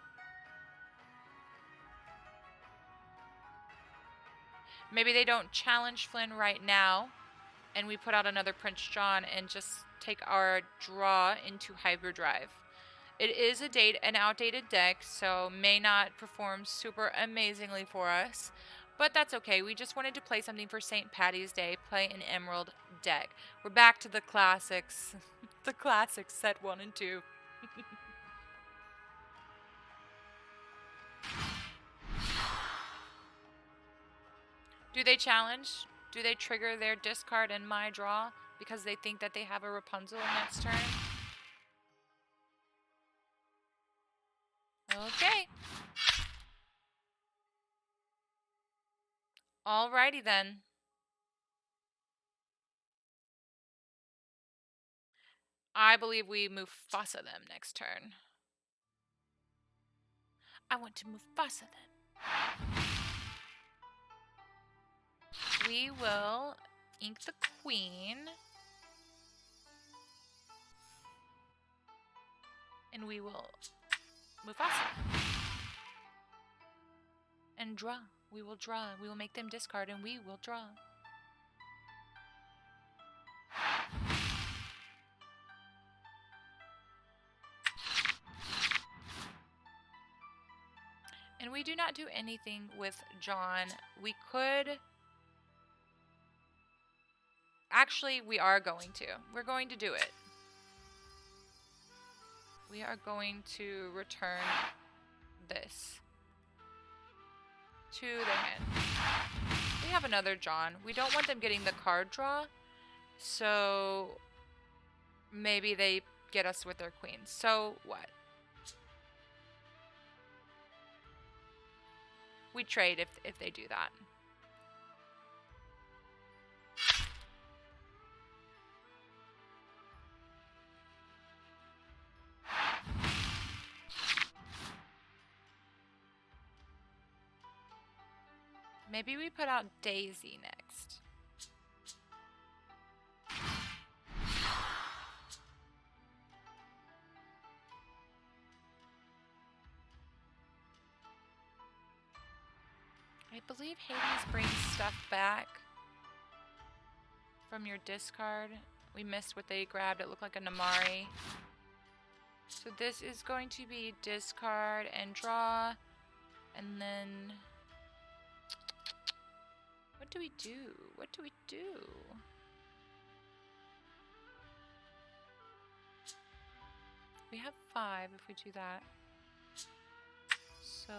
Maybe they don't challenge Flynn right now, and we put out another Prince John and just take our draw into hyperdrive. It is an outdated deck, so may not perform super amazingly for us, but that's okay. We just wanted to play something for St. Patty's Day, play an Emerald deck. We're back to the classics. The classics, set 1 and 2. Do they challenge? Do they trigger their discard and my draw because they think that they have a Rapunzel next turn? Okay. Alrighty then. I believe we Mufasa them next turn. I want to Mufasa them. We will ink the queen. And we will Mufasa. And draw. We will draw. We will make them discard and we will draw. And we do not do anything with John. We could... Actually, we are going to. We're going to do it. We are going to return this to the hand. We have another John. We don't want them getting the card draw, so maybe they get us with their queen. So what? We trade if they do that. Maybe we put out Daisy next. I believe Hades brings stuff back from your discard. We missed what they grabbed. It looked like a Namari. So this is going to be discard and draw. And then what do we do? What do we do? We have 5 if we do that. So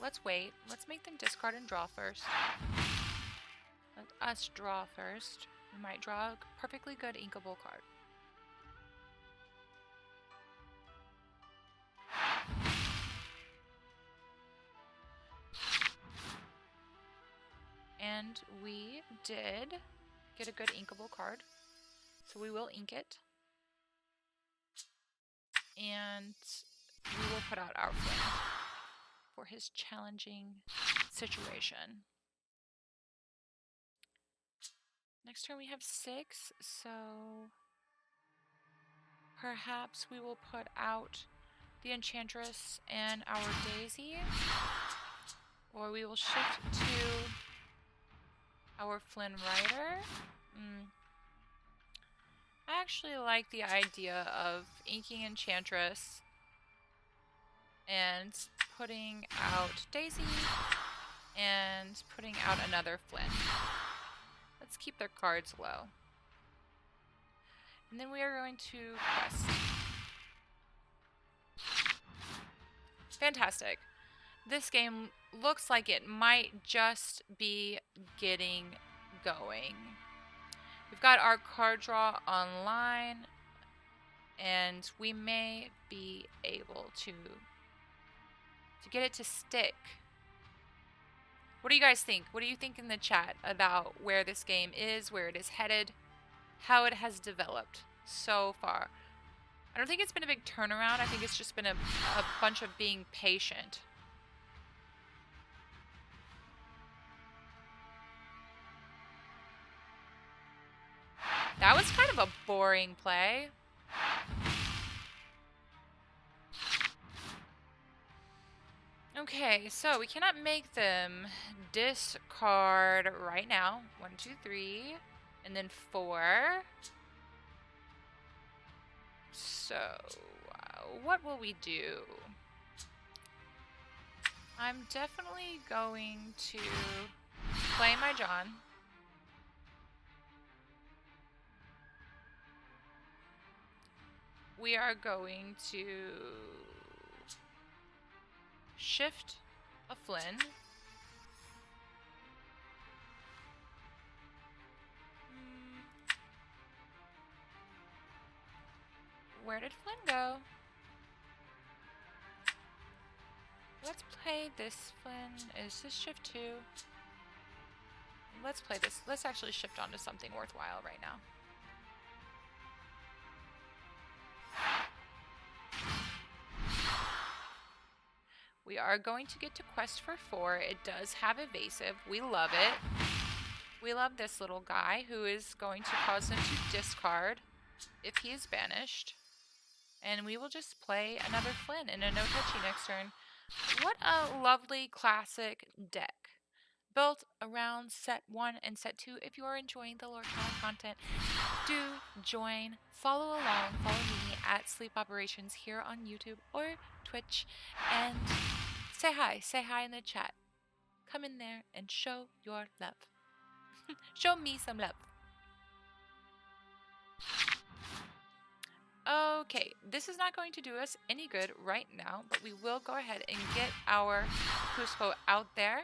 let's wait. Let's make them discard and draw first. Let us draw first. We might draw a perfectly good inkable card. And we did get a good inkable card. So we will ink it. And we will put out our friend for his challenging situation. Next turn we have 6, so perhaps we will put out the Enchantress and our Daisy, or we will shift to our Flynn Rider. I actually like the idea of inking Enchantress and putting out Daisy and putting out another Flynn. Let's keep their cards low. And then we are going to quest. Fantastic. This game looks like it might just be getting going. We've got our card draw online, and we may be able to get it to stick. What do you guys think? What do you think in the chat about where this game is, where it is headed, how it has developed so far? I don't think it's been a big turnaround. I think it's just been a bunch of being patient. That was kind of a boring play. Okay, so we cannot make them discard right now. 1, 2, 3, and then 4. So, what will we do? I'm definitely going to play my John. We are going to shift a Flynn. Where did Flynn go? Let's play this Flynn. Is this shift 2? Let's play this. Let's actually shift on to something worthwhile right now. We are going to get to quest for 4. It does have evasive. We love it. We love this little guy who is going to cause them to discard if he is banished. And we will just play another Flynn in a no-touchy next turn. What a lovely classic deck. Built around set 1 and set 2. If you are enjoying the Lord Kyle content, do join, follow along, follow me at Sleep Operations here on YouTube or Twitch, and say hi in the chat. Come in there and show your love. Show me some love. Okay, this is not going to do us any good right now, but we will go ahead and get our Cusco out there.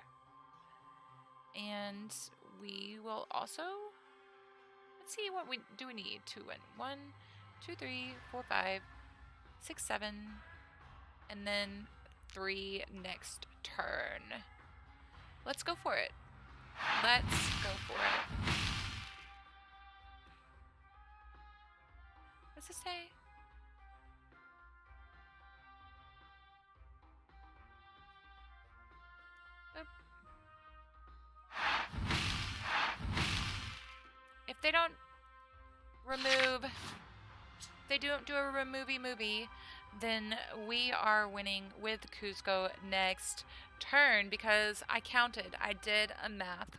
And we will also, let's see what we need to win. 1, 2, 3, 4, 5, 6, 7, and then 3 next turn. Let's go for it. Let's go for it. What's it say? If they don't do a removey, then we are winning with Cusco next turn because I counted. I did a math.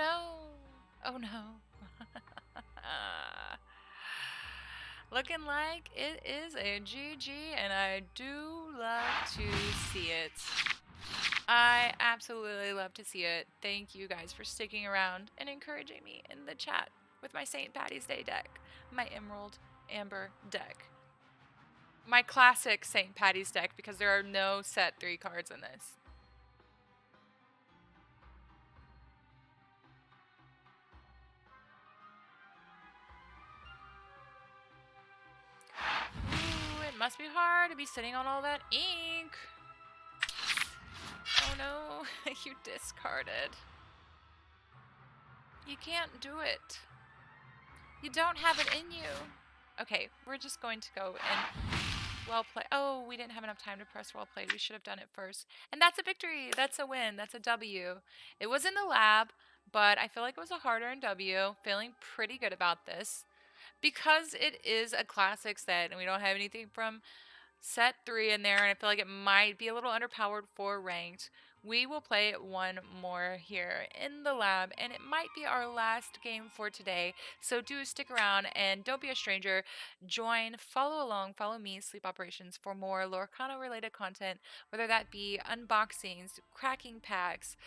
no. Oh no. Looking like it is a GG, and I do love to see it. I absolutely love to see it. Thank you guys for sticking around and encouraging me in the chat with my St. Patty's Day deck, my Emerald Amber deck. My classic St. Patty's deck, because there are no set 3 cards in this. Ooh, it must be hard to be sitting on all that ink. Oh no, you discarded. You can't do it. You don't have it in you. Okay, we're just going to go and well played. Oh, we didn't have enough time to press well played. We should have done it first. And that's a victory. That's a win. That's a W. It was in the lab, but I feel like it was a hard-earned W. Feeling pretty good about this. Because it is a classic set and we don't have anything from set 3 in there, and I feel like it might be a little underpowered for ranked. We will play one more here in the lab, and it might be our last game for today. So do stick around and don't be a stranger. Join, follow along, follow me, Sleep Operations, for more Lorcana related content, whether that be unboxings, cracking packs,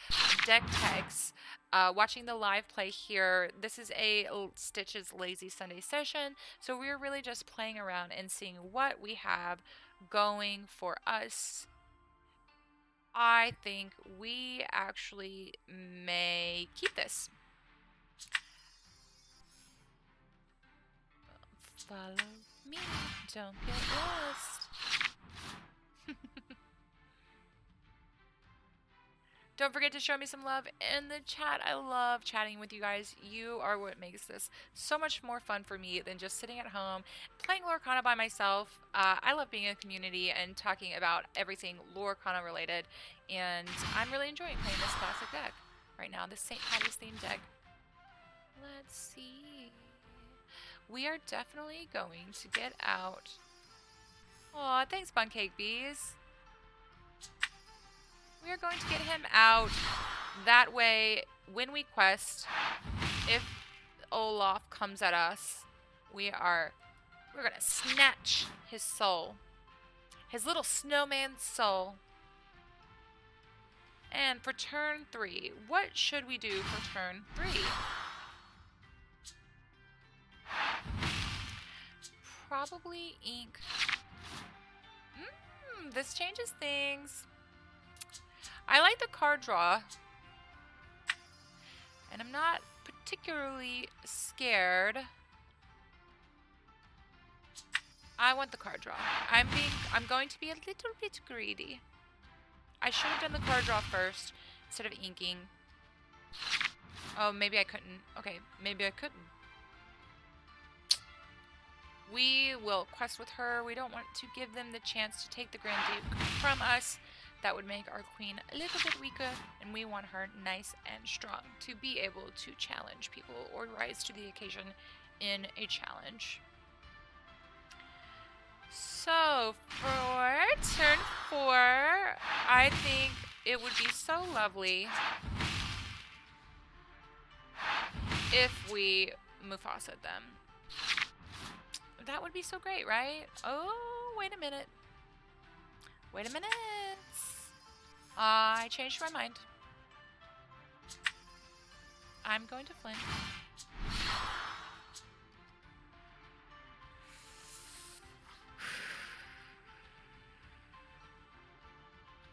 deck techs, watching the live play here. This is a Stitch's Lazy Sunday session, so we're really just playing around and seeing what we have going for us. I think we actually may keep this. Follow me, don't get lost. Don't forget to show me some love in the chat. I love chatting with you guys. You are what makes this so much more fun for me than just sitting at home playing Lorcana by myself. I love being in a community and talking about everything Lorcana related, and I'm really enjoying playing this classic deck right now, this St. Patty's themed deck. Let's see. We are definitely going to get out. Aw, thanks, Buncake Bees. We are going to get him out. That way, when we quest, if Olaf comes at us, we're gonna snatch his soul. His little snowman soul. And for turn 3, what should we do for turn 3? Probably ink. This changes things. I like the card draw, and I'm not particularly scared. I want the card draw. I'm going to be a little bit greedy. I should have done the card draw first instead of inking. Oh, maybe I couldn't. Okay, maybe I couldn't. We will quest with her. We don't want to give them the chance to take the Grand Duke from us. That would make our queen a little bit weaker, and we want her nice and strong to be able to challenge people or rise to the occasion in a challenge. So for turn 4, I think it would be so lovely if we Mufasa'd them. That would be so great, right? Oh, wait a minute. Wait a minute. I changed my mind. I'm going to Flynn.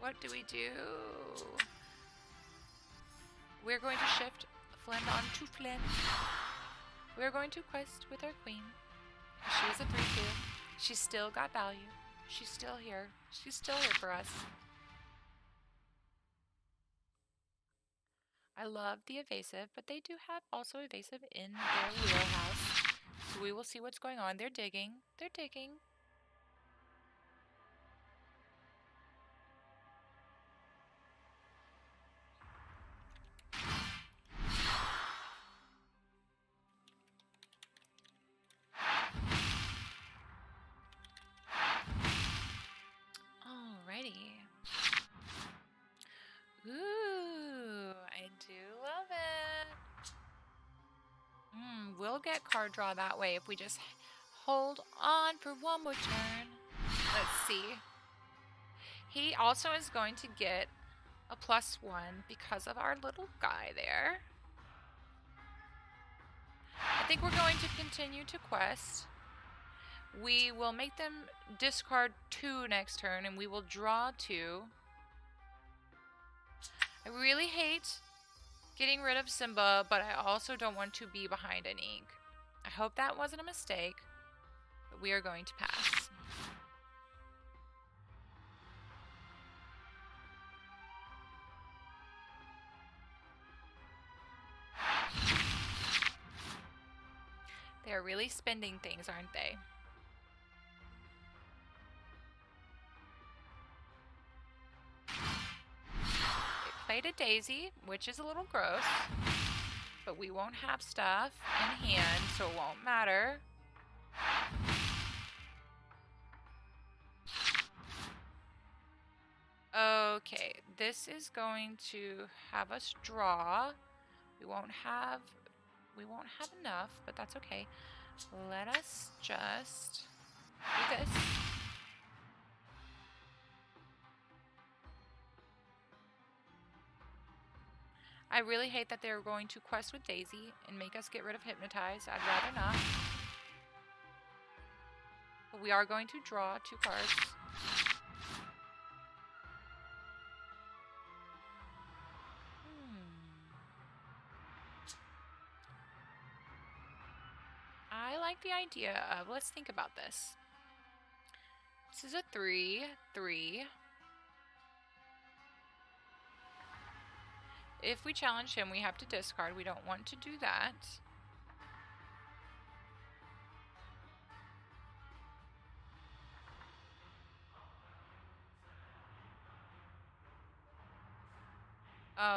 What do we do? We're going to shift Flynn onto Flynn. We're going to quest with our queen. She is a 3-2. She's still got value. She's still here. She's still here for us. I love the evasive, but they do have also evasive in their wheelhouse. So we will see what's going on. They're digging. They're digging. Alrighty. Ooh, I do love it. we'll get card draw that way if we just hold on for one more turn. Let's see. He also is going to get a +1 because of our little guy there. I think we're going to continue to quest. We will make them discard 2 next turn, and we will draw 2. I really hate getting rid of Simba, but I also don't want to be behind an ink. I hope that wasn't a mistake, but we are going to pass. They're really spending things, aren't they? They played a Daisy, which is a little gross, but we won't have stuff in hand, so it won't matter. Okay, this is going to have us draw. We won't have enough, but that's okay. Let us just do this. I really hate that they're going to quest with Daisy and make us get rid of Hypnotize. I'd rather not. But we are going to draw 2 cards. I like the idea of, let's think about this. This is a 3/3. If we challenge him, we have to discard. We don't want to do that.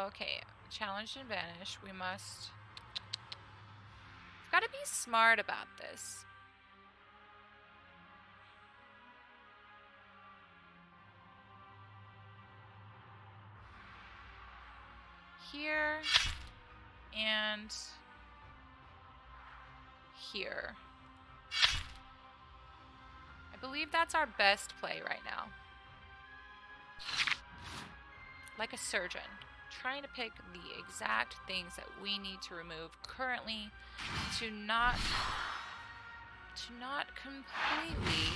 Okay, challenge and vanish. We must... We've got to be smart about this. Here and here. I believe that's our best play right now. Like a surgeon, trying to pick the exact things that we need to remove currently to not completely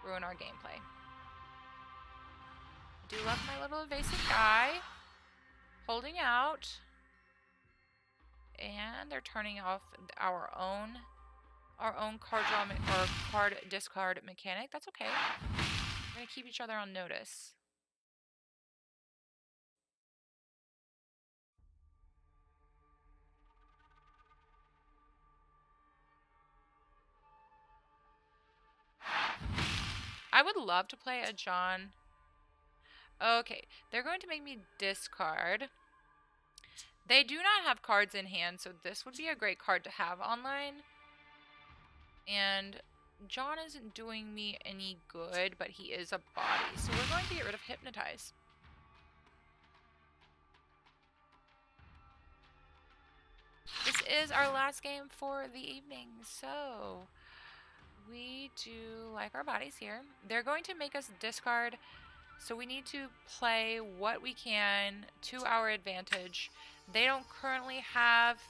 ruin our gameplay. I do love my little evasive guy holding out, and they're turning off our own card draw or card discard mechanic. That's okay. We're gonna keep each other on notice. I would love to play a John. Okay, they're going to make me discard. They do not have cards in hand, so this would be a great card to have online. And John isn't doing me any good, but he is a body, so we're going to get rid of Hypnotize. This is our last game for the evening, so we do like our bodies here. They're going to make us discard, so we need to play what we can to our advantage. They don't currently have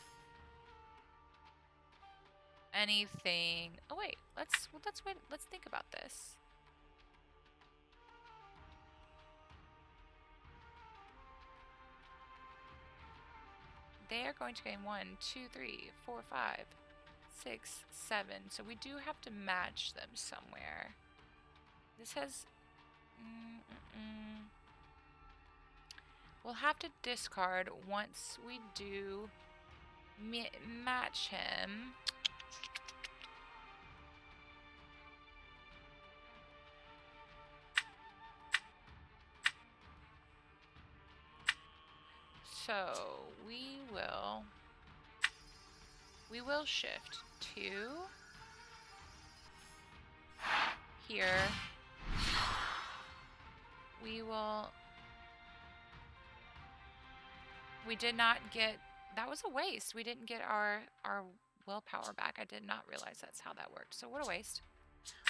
anything. Oh wait, let's wait. Let's think about this. They are going to gain 1, 2, 3, 4, 5, 6, 7. So we do have to match them somewhere. This has... We'll have to discard once we do match him. So we will shift to here. We did not get that was a waste. We didn't get our willpower back. I did not realize that's how that worked. So what a waste.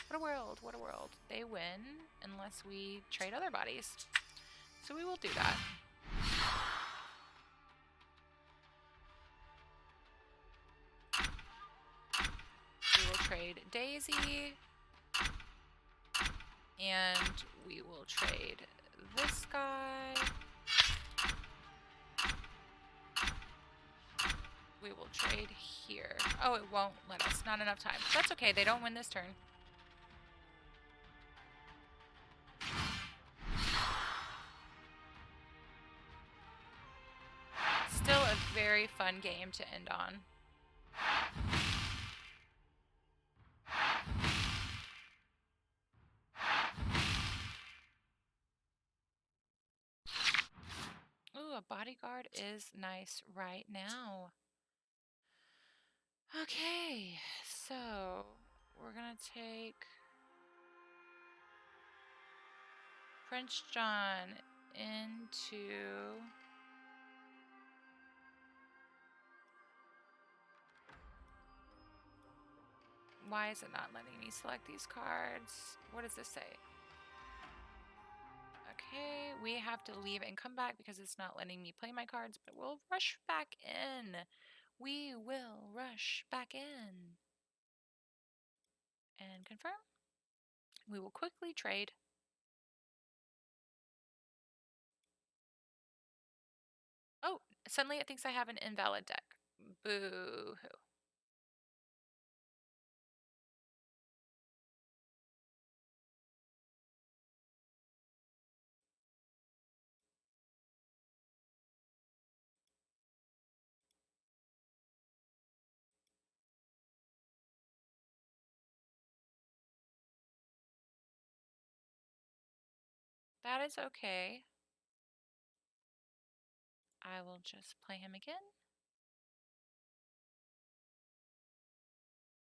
What a world. What a world. They win unless we trade other bodies. So we will do that. We will trade Daisy. And we will trade this guy. We will trade here. Oh, it won't let us. Not enough time. That's okay. They don't win this turn. Still a very fun game to end on. Ooh, a bodyguard is nice right now. Okay, so we're gonna take Prince John into why is it not letting me select these cards? What does this say? Okay, we have to leave and come back because it's not letting me play my cards, but we'll rush back in. We will rush back in. And confirm. We will quickly trade. Oh, suddenly it thinks I have an invalid deck. Boo-hoo. That is okay. I will just play him again.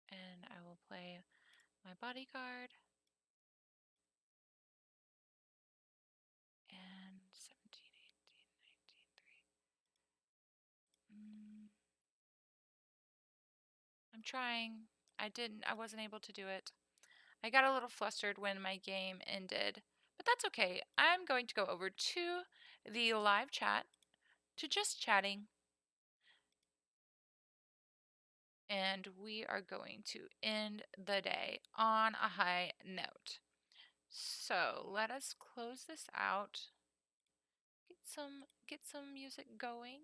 And I will play my bodyguard. And 17, 18, 19, 3. I'm trying. I wasn't able to do it. I got a little flustered when my game ended, but that's okay. I'm going to go over to the live chat, to just chatting, and we are going to end the day on a high note. So let us close this out. Get some music going.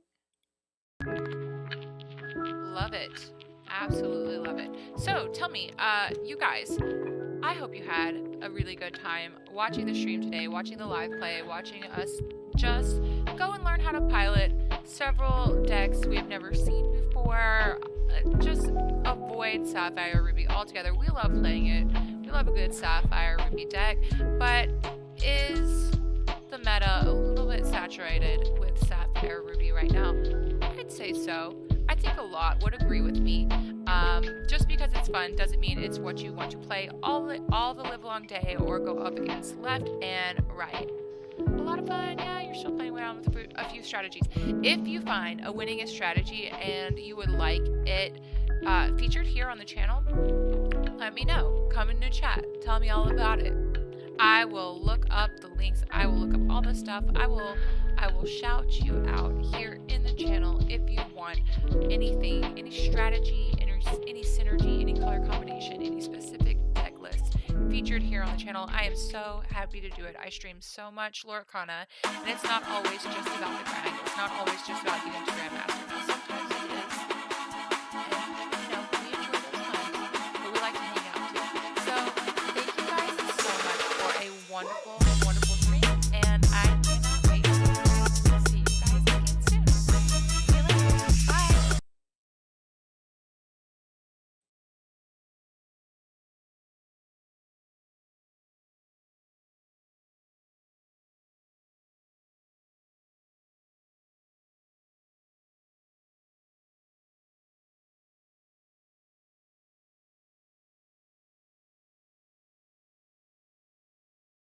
Love it. Absolutely love it. So tell me, you guys, I hope you had a really good time watching the stream today, watching the live play, watching us just go and learn how to pilot several decks we have never seen before. Just avoid Sapphire Ruby altogether. We love playing it. We love a good Sapphire Ruby deck, but is the meta a little bit saturated with Sapphire Ruby right now? I'd say so. I think a lot would agree with me. Just because it's fun doesn't mean it's what you want to play all the live-long day or go up against left and right. A lot of fun, yeah, you're still playing around with a few strategies. If you find a winningest strategy and you would like it featured here on the channel, let me know. Come in the chat. Tell me all about it. I will look up the links. I will look up all the stuff. I will shout you out here in the channel if you want anything, any strategy, any synergy, any color combination, any specific deck list featured here on the channel. I am so happy to do it. I stream so much Lorcana, and it's not always just about the grind. It's not always just about getting to Grandmaster. Sometimes it is. And, we enjoy those times, but we like to hang out too. So, thank you guys so much for a wonderful